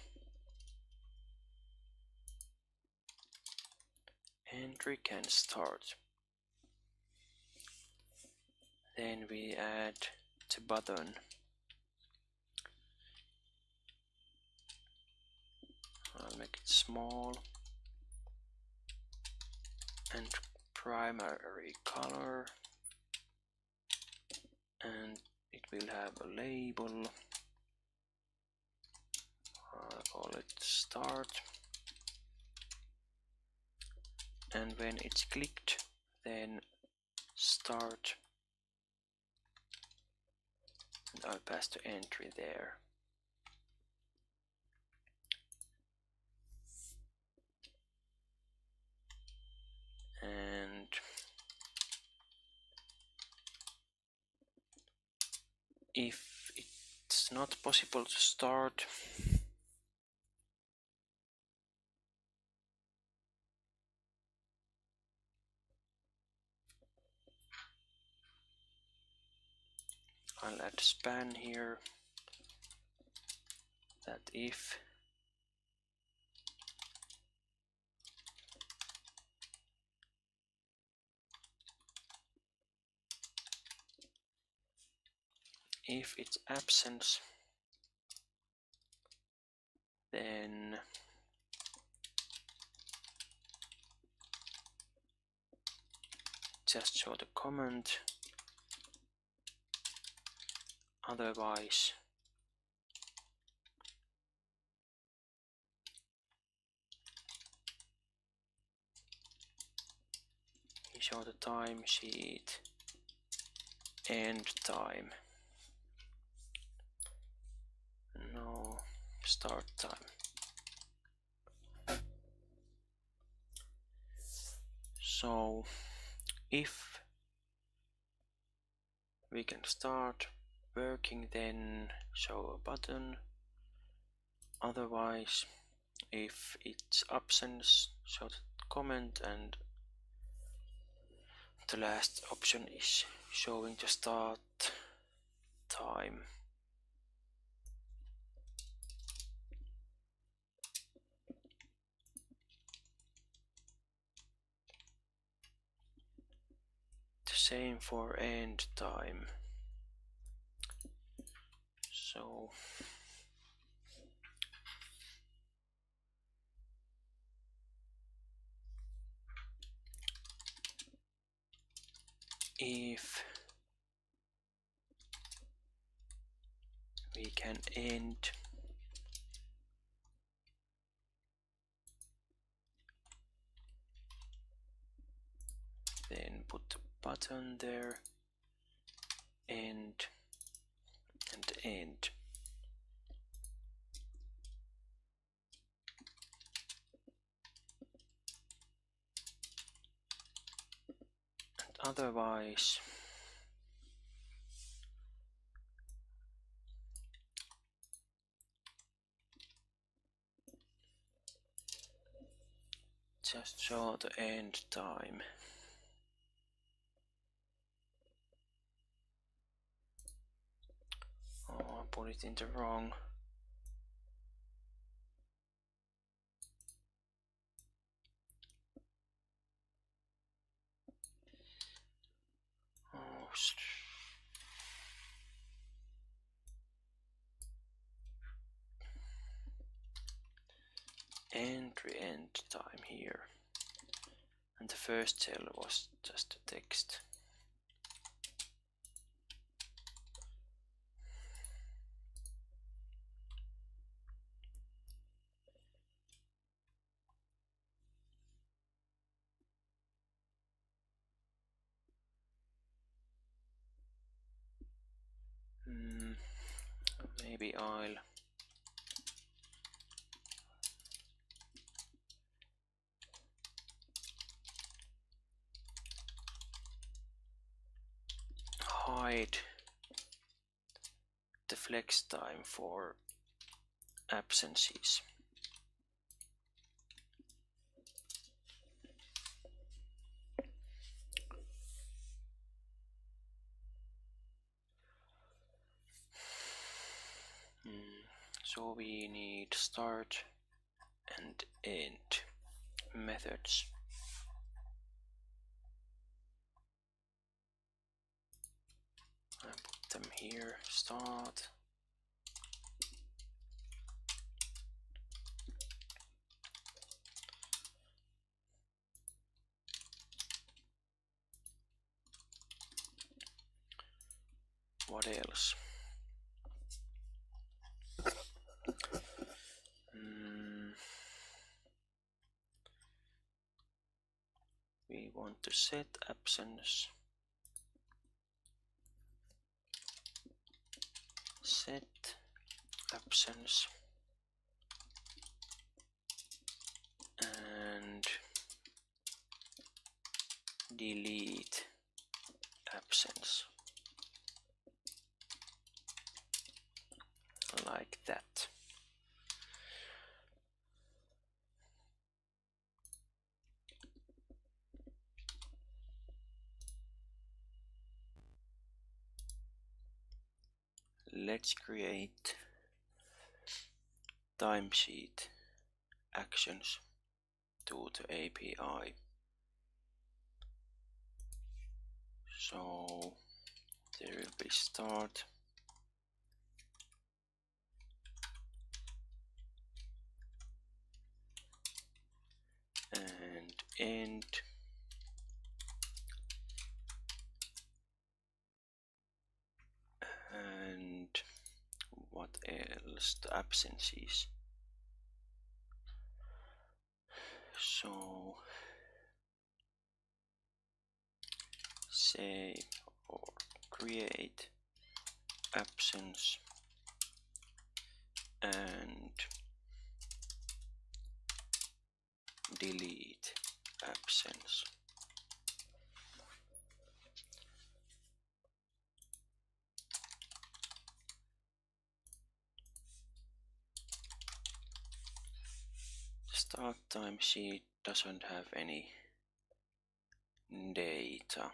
entry can start. Then we add the button. I'll make it small and primary color, and it will have a label. I'll call it start, and when it's clicked, then start, and I'll pass the entry there. And if it's not possible to start, I'll add span here, that if it's absence, then just show the comment, otherwise we show the timesheet end time, no start time. So if we can start working, then show a button, otherwise if it's absence, show the comment, and the last option is showing the start time. The same for end time. So if we can end then put the button there, end and end. And otherwise just So the end time. Oh, I put it in the wrong. Oh, entry end time here. And the first cell was just a text. Maybe I'll hide the flex time for absences. So we need start and end methods. I put them here, start. What else? We want to set absence. Set absence and delete absence, like that. Let's create timesheet actions to the API. So there will be start and end and what else? The absences. So save or create absence and delete absence. Start timesheet doesn't have any data,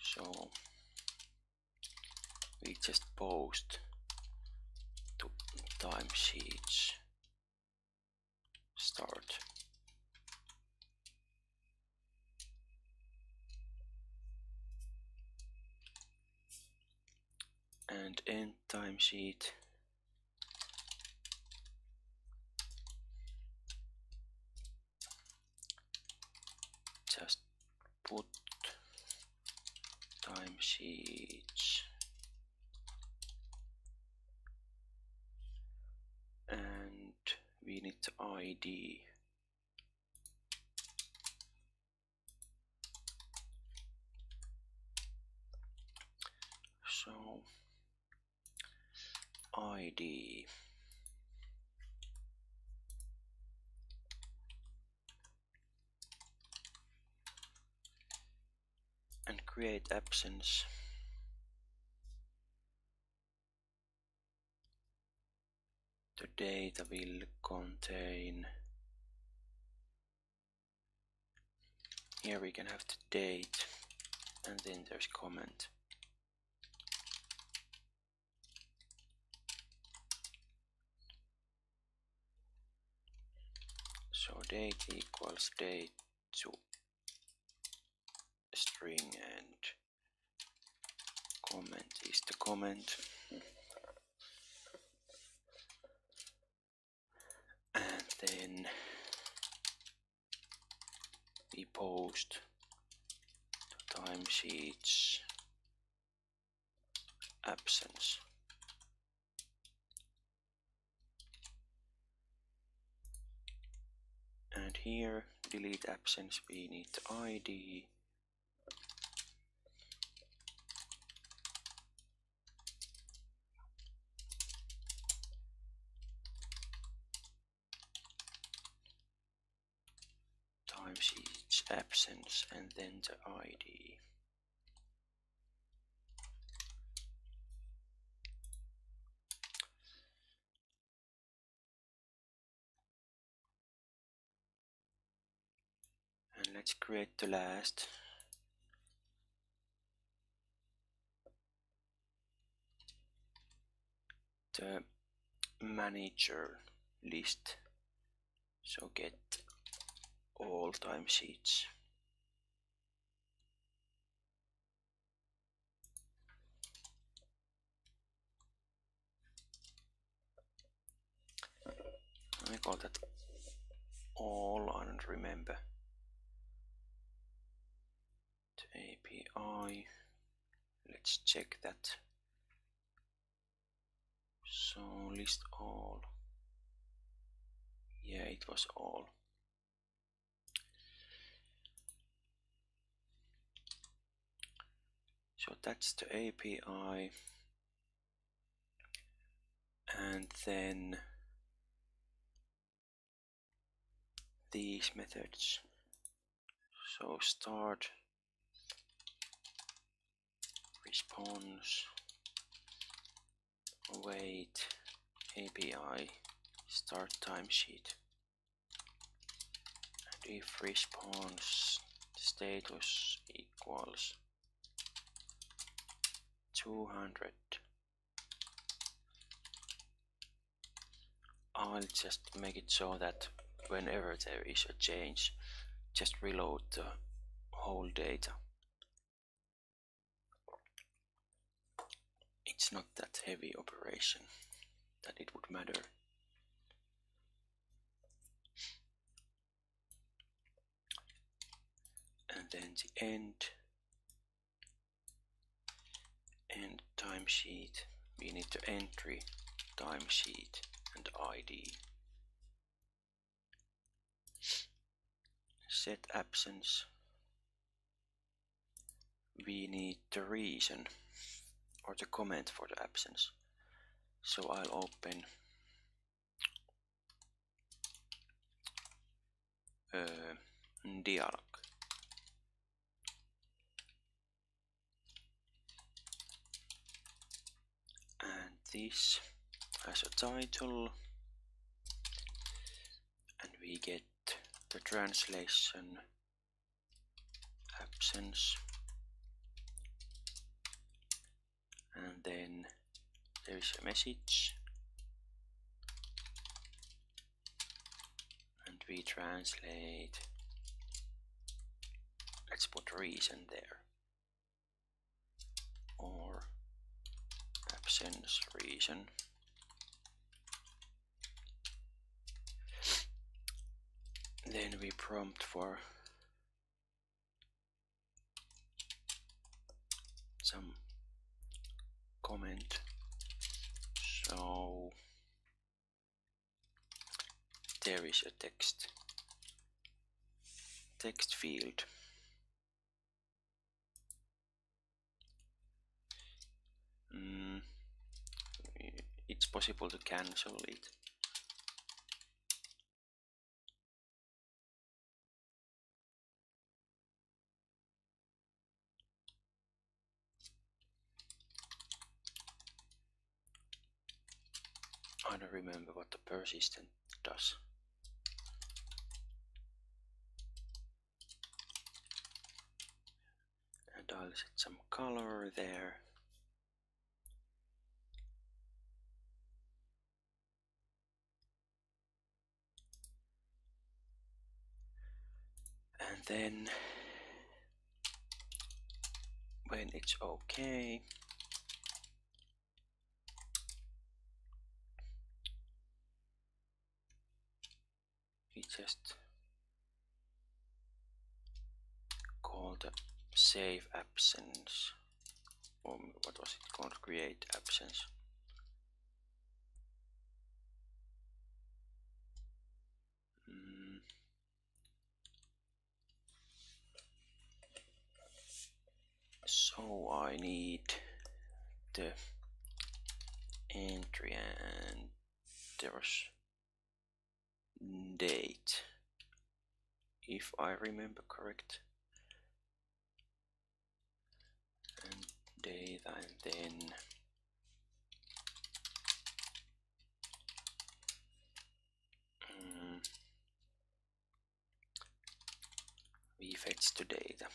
so we just post to timesheets start. And end timesheet just put timesheets and we need the ID. So ID and create absence. The data will contain here we can have the date, and then there's comment. So date equals date to string, and comment is the comment. And then we post the timesheets absence. And here, delete absence, we need the ID. Timesheets absence, and then the ID. And let's create the last. The manager list. So get all timesheets. I call that all, I don't remember. The API, let's check that. So list all. Yeah, it was all. So that's the API. And then these methods. So start, response, await, API, start timesheet. And if response status equals 200, I'll just make it so that whenever there is a change, just reload the whole data. It's not that heavy operation that it would matter. And then the end timesheet, we need the entry, timesheet, and ID. Set absence, we need the reason or the comment for the absence. So I'll open dialog. And this has a title, and we get the translation absence, and then there is a message, and we translate. Let's put reason there, or absence reason. Then we prompt for some comment. So there is a text field. It's possible to cancel it. I don't remember what the persistent does. I'll set some color there. And then when it's okay, we just call the save absence, or what was it called, create absence. So I need the entry and there's date, if I remember correct, and date, and then we fetch the data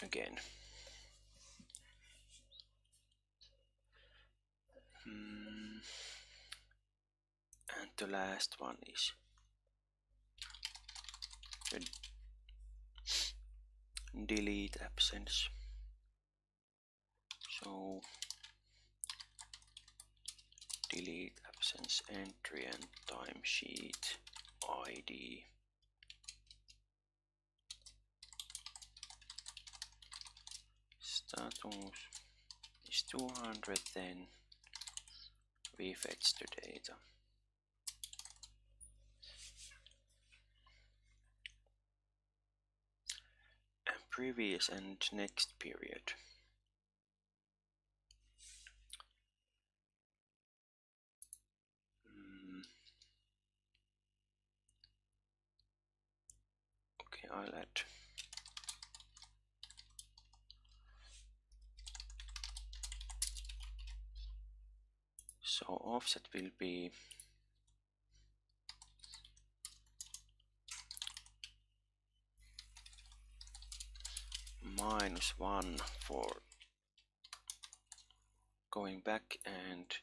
again. And the last one is delete absence. So delete absence entry and timesheet ID. Status is 200, then we fetch the data. And previous and next period. Okay, I'll add so offset will be -1 for going back and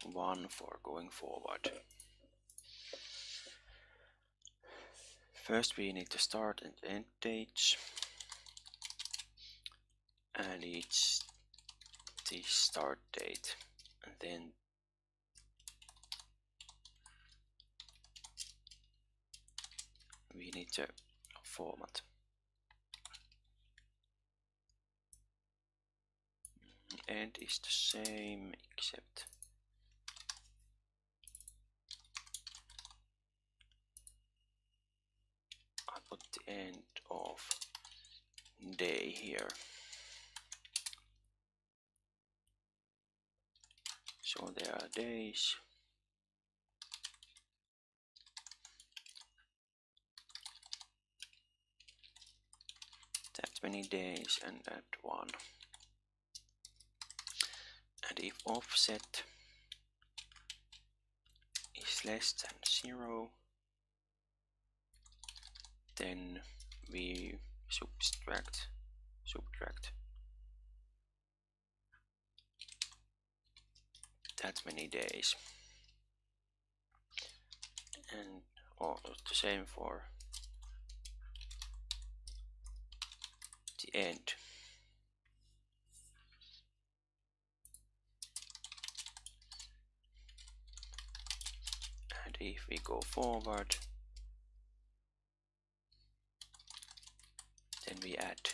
1 for going forward. First we need to start and end dates, and it's the start date, and then we need to format. End is the same, except I put the end of day here. So there are days. That many days, and add 1. And if offset is less than 0, then we subtract that many days. And the same for the end. And if we go forward, then we add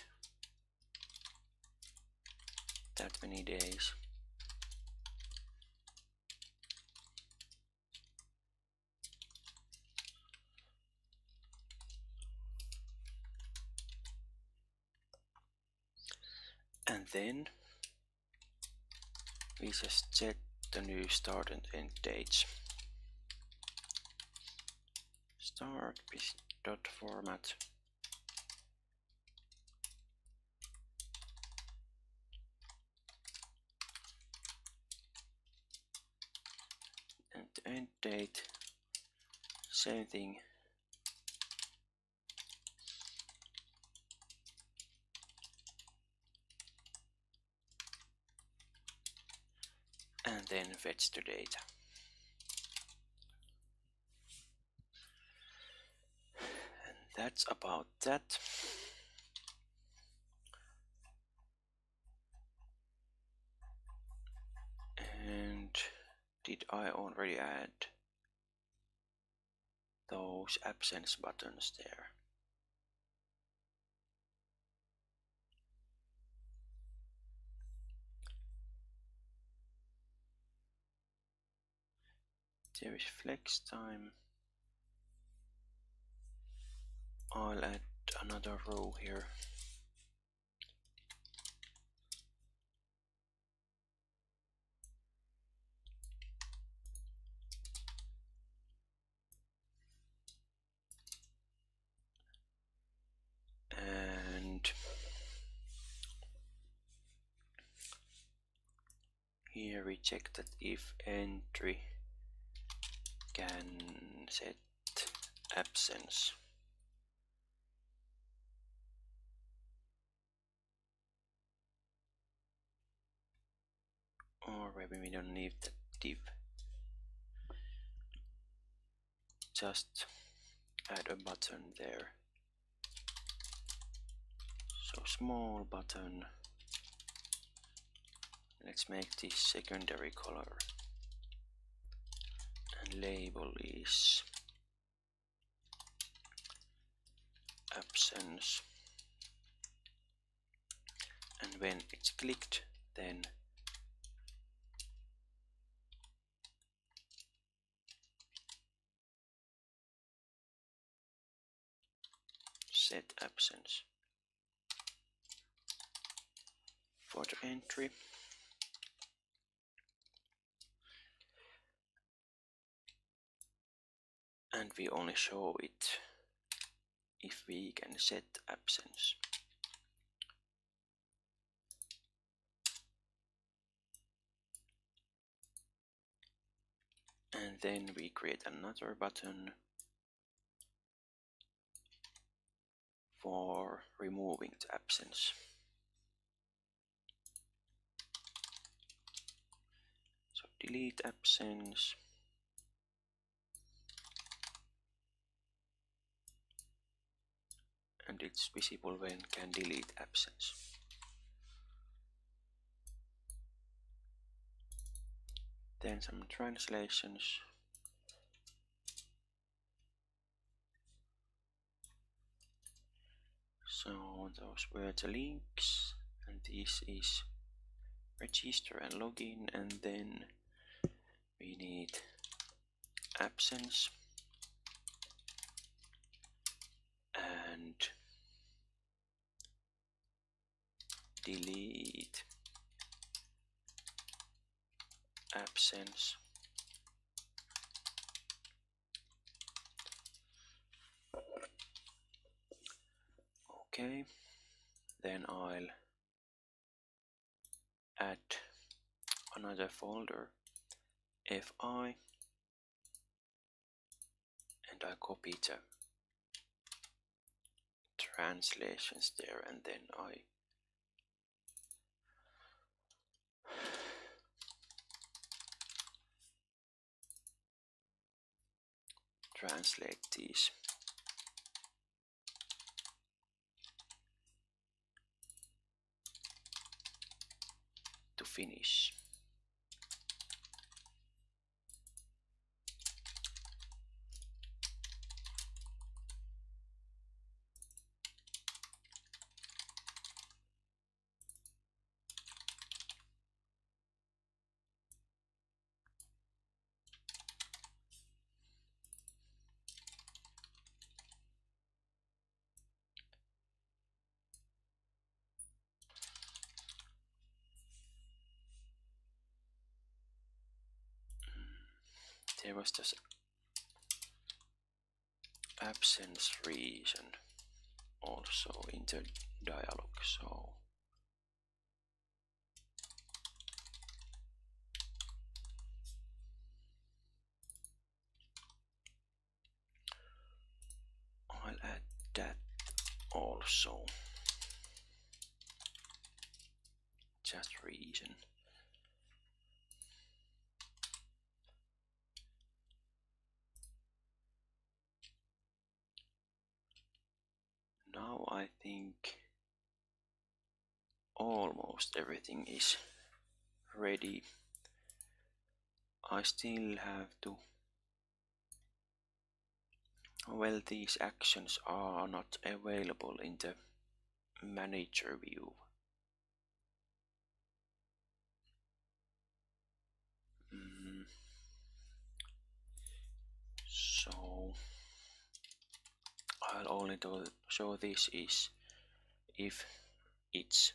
that many days. And then we just set the new start and end dates. Start dot format, and the end date, same thing. then fetch the data. And that's about that. And did I already add those absence buttons there? There is flex time. I'll add another row here. And here we check that if entry can set absence. Or maybe we don't need that div. Just add a button there. So small button. Let's make this secondary color. And label is absence. And when it's clicked, then set absence. For the entry, and we only show it if we can set absence. And then we create another button for removing the absence. So delete absence. And it's visible when can delete absence. Then some translations. So those were the links, and this is register and login, and then we need absence and delete absence. Okay, then I'll add another folder, fi, and I copy the translations there, and then I translate these. To finish. There was this absence reason also in the dialog, so I'll add that also. Just reason. now I think almost everything is ready. I still have to, well, these actions are not available in the manager view. So I'll only show this is if it's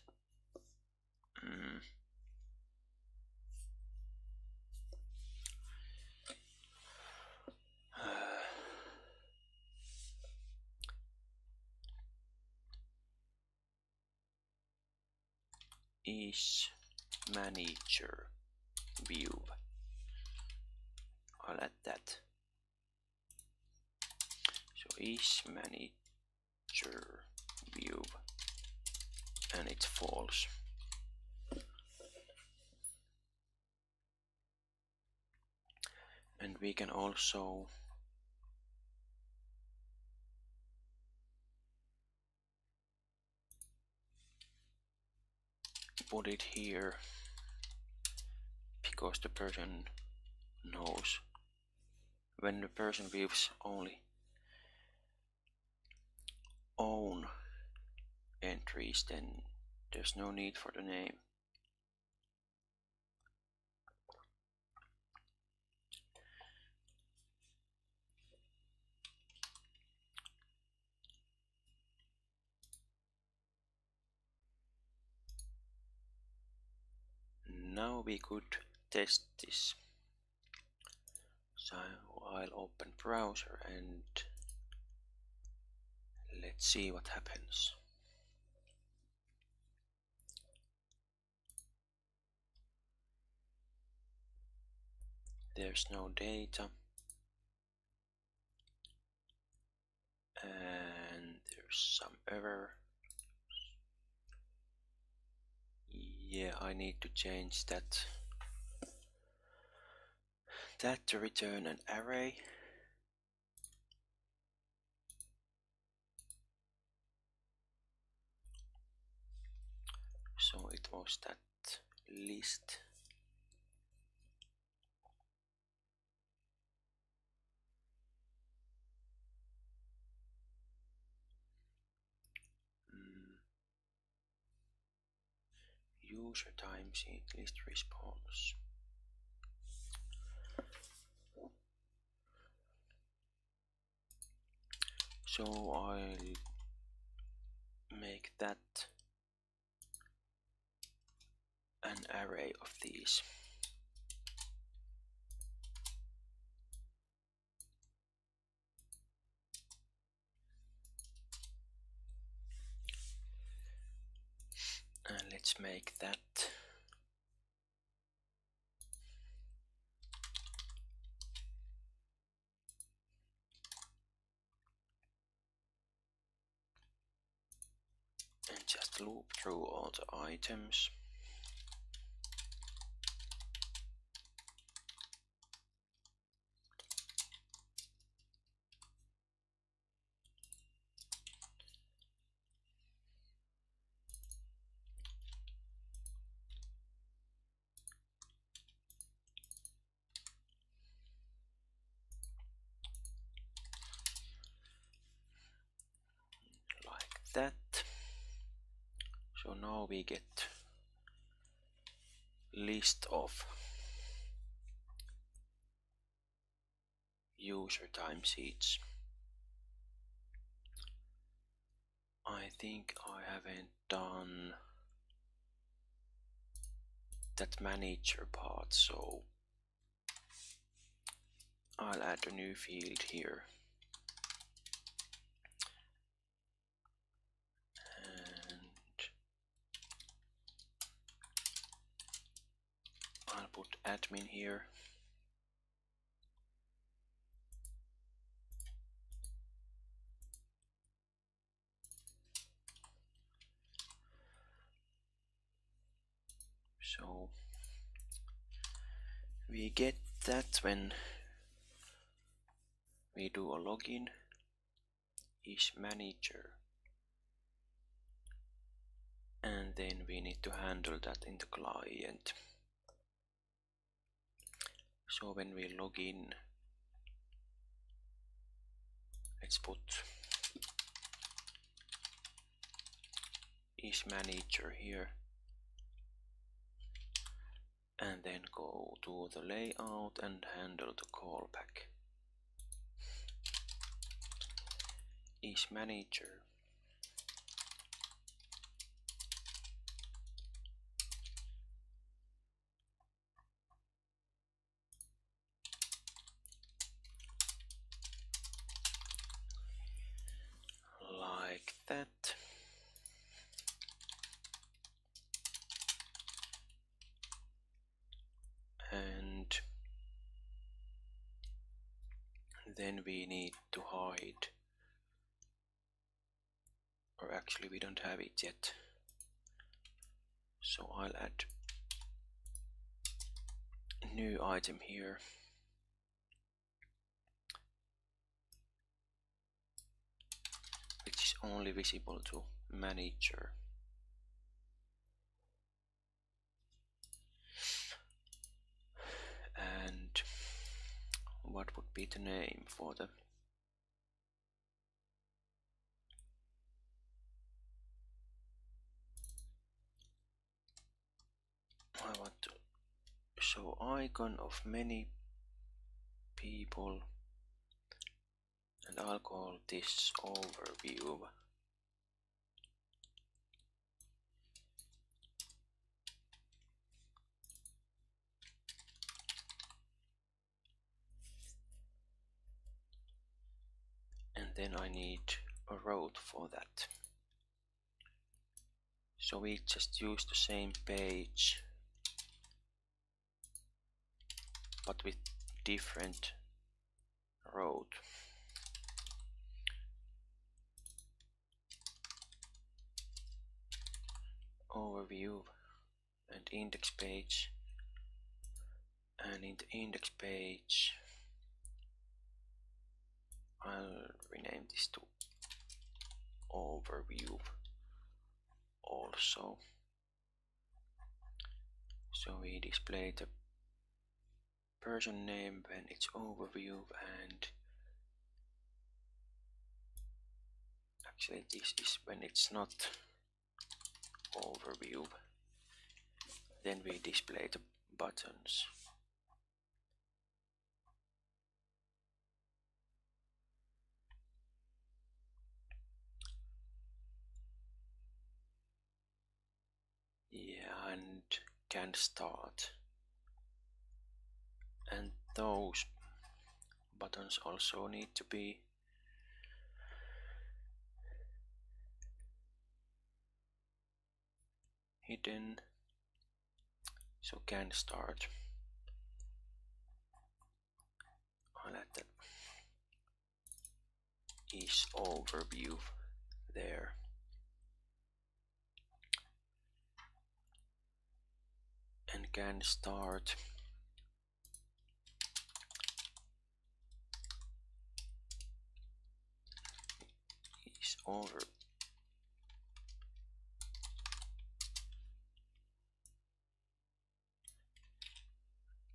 is manager view. I'll add that. So is manager view, and it's false. And we can also put it here because the person knows. When the person views only own entries, then there's no need for the name. Now we could test this. So I'll open browser and let's see what happens. There's no data, and there's some error. Yeah, I need to change that to return an array. So it was that list. User timesheet list response. So I'll make that an array of these. And let's make that and just loop through all the items. Like that. So now we get list of user timesheets. I think I haven't done that manager part, so I'll add a new field here. And I'll put admin here. So we get that when we do a login is manager and then we need to handle that in the client. So when we log in, let's put is manager here, and then go to the layout and handle the callback. Is manager like that. And then we need to hide, or actually we don't have it yet, so I'll add a new item here, which is only visible to manager. And what would be the name for the I want to show icon of many people, and I'll call this overview. And then I need a route for that. So we just use the same page, but with different route. Overview and index page, and in the index page I'll rename this to overview also. So we display the person name when it's overview, and actually this is when it's not overview. Then we display the buttons. Yeah, and can start. And those buttons also need to be hidden. So can start. I'll add that is overview there. And can start is over.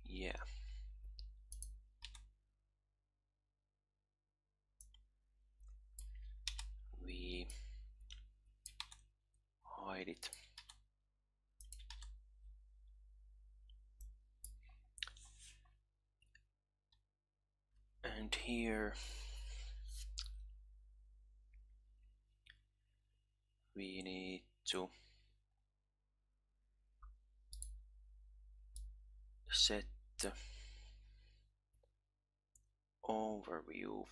Yeah. We hide it. And here we need to set the overview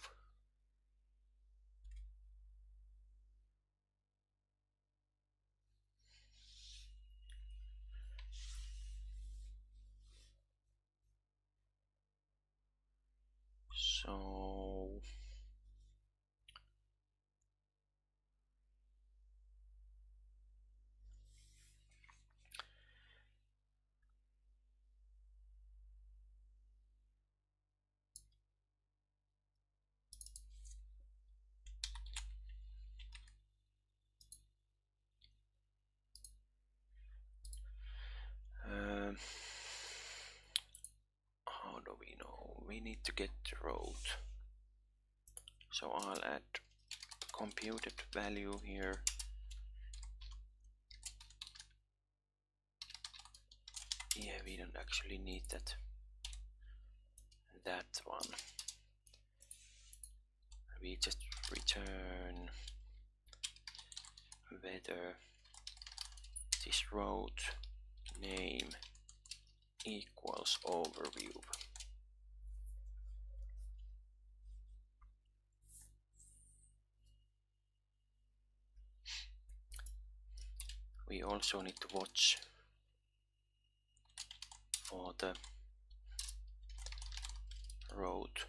so we need to get the route. So I'll add computed value here. Yeah, we don't actually need that one. We just return whether this route name equals overview. We also need to watch for the route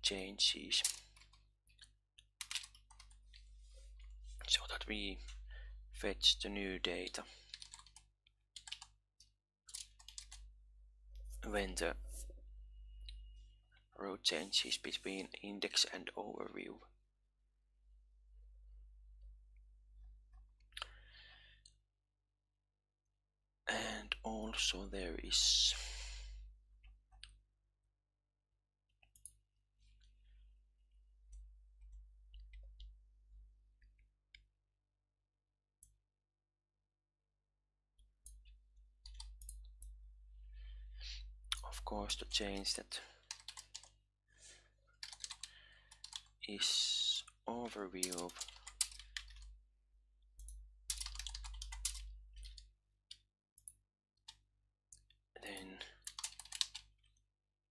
changes so that we fetch the new data when the route changes between index and overview. And also there is of course the change that is overview then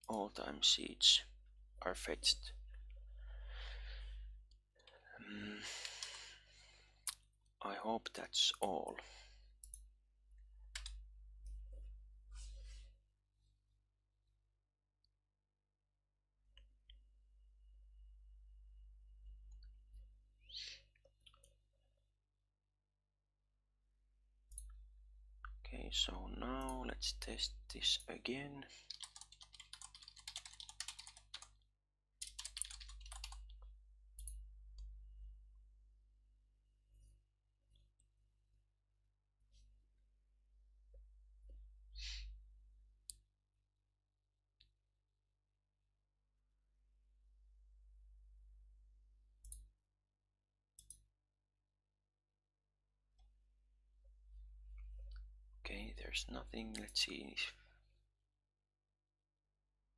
all timesheets are fetched. I hope that's all. Okay, so now let's test this again. Okay, there's nothing. Let's see if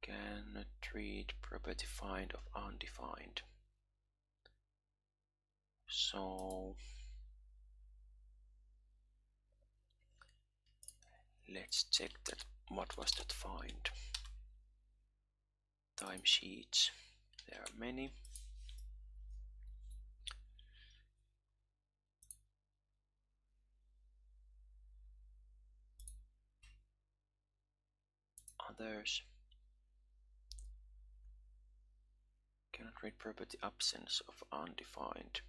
cannot read property find of undefined. So let's check that. What was that find? Timesheets. There are many. Others. Cannot read property absence of undefined.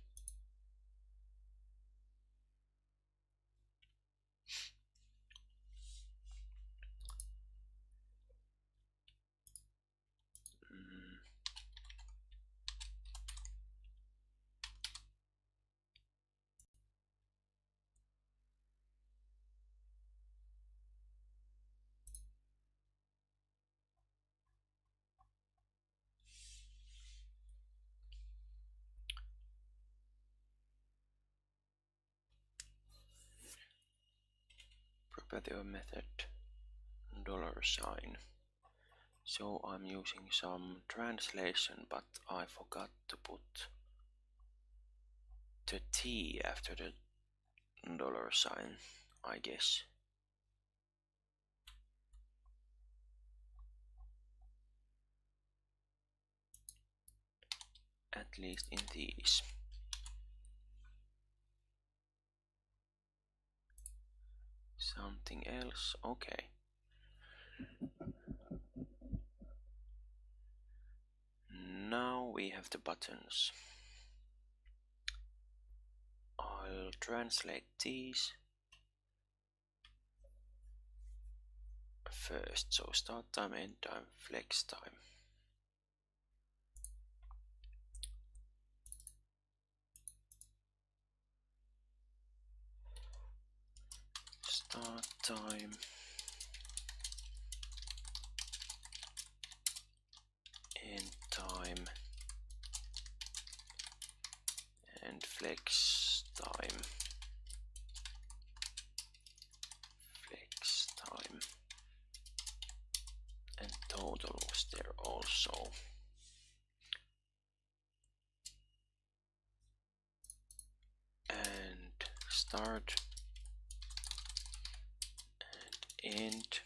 Property or method $sign. So I'm using some translation, but I forgot to put the T after the $sign, I guess. At least in these. Something else, okay. Now we have the buttons. I'll translate these first. So start time, end time, flex time. start time, end time, and flex time, and total was there also. And start and end.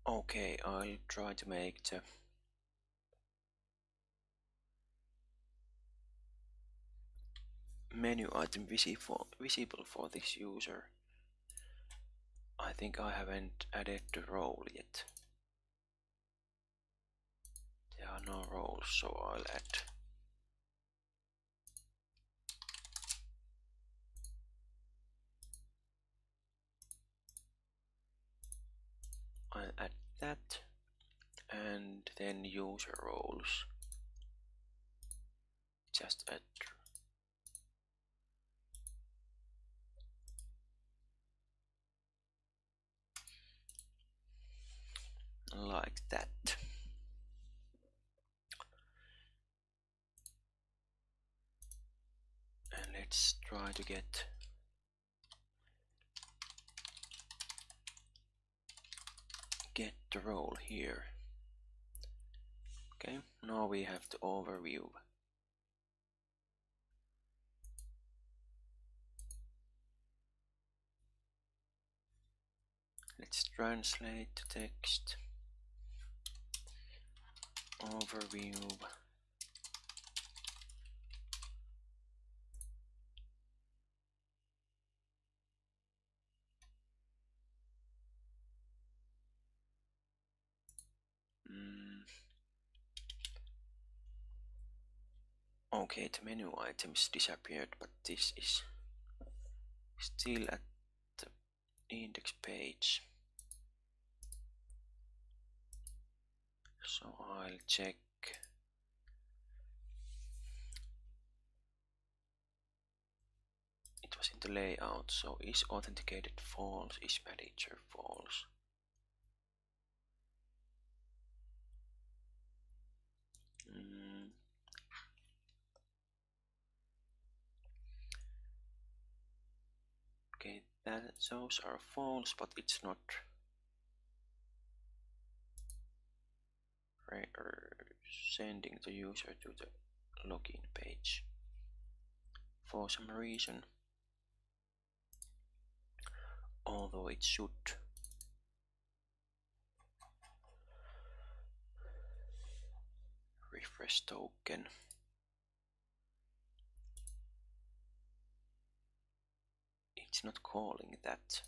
Okay, I'll try to make the menu item visible for this user. I think I haven't added the role yet. There are no roles, so I'll add. I'll add that, and then user roles. Just add like that. And let's try to get the role here. Okay, now we have the overview. Let's translate the text. Overview. Okay, the menu items disappeared, but this is still at the index page. So I'll check. It was in the layout, so is authenticated false, is manager false. Okay, those are false, but it's not sending the user to the login page for some reason, although it should. Refresh token. It's not calling that.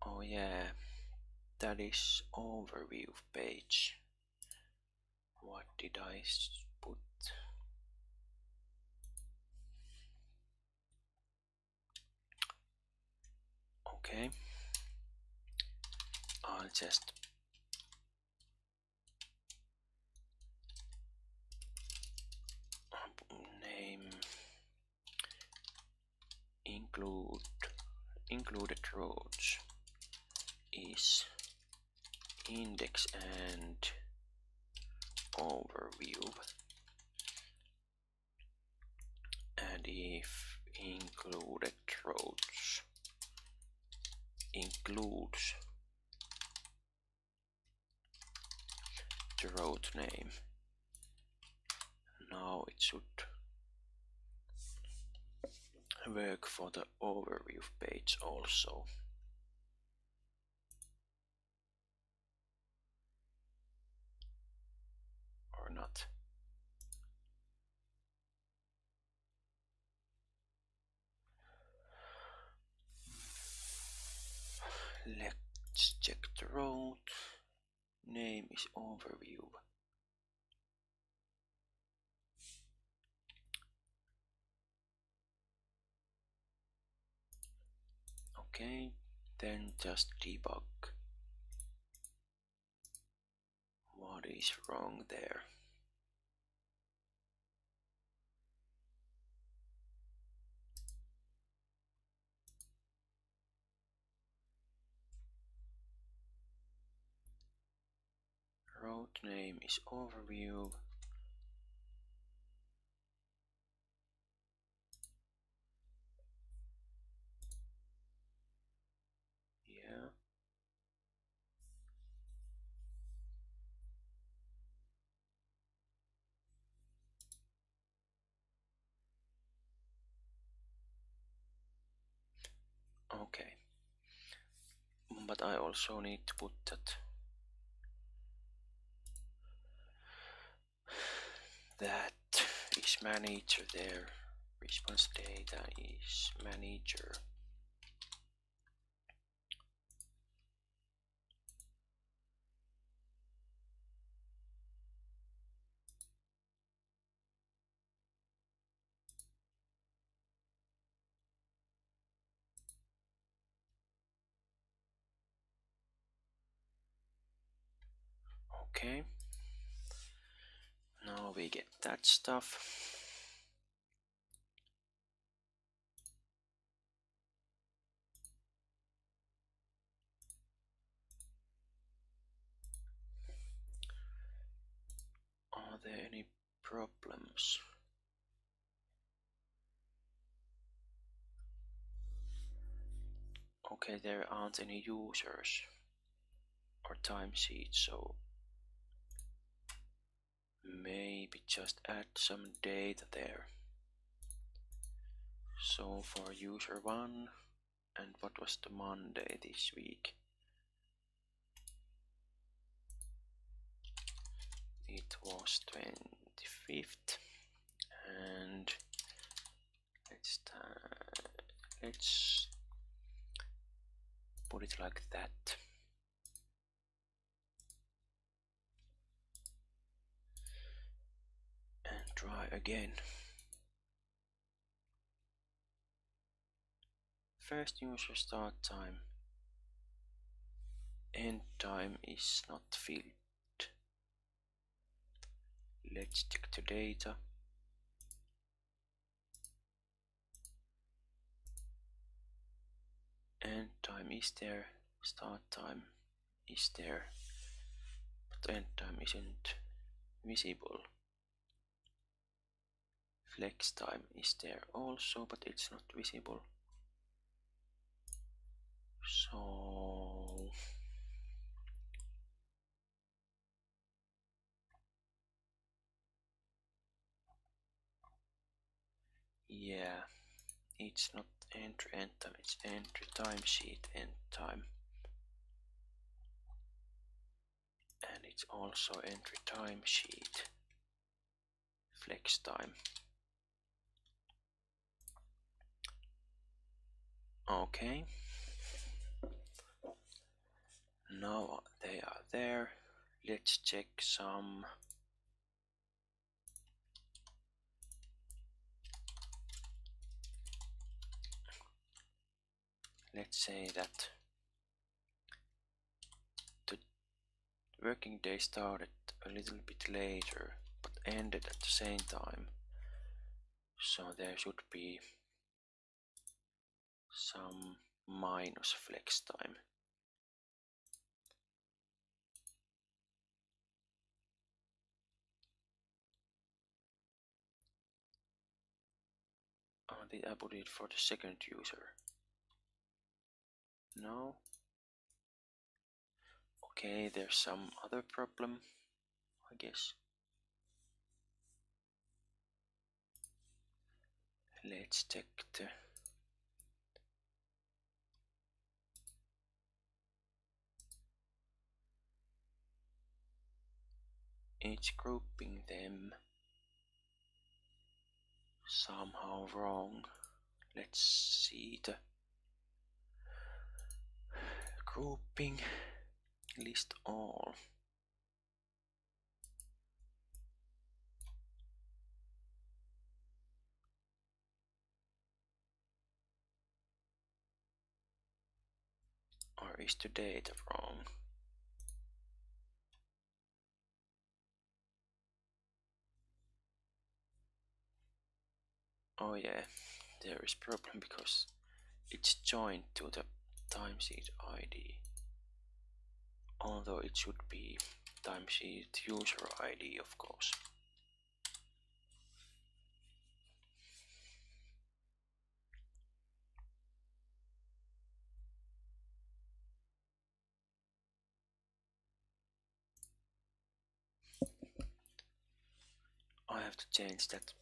Oh yeah, that is overview page. What did I put? Okay, I'll just name included roads is index and overview, and if included roads includes the road name, now it should work for the overview page also. Or not. Let's check the route. Name is overview. Okay, then just debug. What is wrong there? Route name is overview. Yeah. Okay. But I also need to put that is manager there. Response data is manager. Okay. Now we get that stuff. Are there any problems? Okay, there aren't any users or timesheets, so maybe just add some data there. So for user 1, and what was the Monday this week? It was 25th, and let's put it like that. And try again. First user start time, end time is not filled. Let's check the data. End time is there, start time is there, but end time isn't visible. Flex time is there also, but it's not visible. So yeah, it's not entry end time, it's entry timesheet end time. And it's also entry timesheet flex time. Okay. Now they are there. Let's check some. Let's say that the working day started a little bit later but ended at the same time. So there should be some minus flex time. Did I put it for the second user? No. Okay, there's some other problem, I guess. Let's check the it's grouping them somehow wrong. Let's see the grouping, list all. Or is the data wrong? Oh yeah, there is problem because it's joined to the timesheet ID, although it should be timesheet user ID, of course. I have to change that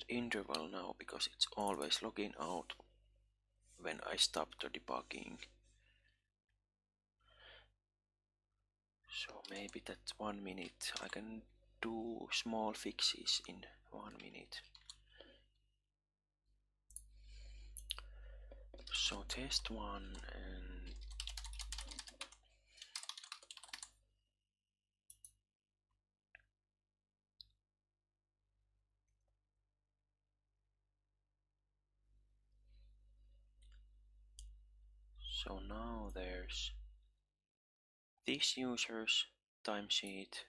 interval now because it's always logging out when I stop the debugging. So maybe that 1 minute, I can do small fixes in 1 minute. So test 1 and so now there's this user's timesheet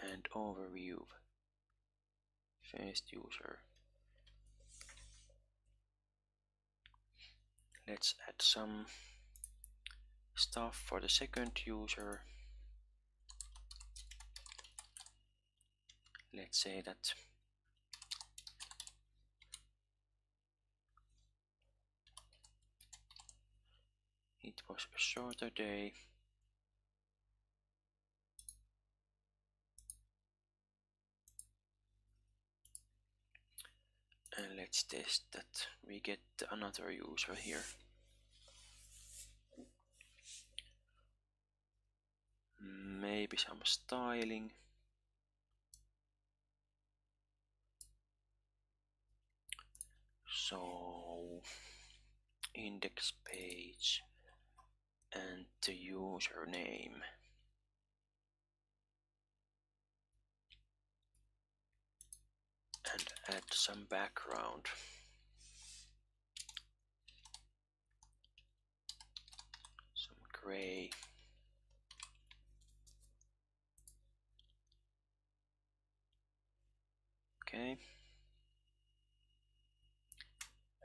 and overview first user. Let's add some stuff for the second user. Let's say that it was a shorter day. And let's test that we get another user here. Maybe some styling. So index page and the username. And add some background. Some gray. Okay.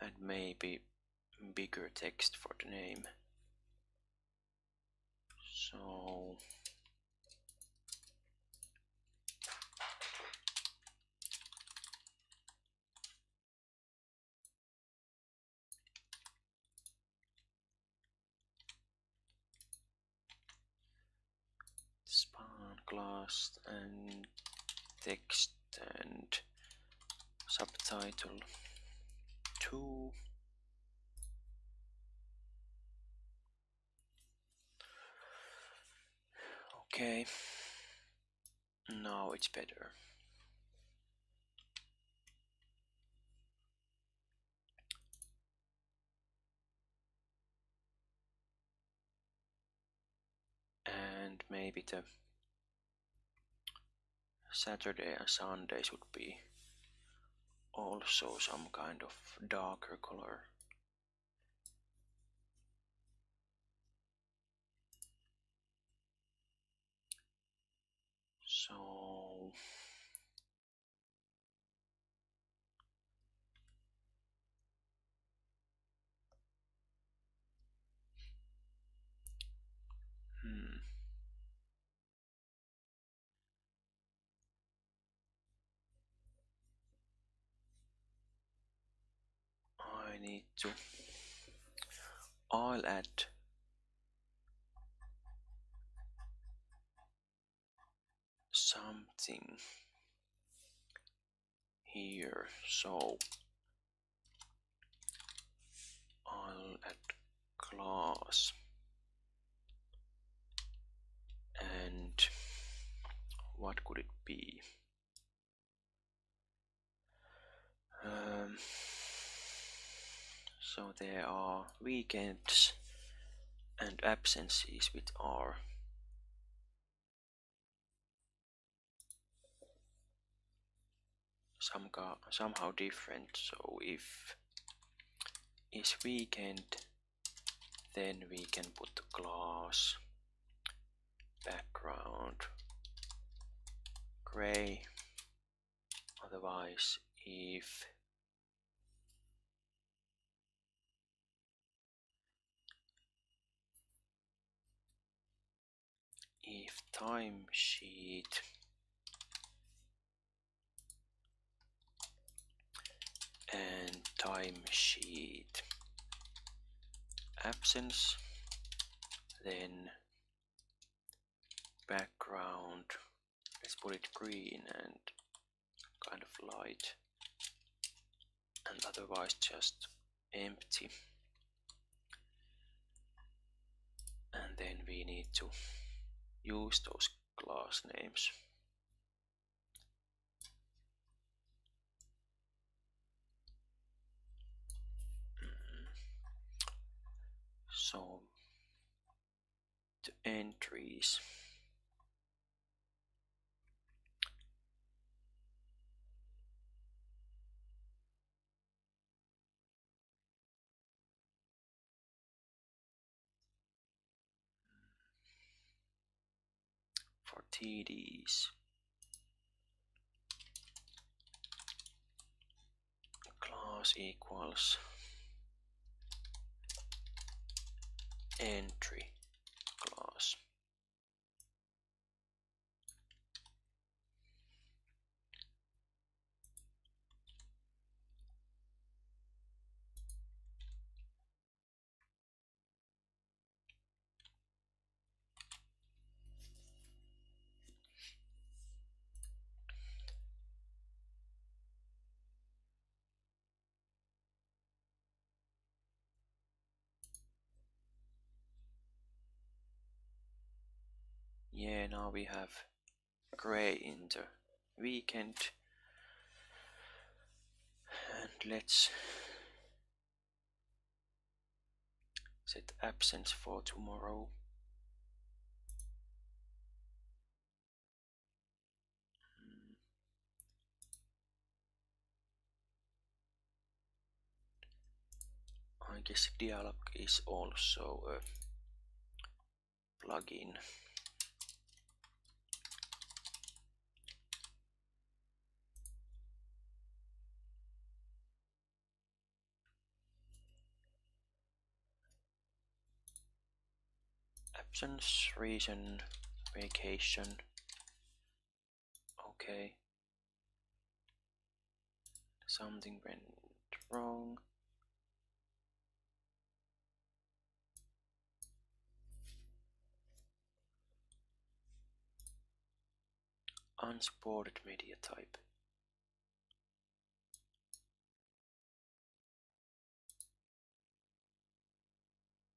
And maybe bigger text for the name. So span class and text and subtitle 2. Okay, now it's better. And maybe the Saturday and Sundays would be also some kind of darker color. So I need to, I'll add something here. So I'll add class and what could it be? So there are weekends and absences which are somehow different. So if is weekend, then we can put the class background gray. Otherwise, if timesheet and timesheet absence, then background, let's put it green and kind of light, and otherwise just empty. And then we need to use those class names. So the entries, for TDs, class equals entry class. Yeah, now we have gray in the weekend, and let's set absence for tomorrow. I guess dialog is also a plugin. Absence, reason, vacation. Okay. Something went wrong. Unsupported media type.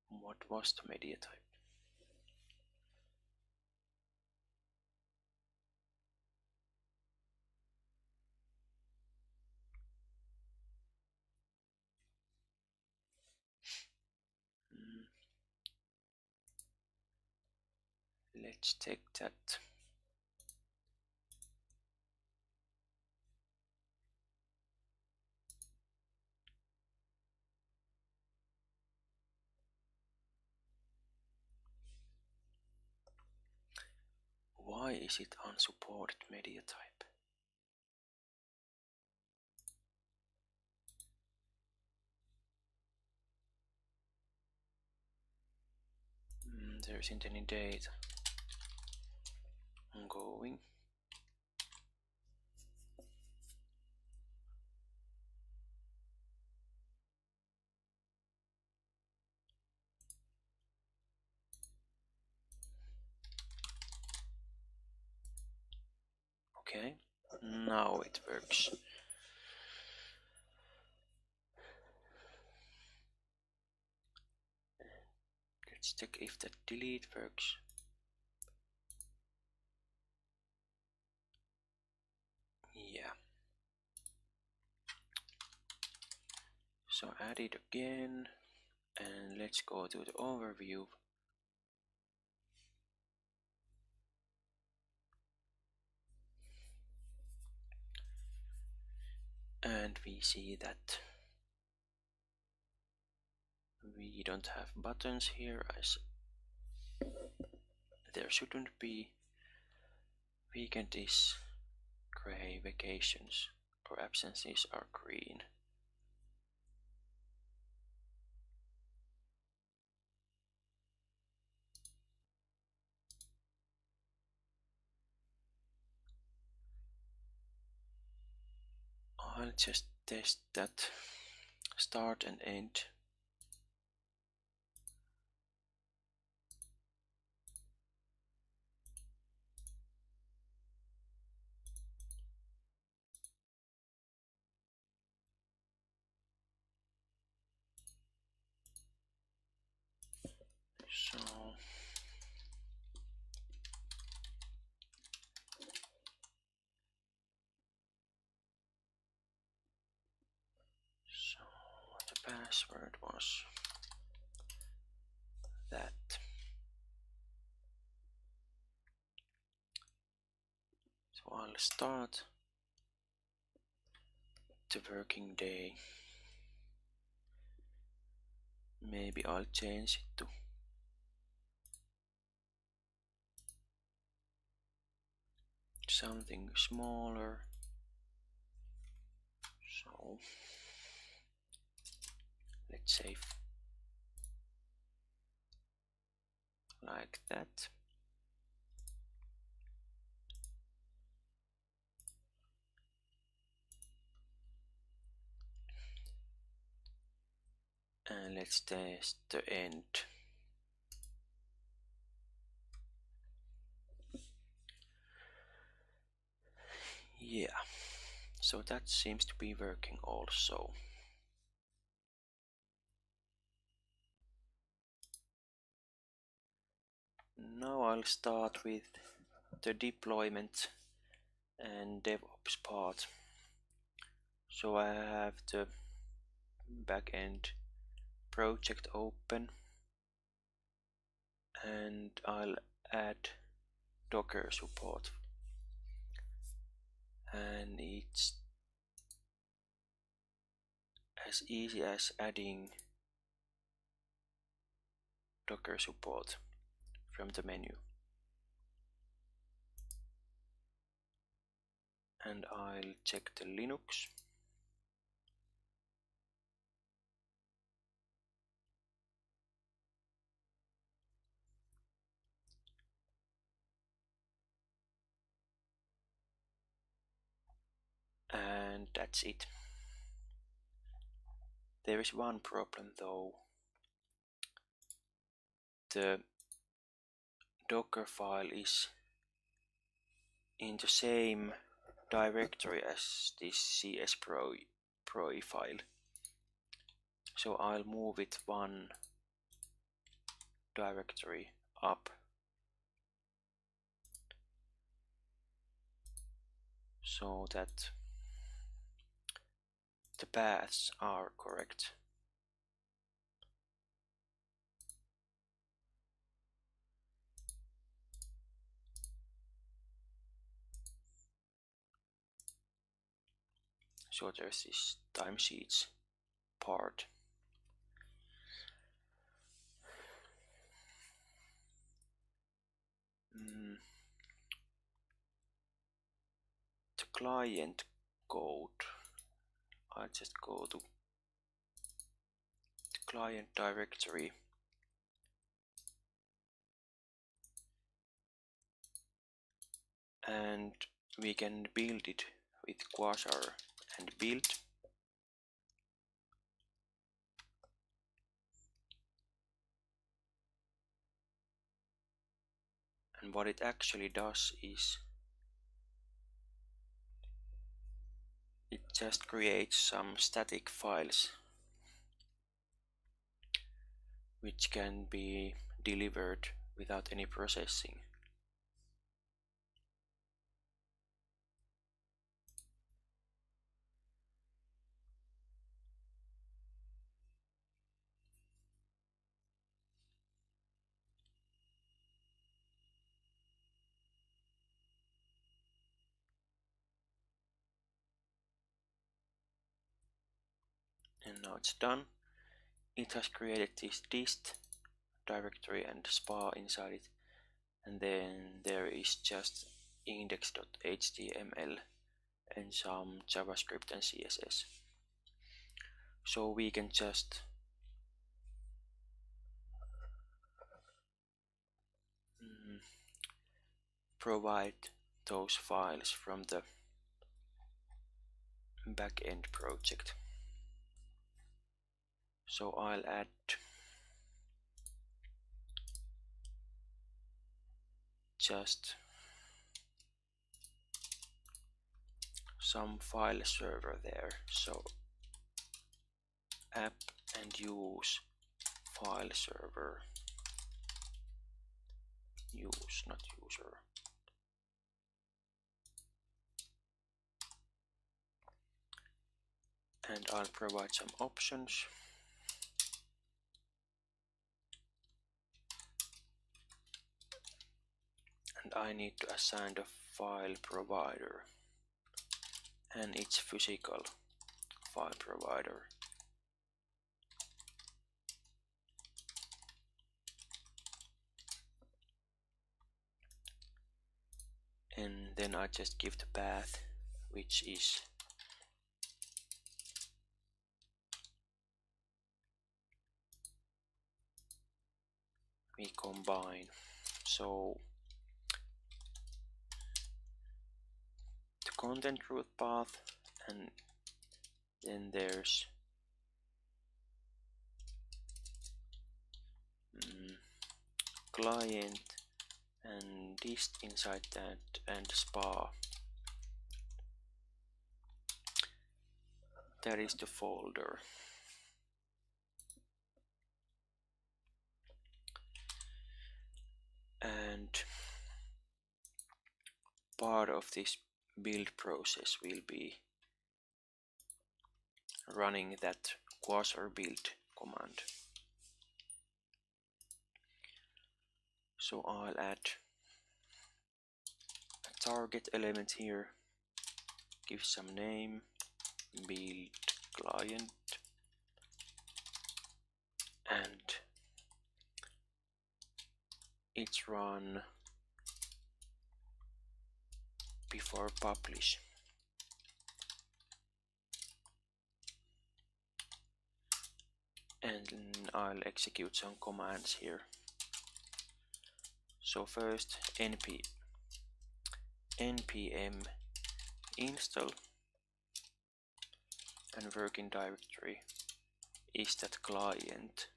What was the media type? Let's take that. Why is it unsupported media type? There isn't any data ongoing. Okay, now it works. Let's check if that delete works. Yeah. So add it again, and let's go to the overview. And we see that we don't have buttons here, as there shouldn't be. Weekend is gray, vacations or absences are green. I'll just test that start and end. So the password was that. So I'll start the working day. Maybe I'll change it to something smaller. So let's say like that. And let's test the end. Yeah, so that seems to be working also. Now I'll start with the deployment and DevOps part. So I have the backend project open, and I'll add Docker support, and it's as easy as adding Docker support from the menu. And I'll check the Linux. And that's it. There is one problem though. The Docker file is in the same directory as this CS file. So I'll move it one directory up so that the paths are correct. So there's this timesheets part. The client code, I'll just go to the client directory and we can build it with Quasar and build. And what it actually does is it just creates some static files which can be delivered without any processing. And now it's done. It has created this dist directory and spa inside it, and then there is just index.html and some JavaScript and CSS. So we can just provide those files from the backend project. So I'll add just some file server there. So app and use file server, use, not user. And I'll provide some options. And I need to assign the file provider, and it's physical file provider. And then I just give the path, which is we combine. So the content root path, and then there's client and dist inside that, and spa. That is the folder. And part of this build process will be running that Quasar build command. So I'll add a target element here, give some name, build client, and it's run before publish. And I'll execute some commands here. So first npm install, and working directory is that client.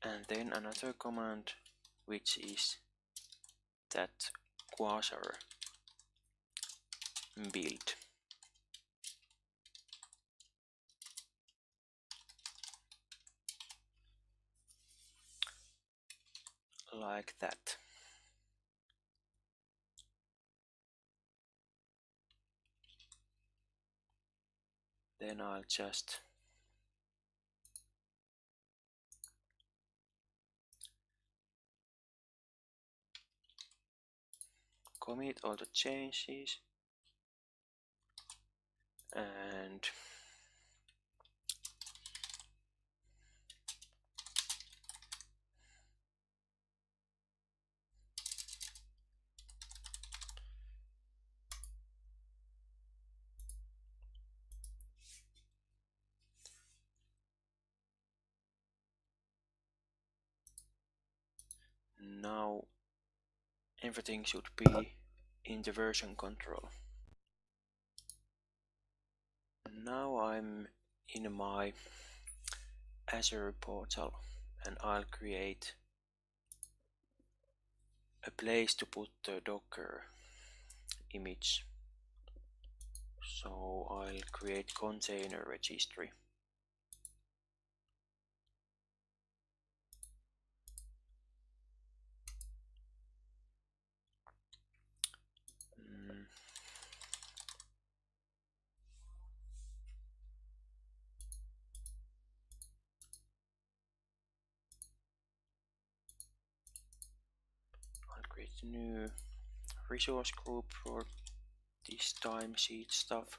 And then another command, which is that Quasar build. Like that. Then I'll just commit all the changes, and now everything should be in the version control. Now I'm in my Azure portal, and I'll create a place to put the Docker image. So I'll create container registry. I'll create a new resource group for this timesheet stuff.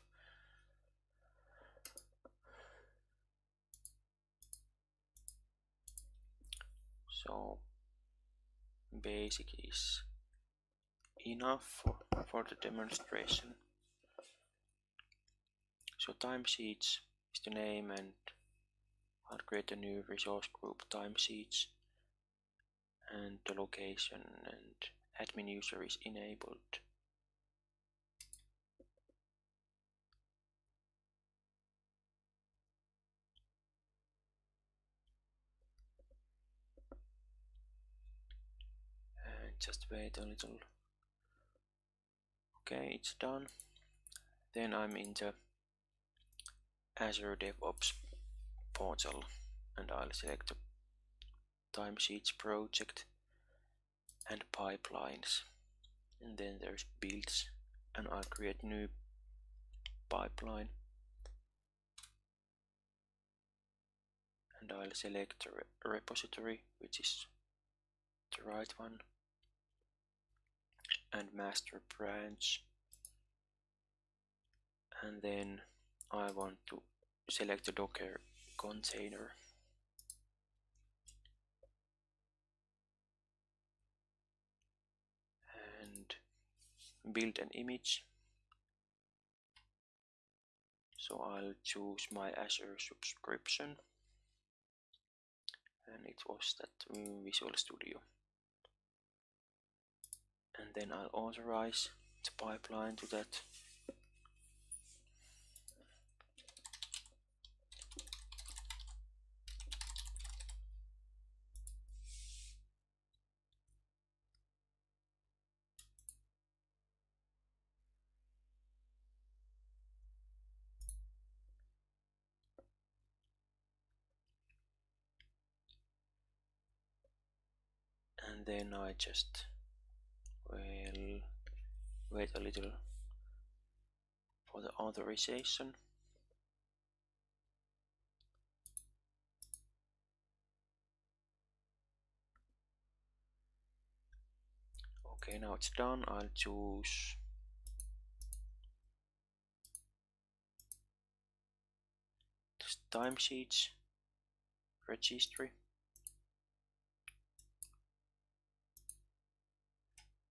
So basic is enough for the demonstration. So timesheets is the name, and I'll create a new resource group timesheets, and the location and admin user is enabled. And just wait a little. Okay, it's done. Then I'm in the Azure DevOps portal, and I'll select the timesheets project and pipelines, and then there's builds, and I'll create new pipeline, and I'll select the repository, which is the right one, and master branch, and then I want to select the Docker container, and build an image. So I'll choose my Azure subscription, and it was that Visual Studio, and then I'll authorize the pipeline to that. And then I just will wait a little for the authorization. Okay, now it's done. I'll choose this timesheets registry,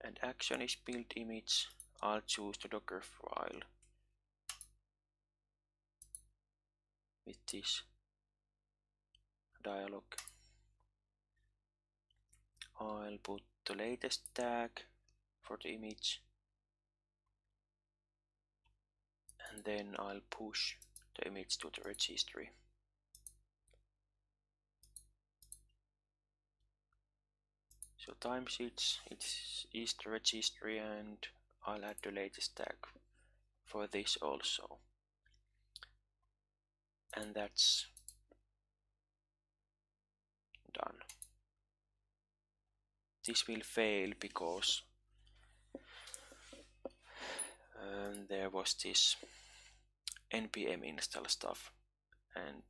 and action is build image. I'll choose the Docker file with this dialog. I'll put the latest tag for the image, and then I'll push the image to the registry. So timesheets is the registry, and I'll add the latest tag for this also. And that's done. This will fail because there was this npm install stuff, and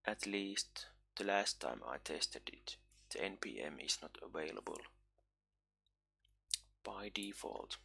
at least the last time I tested it, the npm is not available by default.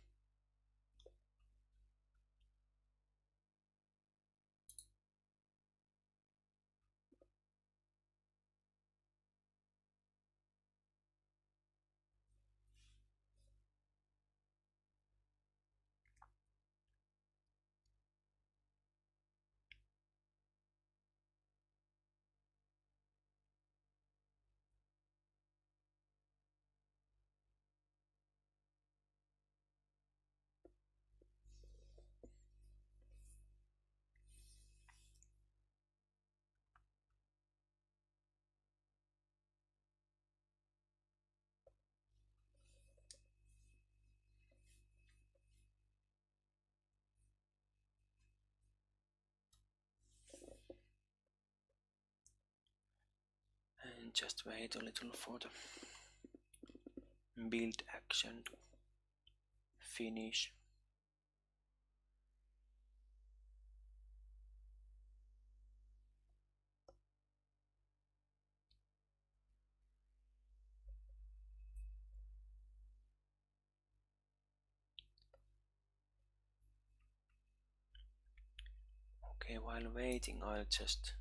And just wait a little for the build action to finish. Okay, while waiting, I'll just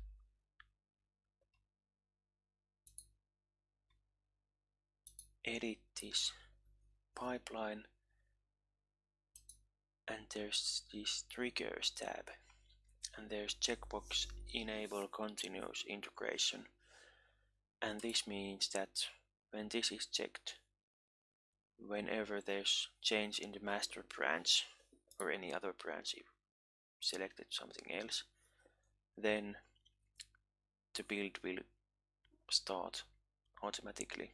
edit this pipeline, and there's this triggers tab, and there's checkbox enable continuous integration, and this means that when this is checked, whenever there's change in the master branch or any other branch, if selected something else, then the build will start automatically.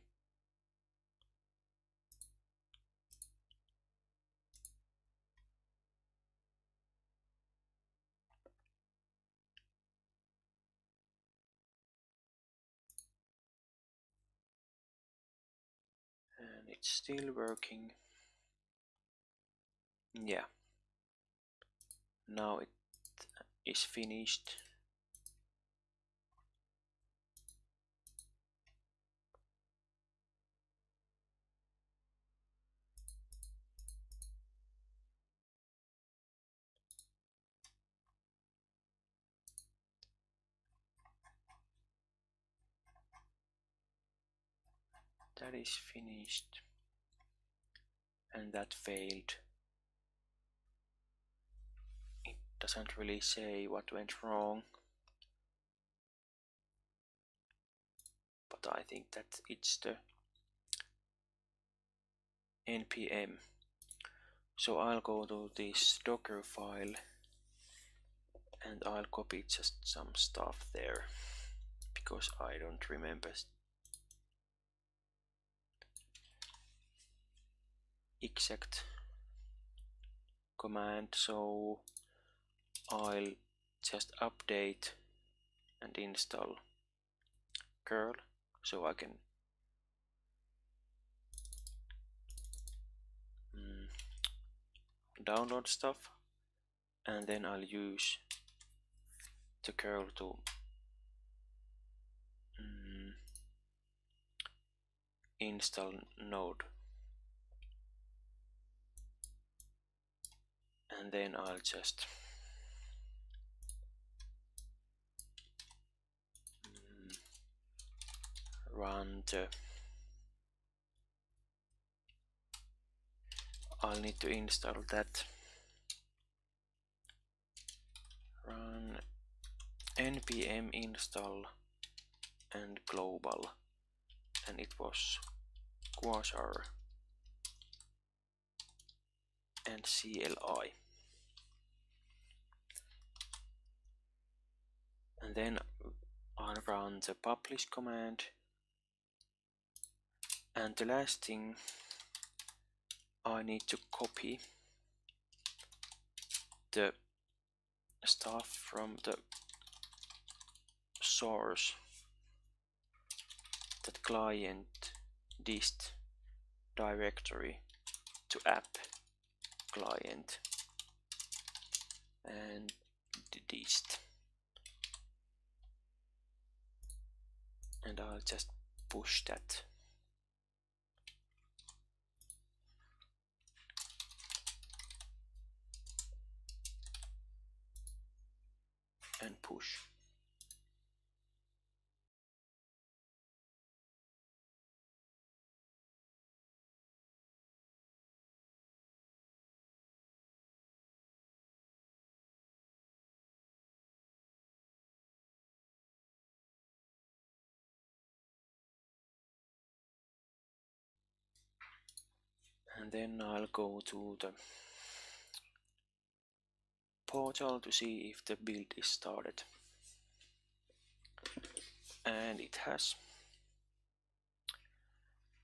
And it's still working. Yeah, now it is finished. That is finished, and that failed. It doesn't really say what went wrong, but I think that it's the npm. So I'll go to this Docker file and I'll copy just some stuff there because I don't remember exact command. So I'll just update and install curl so I can download stuff, and then I'll use the curl to install node, and then I'll just run the I'll need to install that. Run npm install and global, and it was Quasar and CLI, and then I'll run the publish command, and the last thing I need to copy the stuff from the source, that client dist directory, to app client and the dist, and I'll just push that. And push. And then I'll go to the portal to see if the build is started, and it has.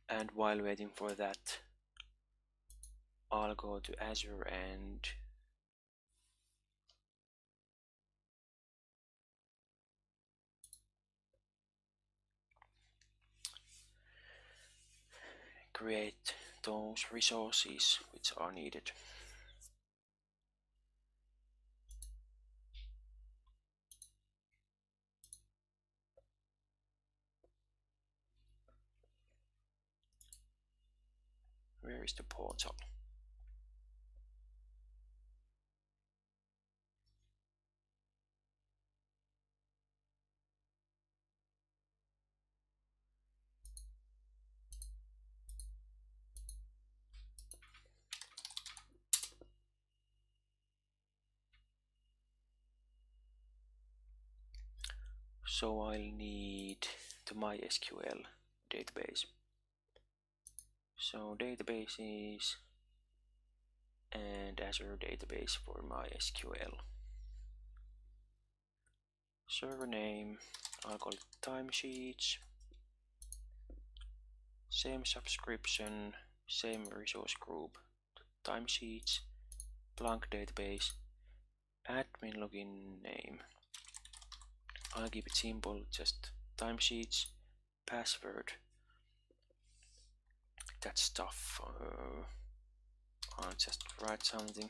And while waiting for that, I'll go to Azure and create those resources which are needed. Where is the portal? So I'll need the MySQL database. So databases and Azure database for MySQL. Server name, I'll call it timesheets. Same subscription, same resource group, timesheets, blank database, admin login name. I'll keep it simple, just timesheets, password. That stuff. I'll just write something.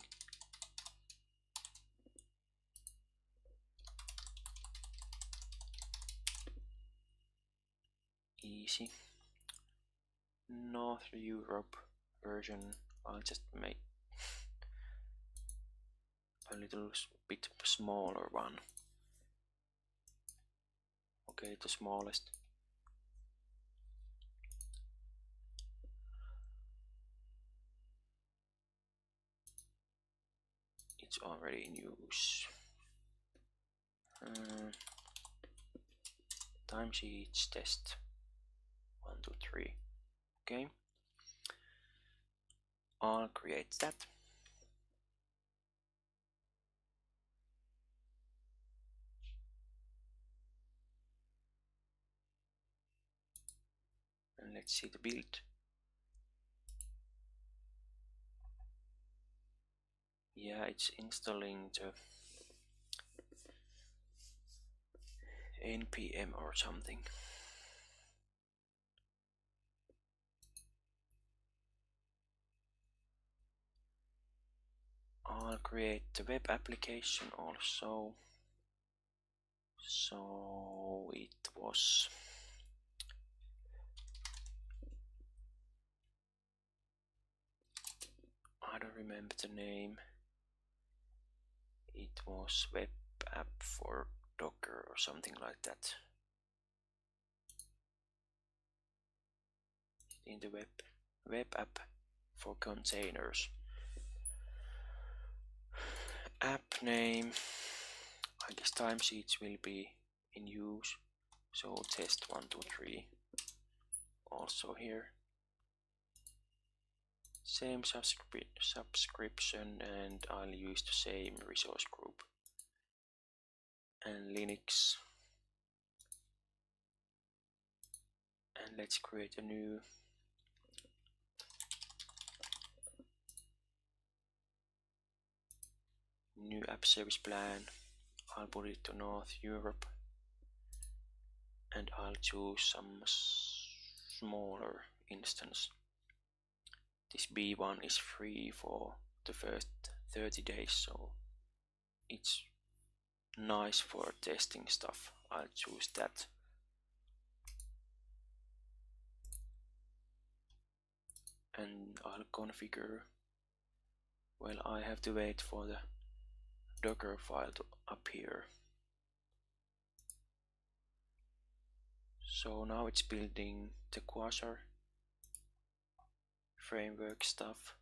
Easy. North Europe version. I'll just make a little bit smaller one. Okay, the smallest. It's already in use. Timesheets test 1, 2, 3. Okay, I'll create that. And let's see the build. Yeah, it's installing the npm or something. I'll create the web application also. So it was I don't remember the name. It was Web App for Docker or something like that. In the web app for containers. App name, I guess timesheets will be in use. So test 1, 2, 3. Also here. Same subscription, and I'll use the same resource group. And Linux. And let's create a new app service plan. I'll put it to North Europe, and I'll choose some smaller instance. This B1 is free for the first 30 days, so it's nice for testing stuff. I'll choose that. And I'll configure. Well, I have to wait for the Docker file to appear. So now it's building the Quasar framework stuff,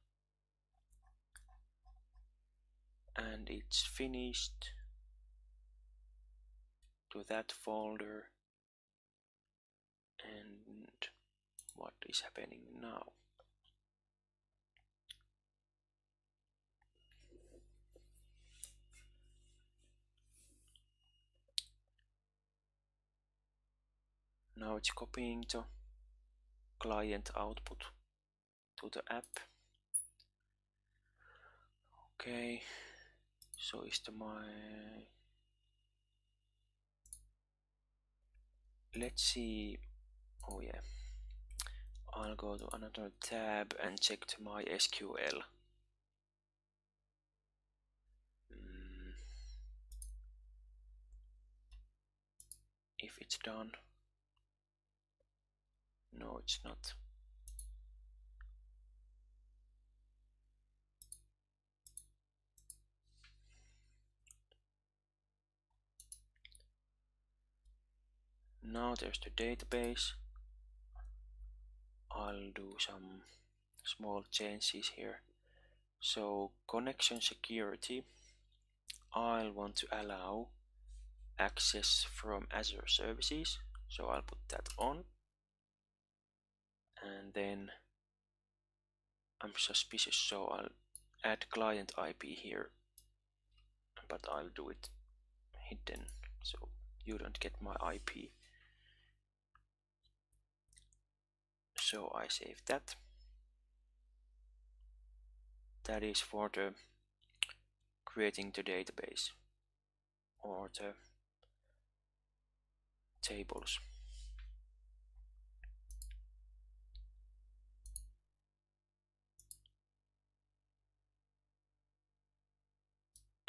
and it's finished to that folder. And what is happening now? Now it's copying the client output to the app. Okay, so is let's see. Oh yeah, I'll go to another tab and check the MySQL. If it's done. No, it's not. Now there's the database. I'll do some small changes here. So connection security, I'll want to allow access from Azure services, so I'll put that on. And then I'm suspicious, so I'll add client IP here, but I'll do it hidden so you don't get my IP. So I save that. That is for the creating the database or the tables.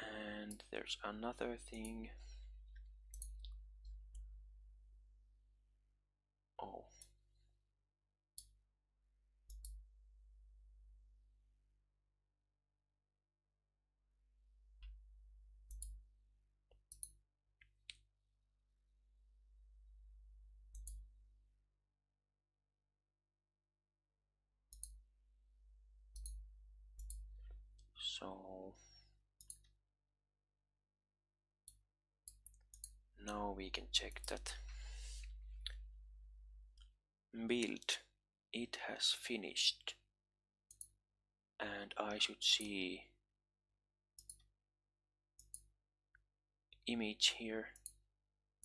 And there's another thing. Oh. So now we can check that build, it has finished, and I should see image here,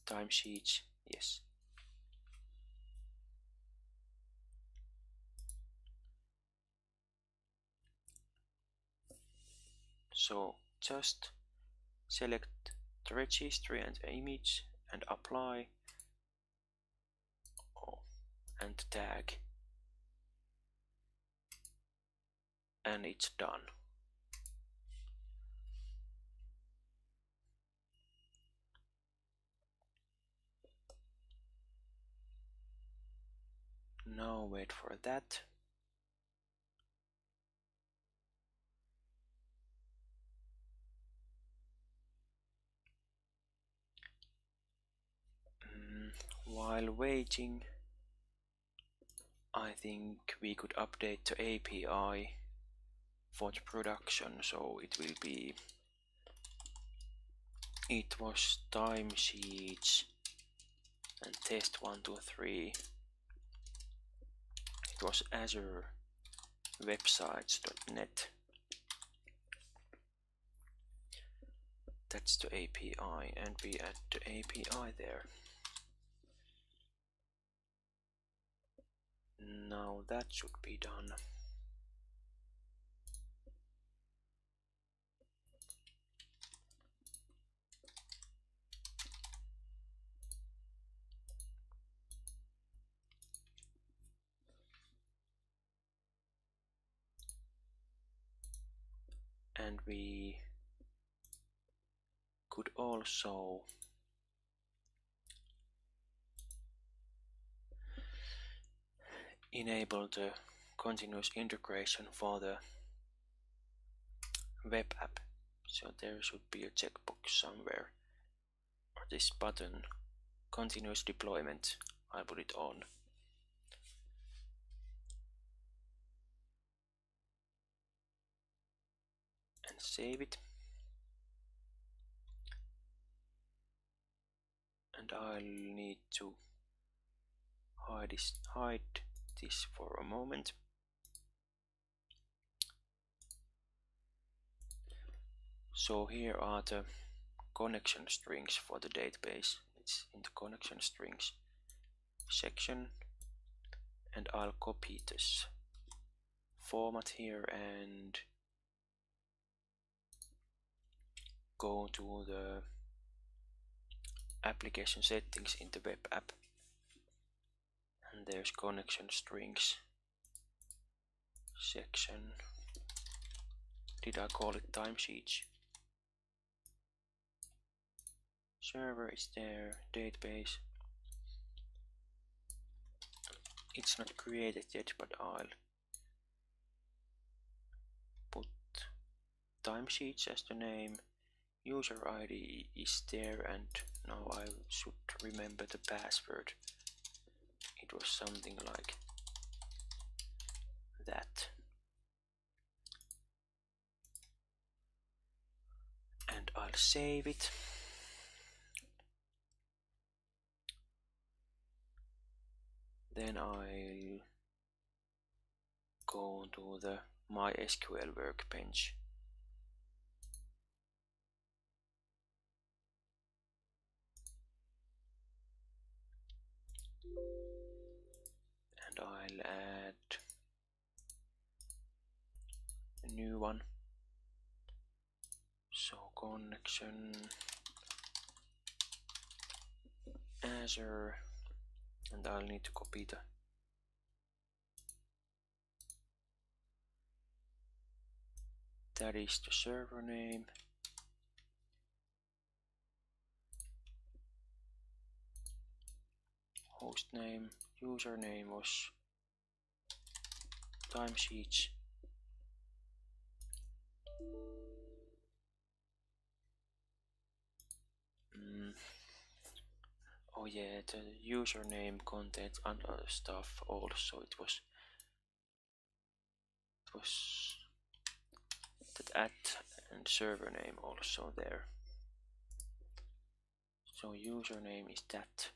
timesheets, yes. So just select the registry and the image and apply, and tag, and it's done. Now wait for that. While waiting, I think we could update the API for the production, so it will be, it was timesheets and test 123. It was Azure websites.net. That's the API, and we add the API there. Now that should be done. And we could also enable the continuous integration for the web app. So there should be a checkbox somewhere, or this button, continuous deployment. I'll put it on. And save it. And I'll need to hide this for a moment. So here are the connection strings for the database. It's in the connection strings section, and I'll copy this format here and go to the application settings in the web app, and there's connection strings section. Did I call it timesheets? Server is there, database. It's not created yet, but I'll put timesheets as the name. User ID is there, and now I should remember the password. It was something like that. And I'll save it. then I'll go to the MySQL workbench. And I'll add a new one. So connection Azure, and I'll need to copy that is the server name. Host name, username was timesheets. Oh yeah, the username contains other stuff also. It was that at and server name also there. So username is that.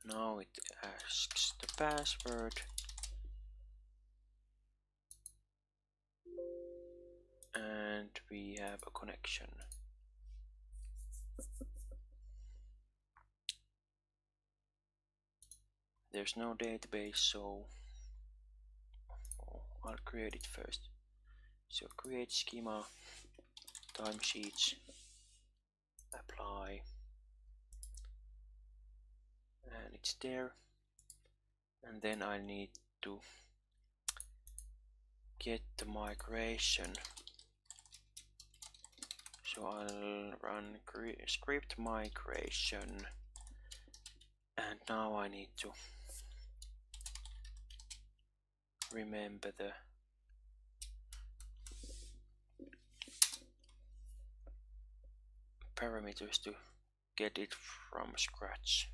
Now it asks the password, and we have a connection. There's no database, so I'll create it first. So create schema, timesheets, apply, and it's there. And then I need to get the migration. So I'll run script migration, and now I need to remember the parameters to get it from scratch.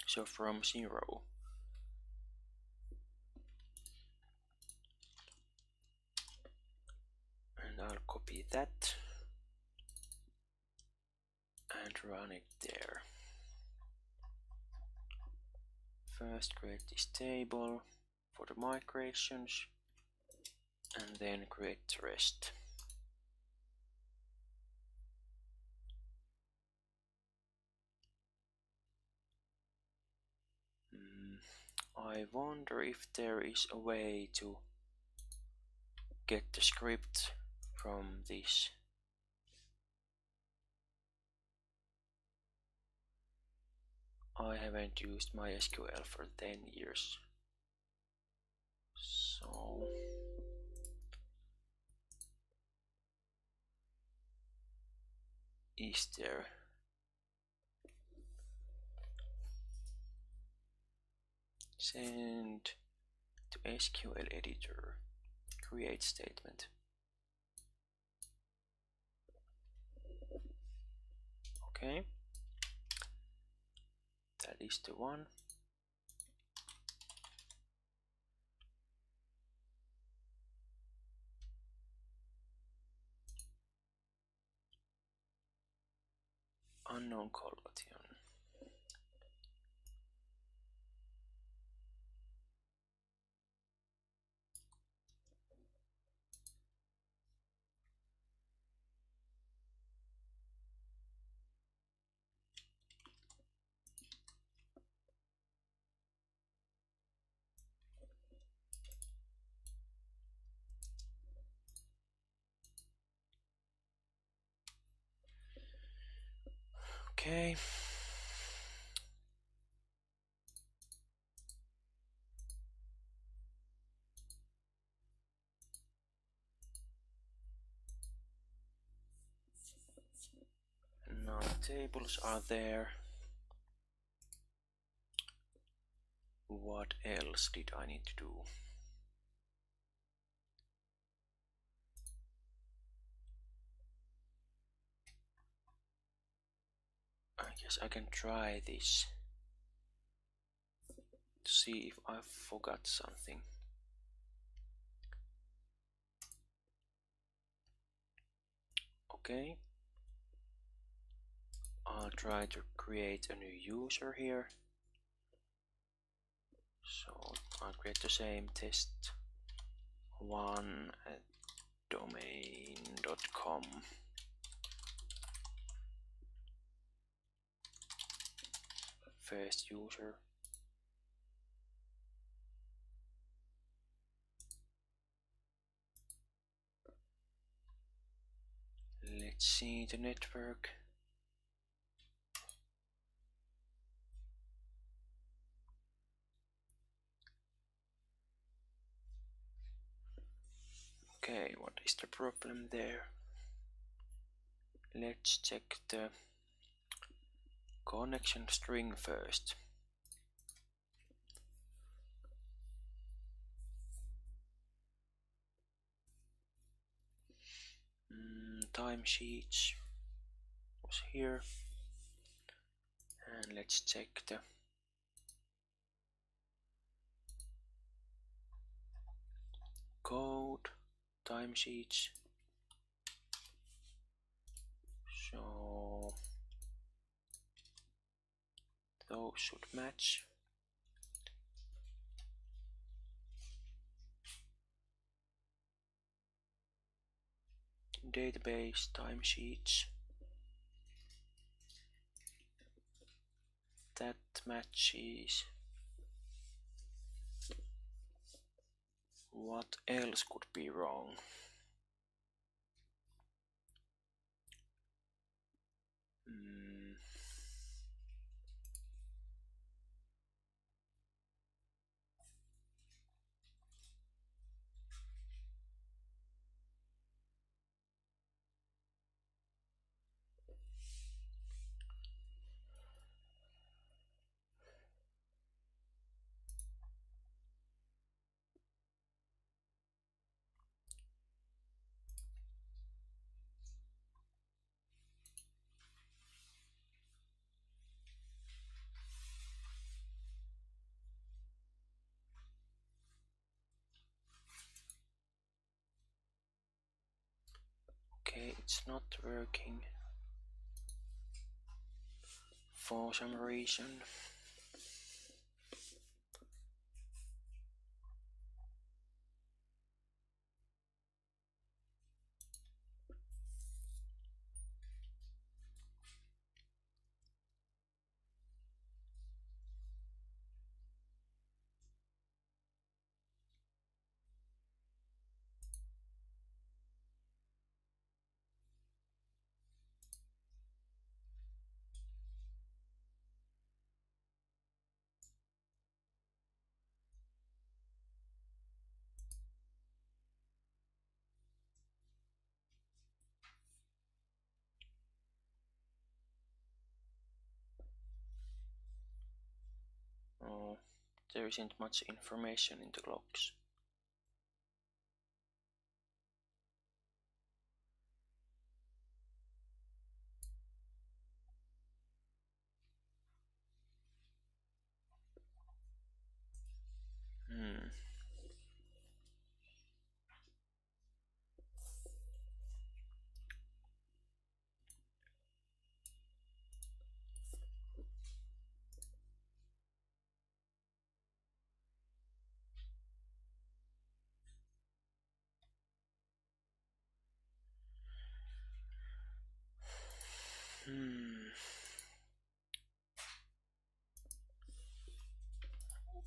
So from 0. And I'll copy that and run it there. First create this table for the migrations, and then create the rest. I wonder if there is a way to get the script from this. I haven't used MySQL for 10 years. So is there? Send to SQL editor, create statement. Okay, that is the one. Unknown collection. Okay. Now the tables are there. What else did I need to do? guess I can try this to see if I forgot something. Okay, I'll try to create a new user here. So I'll create the same test1 at domain.com. First user. Let's see the network. Okay, what is the problem there? Let's check the connection string first. Timesheets was here, and let's check the code timesheets. So those should match. Database timesheets, that matches. What else could be wrong? Okay, it's not working for some reason. Oh, there isn't much information in the logs.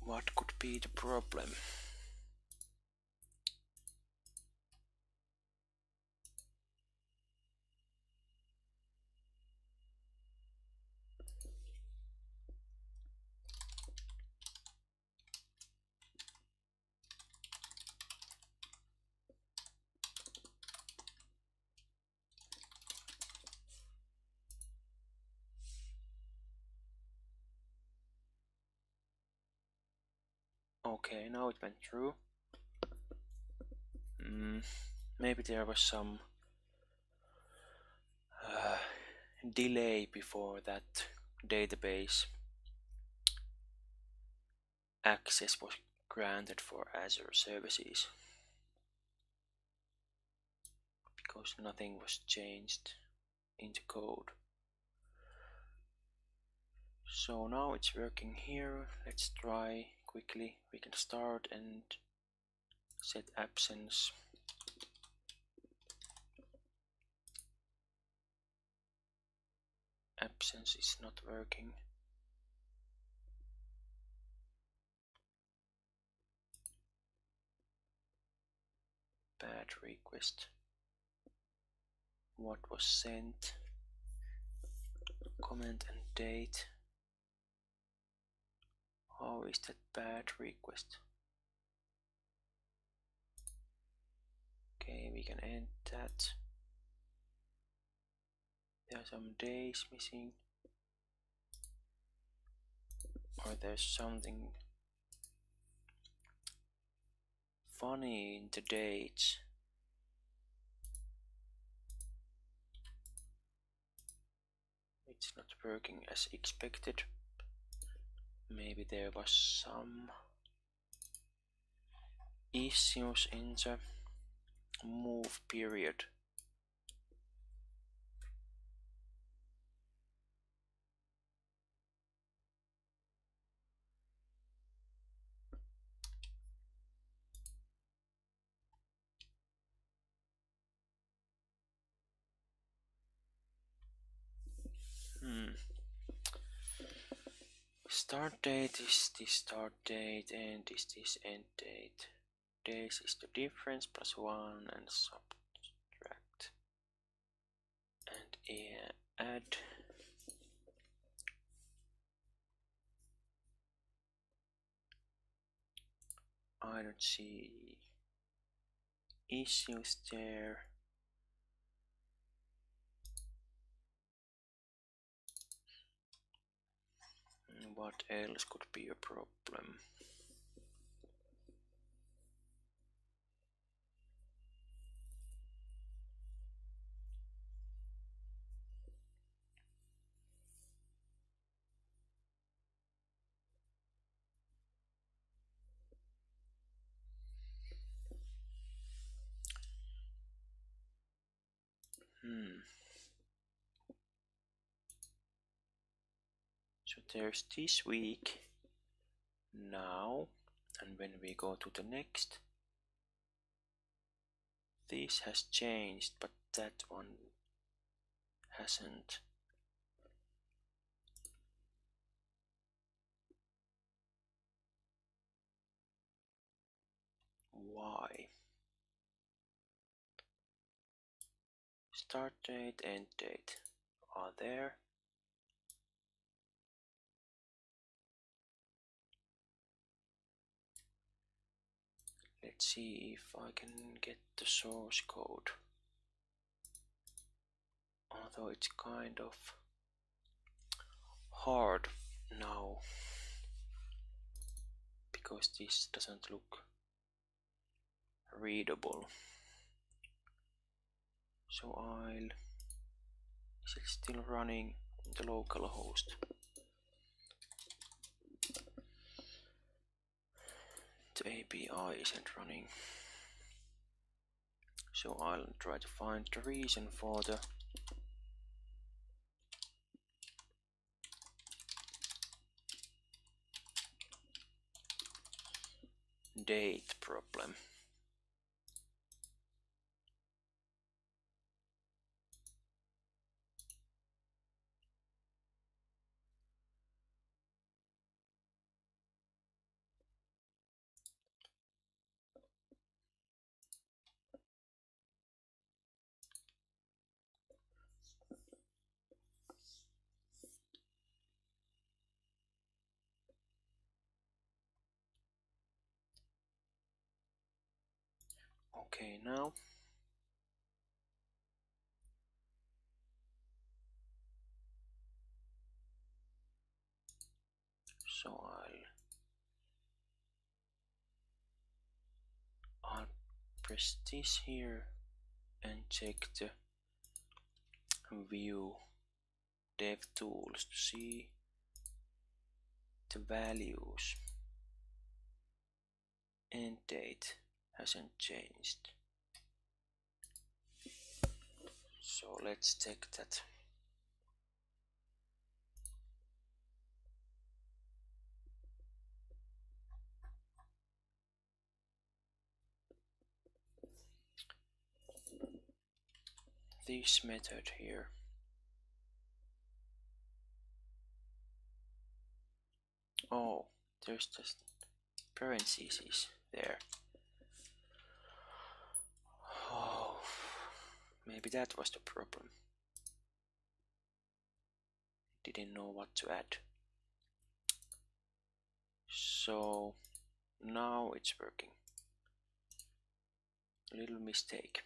What could be the problem? Okay, now it went through. Maybe there was some delay before that database access was granted for Azure services because nothing was changed in the code. So now it's working here. Let's try quickly. We can start and set absence. Absence is not working. Bad request. What was sent? Comment and date. How is that bad request? Okay, we can end that. There are some days missing. Or there's something funny in the dates. It's not working as expected. Maybe there was some issues in the move period. Start date is the start date, end is this end date. Days is the difference plus 1 and subtract. And add. I don't see issues there. What else could be a problem? So there's this week now, and when we go to the next, this has changed, but that one hasn't. Why? Start date, end date are there. Let's see if I can get the source code. Although it's kind of hard now because this doesn't look readable. So is it still running in the local host? The API isn't running. So I'll try to find the reason for the date problem. Okay, now so I'll press this here and check the view dev tools to see the values. End date hasn't changed. So let's check that. This method here. Oh, there's just parentheses there. Oh, maybe that was the problem. Didn't know what to add. So now it's working. Little mistake.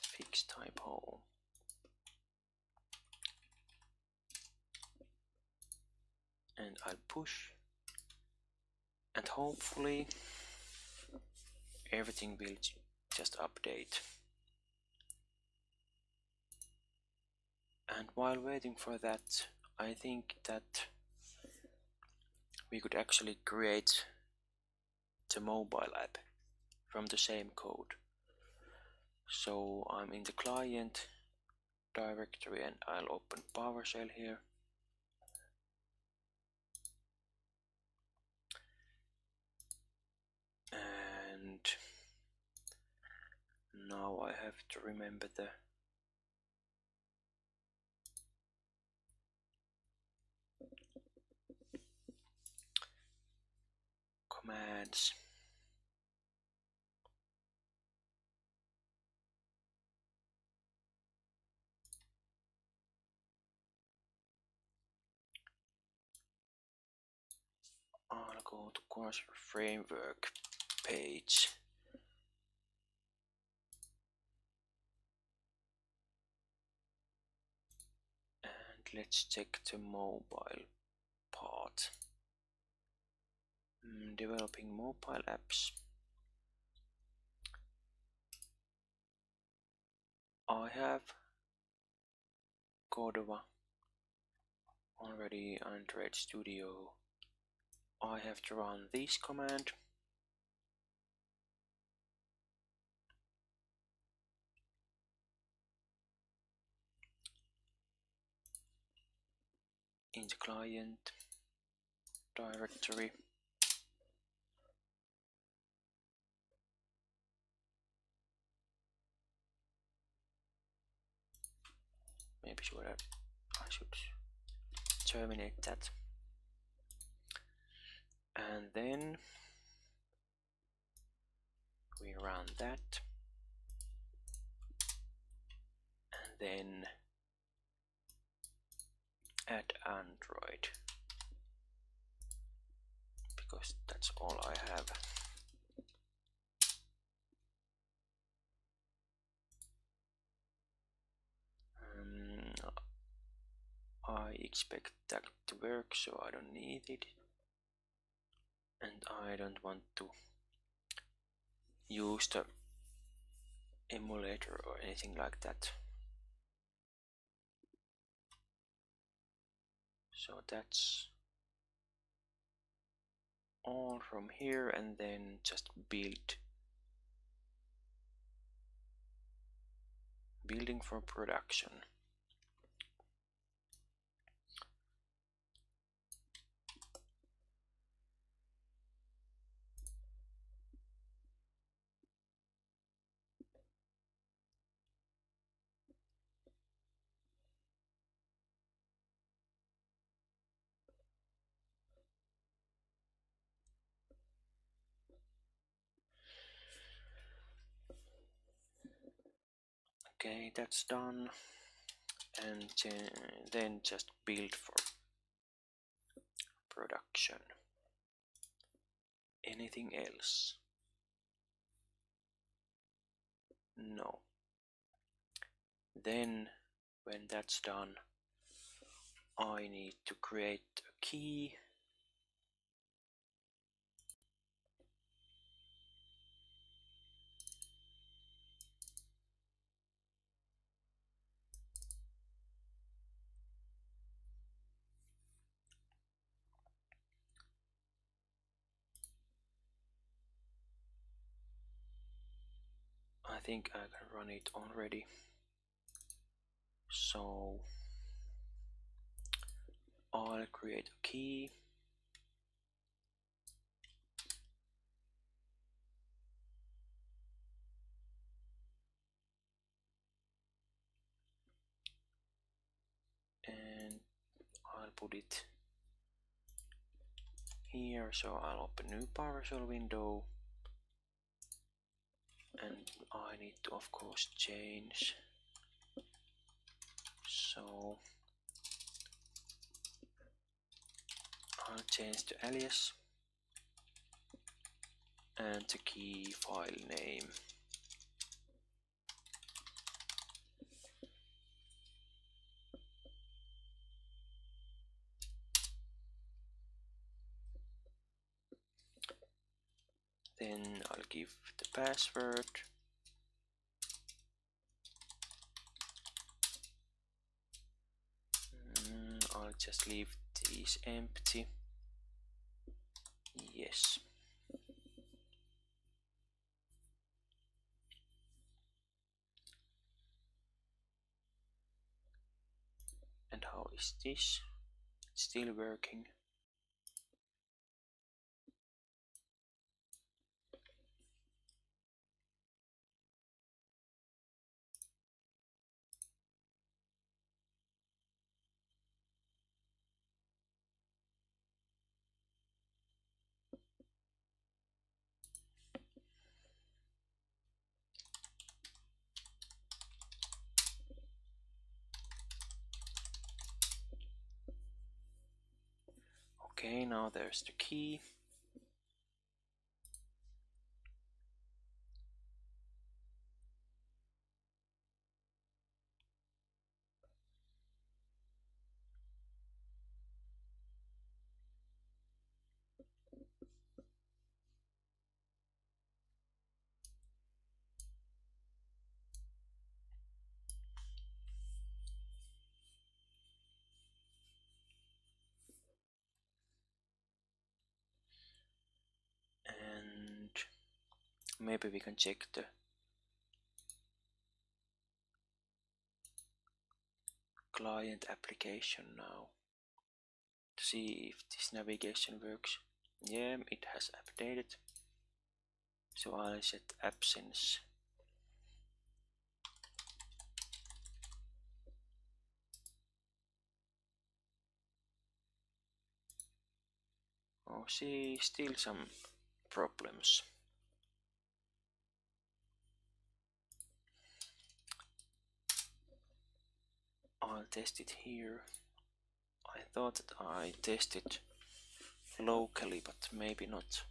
Fix typo. And I'll push. And hopefully everything will just update. And while waiting for that, I think that we could actually create the mobile app from the same code. So I'm in the client directory and I'll open PowerShell here. And now I have to remember the commands. I'll go to Quasar framework page. And let's check the mobile part. Developing mobile apps. I have Cordova already, Android Studio. I have to run this command. In the client directory. Maybe I should terminate that. And then we run that. And then add Android. Because that's all I have. I expect that to work, so I don't need it. And I don't want to use the emulator or anything like that. So that's all from here, and then just building for production. Okay, that's done. And then just build for production. Anything else? No. Then when that's done, I need to create a key. think I can run it already. So I'll create a key. And I'll put it here, so I'll open new PowerShell window, and I need to of course change, so I'll change the alias and the key file name. Then I'll give the password. I'll just leave these empty. Yes. And how is this? Still working. Okay, now there's the key. And maybe we can check the client application now to see if this navigation works. Yeah, it has updated. So I'll set absence. Oh, see, still some problems. I'll test it here. I thought that I tested locally, but maybe not.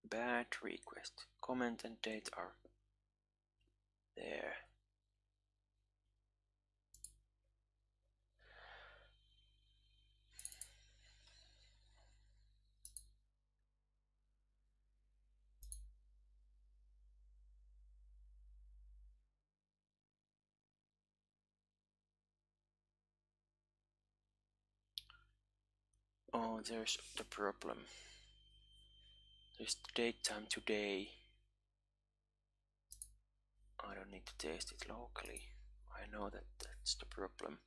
Bad request. Comment and date are there. Oh, there's the problem. There's the date time today. I don't need to test it locally. I know that that's the problem.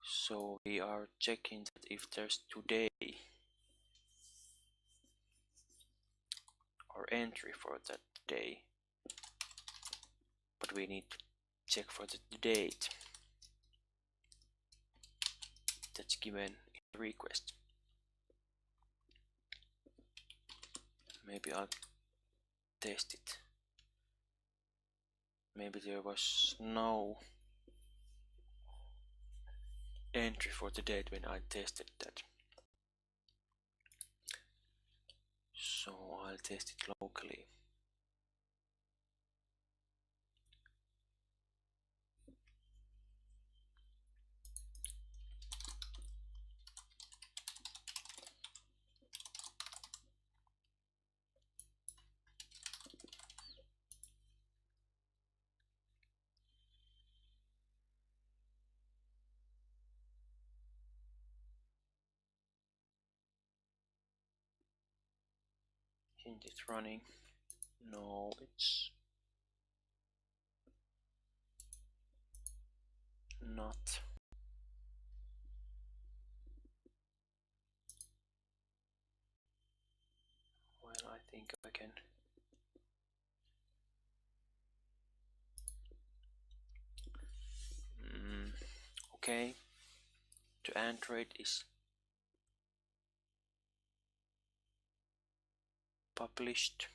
So we are checking that if there's today or entry for that day, but we need to check for the date that's given in the request. Maybe I'll test it. Maybe there was no entry for the date when I tested that. So I'll test it locally. Isn't it running? No, it's not. Well, I think I can. Okay, to Android is published,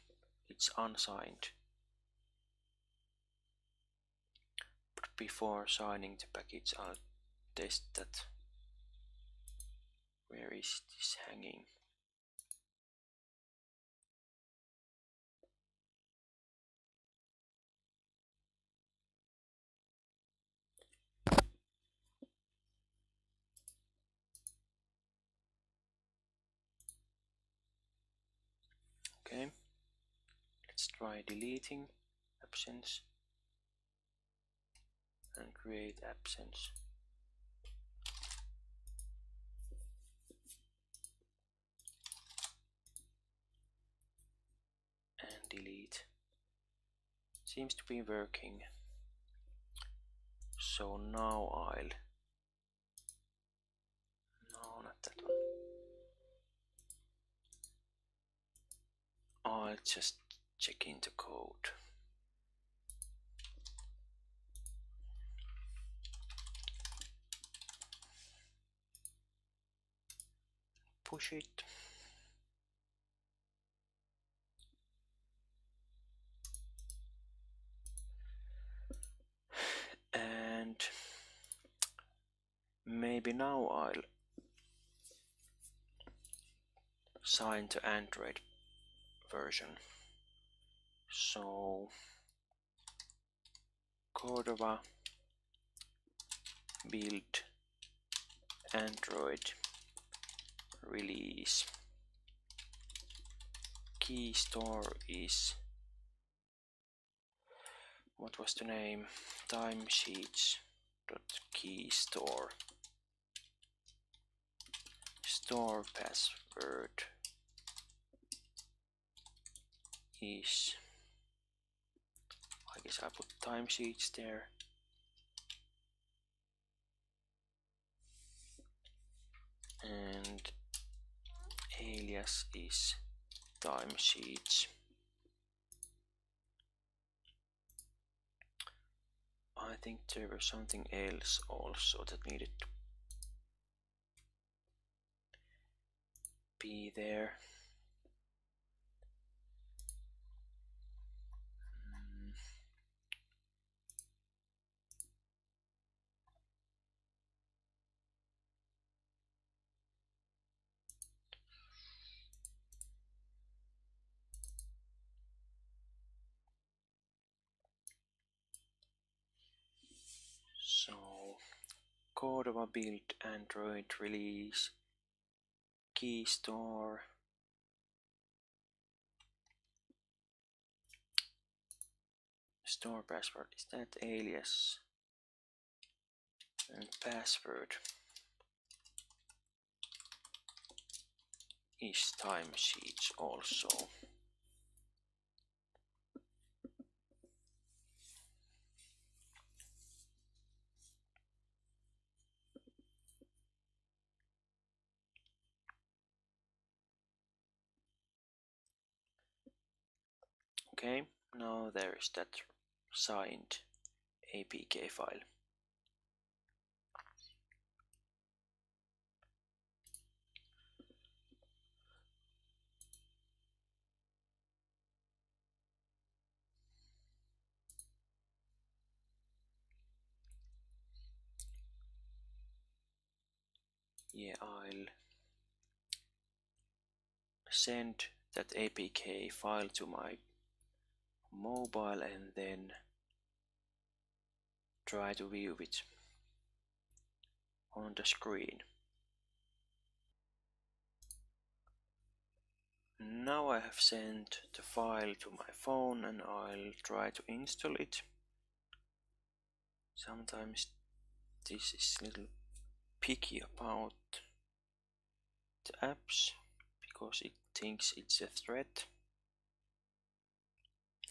it's unsigned. But before signing the package, I'll test that. Where is this hanging? Okay, let's try deleting absence and create absence. And delete. Seems to be working. So now no, not that one. I'll just check in the code. Push it. And maybe now I'll sign to Android version. So Cordova build Android release. Key store is, what was the name? Timesheets.keystore. Store password is, I guess I put timesheets there. And alias is timesheets. I think there was something else also that needed to be there. So Cordova build Android release key store password, is that alias? And password is timesheets also. Okay, now there is that signed APK file. Yeah, I'll send that APK file to my mobile and then try to view it on the screen. Now I have sent the file to my phone and I'll try to install it. Sometimes this is a little picky about the apps because it thinks it's a threat.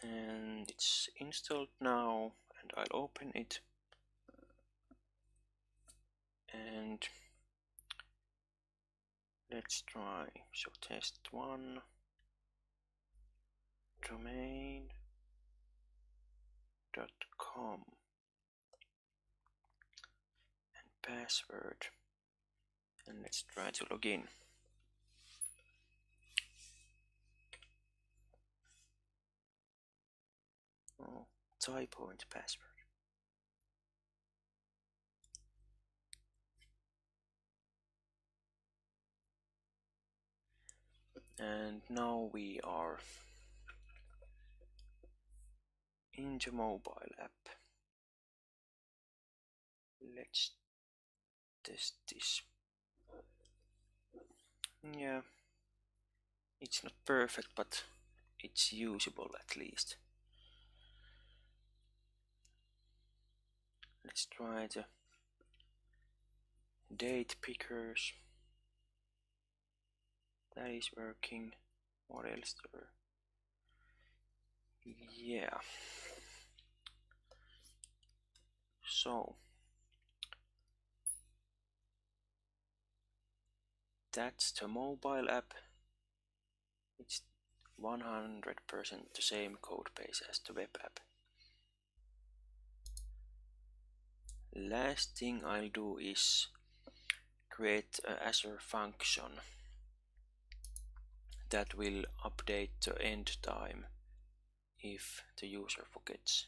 and it's installed now, and I'll open it, and let's try. So test1 domain.com and password, and let's try to log in. Oh, typo in the password. And now we are in the mobile app. Let's test this. Yeah, it's not perfect, but it's usable at least. Let's try the date pickers. That is working. What else there? Yeah. So that's the mobile app. It's 100% the same code base as the web app. Last thing I'll do is create an Azure function that will update the end time if the user forgets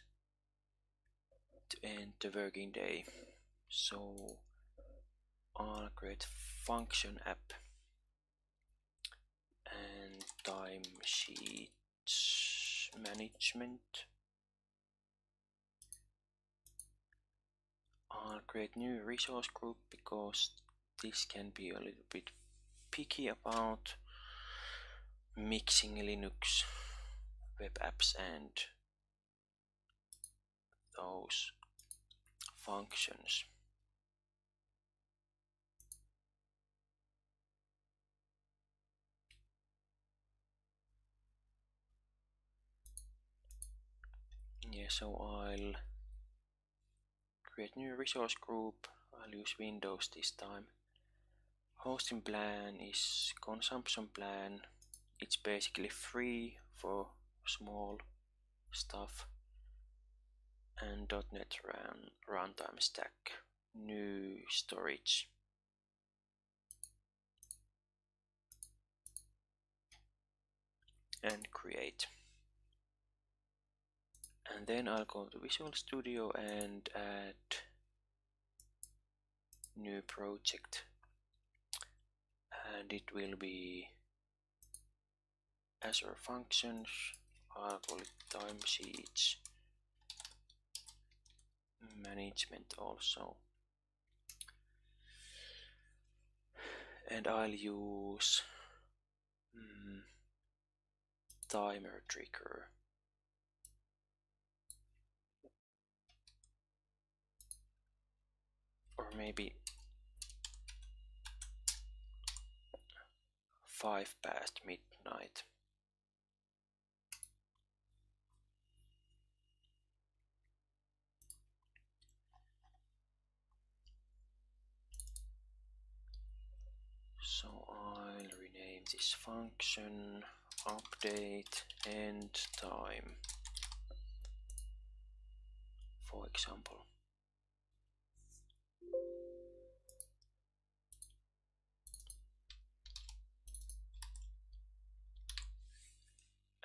to end the working day. So I'll create function app and timesheets management. I'll create new resource group because this can be a little bit picky about mixing Linux web apps and those functions. Yeah, so I'll create new resource group. I'll use Windows this time. Hosting plan is consumption plan. It's basically free for small stuff. And .NET runtime stack. New storage. And create. And then I'll go to Visual Studio and add new project, and it will be Azure Functions. I'll call it Timesheets Management also, and I'll use timer trigger. Or maybe 5 past midnight. So I'll rename this function update end time, for example.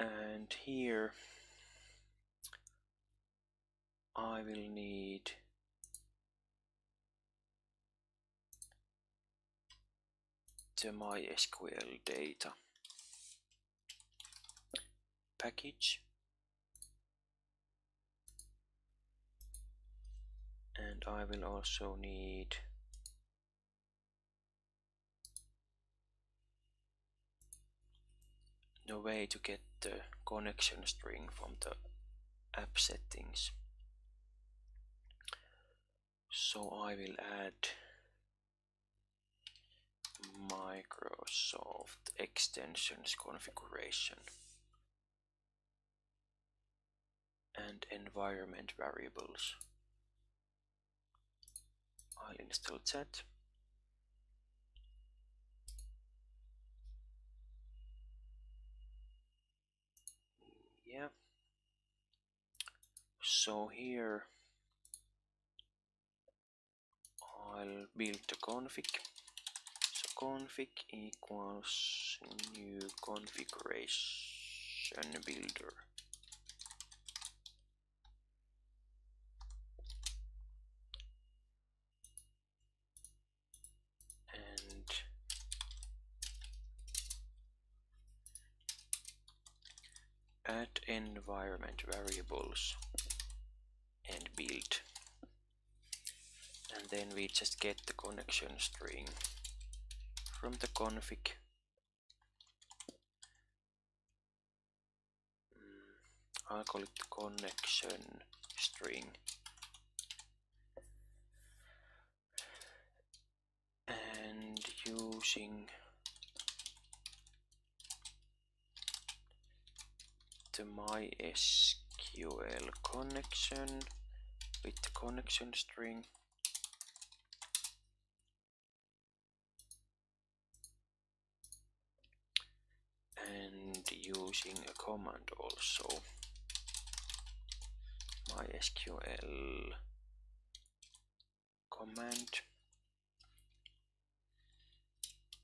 And here I will need the MySql data package, and I will also need the way to get the connection string from the app settings. So I will add Microsoft extensions configuration. and environment variables. I'll install that. Yeah. So here I'll build the config. So config equals new configuration builder. And add environment variables and build. And then we just get the connection string from the config. I'll call it the connection string. And using the MySqL connection with the connection string, and using a command also, MySqL command.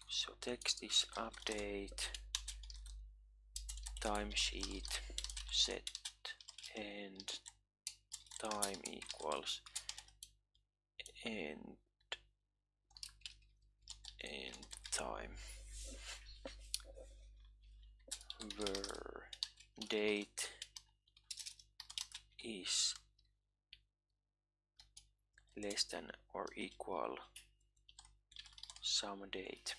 So text is update timesheet set and time equals end time, where date is less than or equal some date,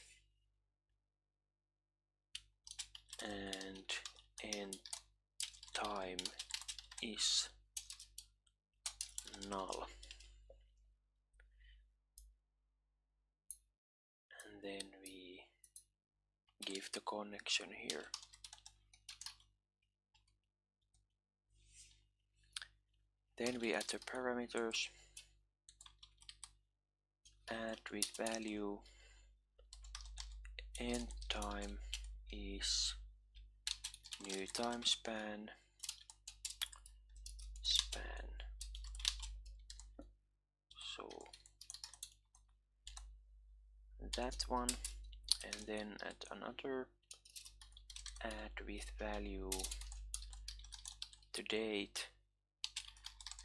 and end time is null. And then we give the connection here. Then we add the parameters, add with value end time is new time span, so that one, and then add another, add with value to date,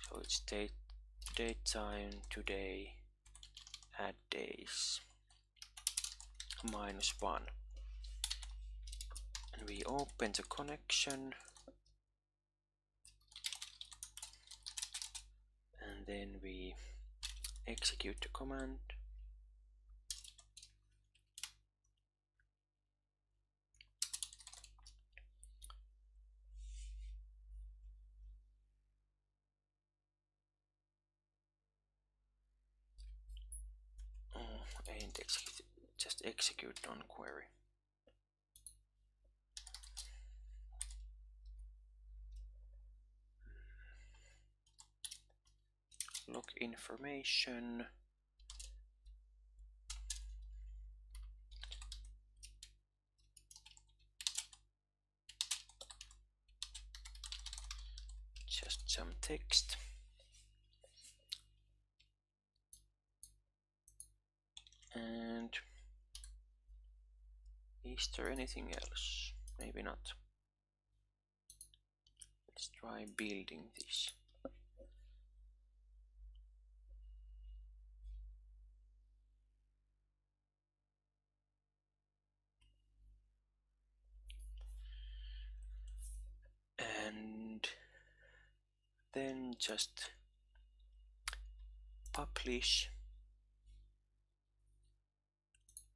so it's date time today, add days -1, and we open the connection, and then we execute the command. And just execute on query. Log information, just some text, and is there anything else? Maybe not. Let's try building this. And then just publish,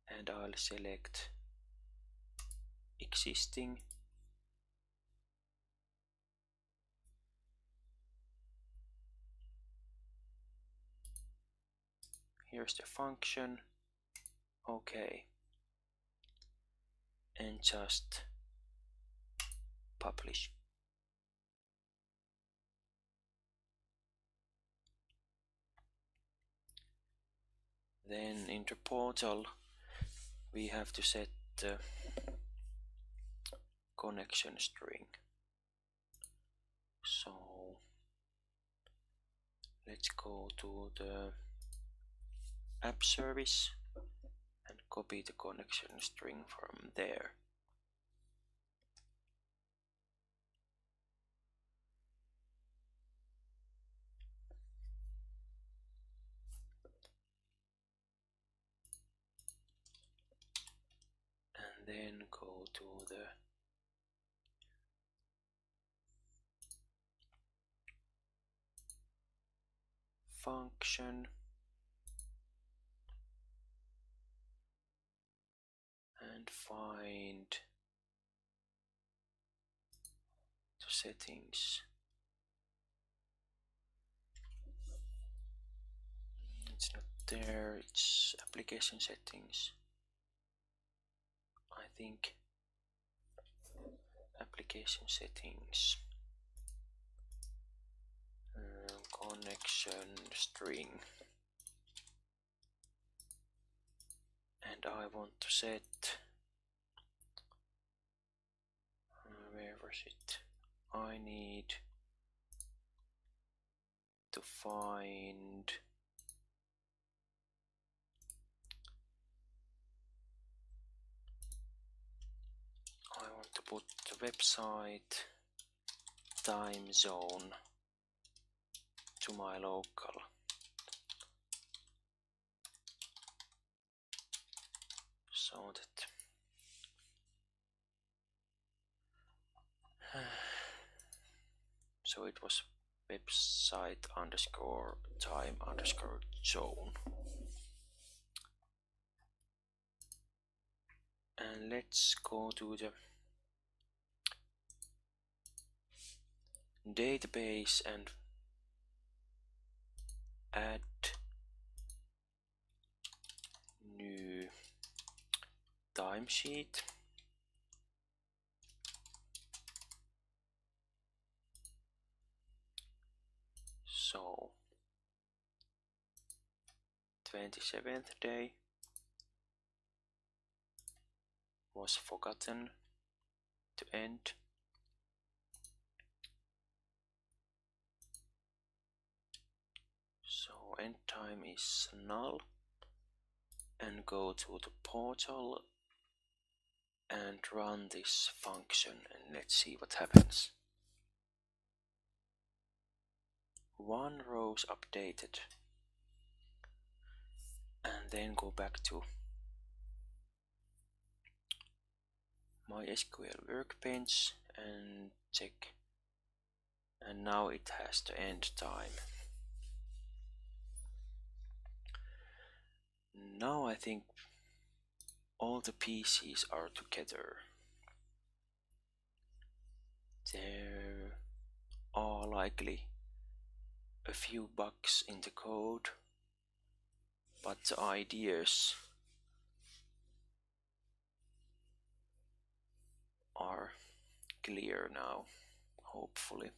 and I'll select existing, here's the function, okay, and just publish. Then in the portal we have to set the connection string. So let's go to the app service and copy the connection string from there. And then go to the function and find the settings. It's not there, it's application settings. I think application settings, connection string, and I want to set, where was it? I need to find I want to put the website time zone to my local. So that so it was website underscore time underscore zone. And let's go to the database and add new timesheet. So 27th day was forgotten to end. So end time is null, and go to the portal and run this function, and let's see what happens. One row's updated, and then go back to MySql workbench and check, and now it has the end time. Now I think all the pieces are together. There are likely a few bugs in the code, but the ideas are clear now, hopefully.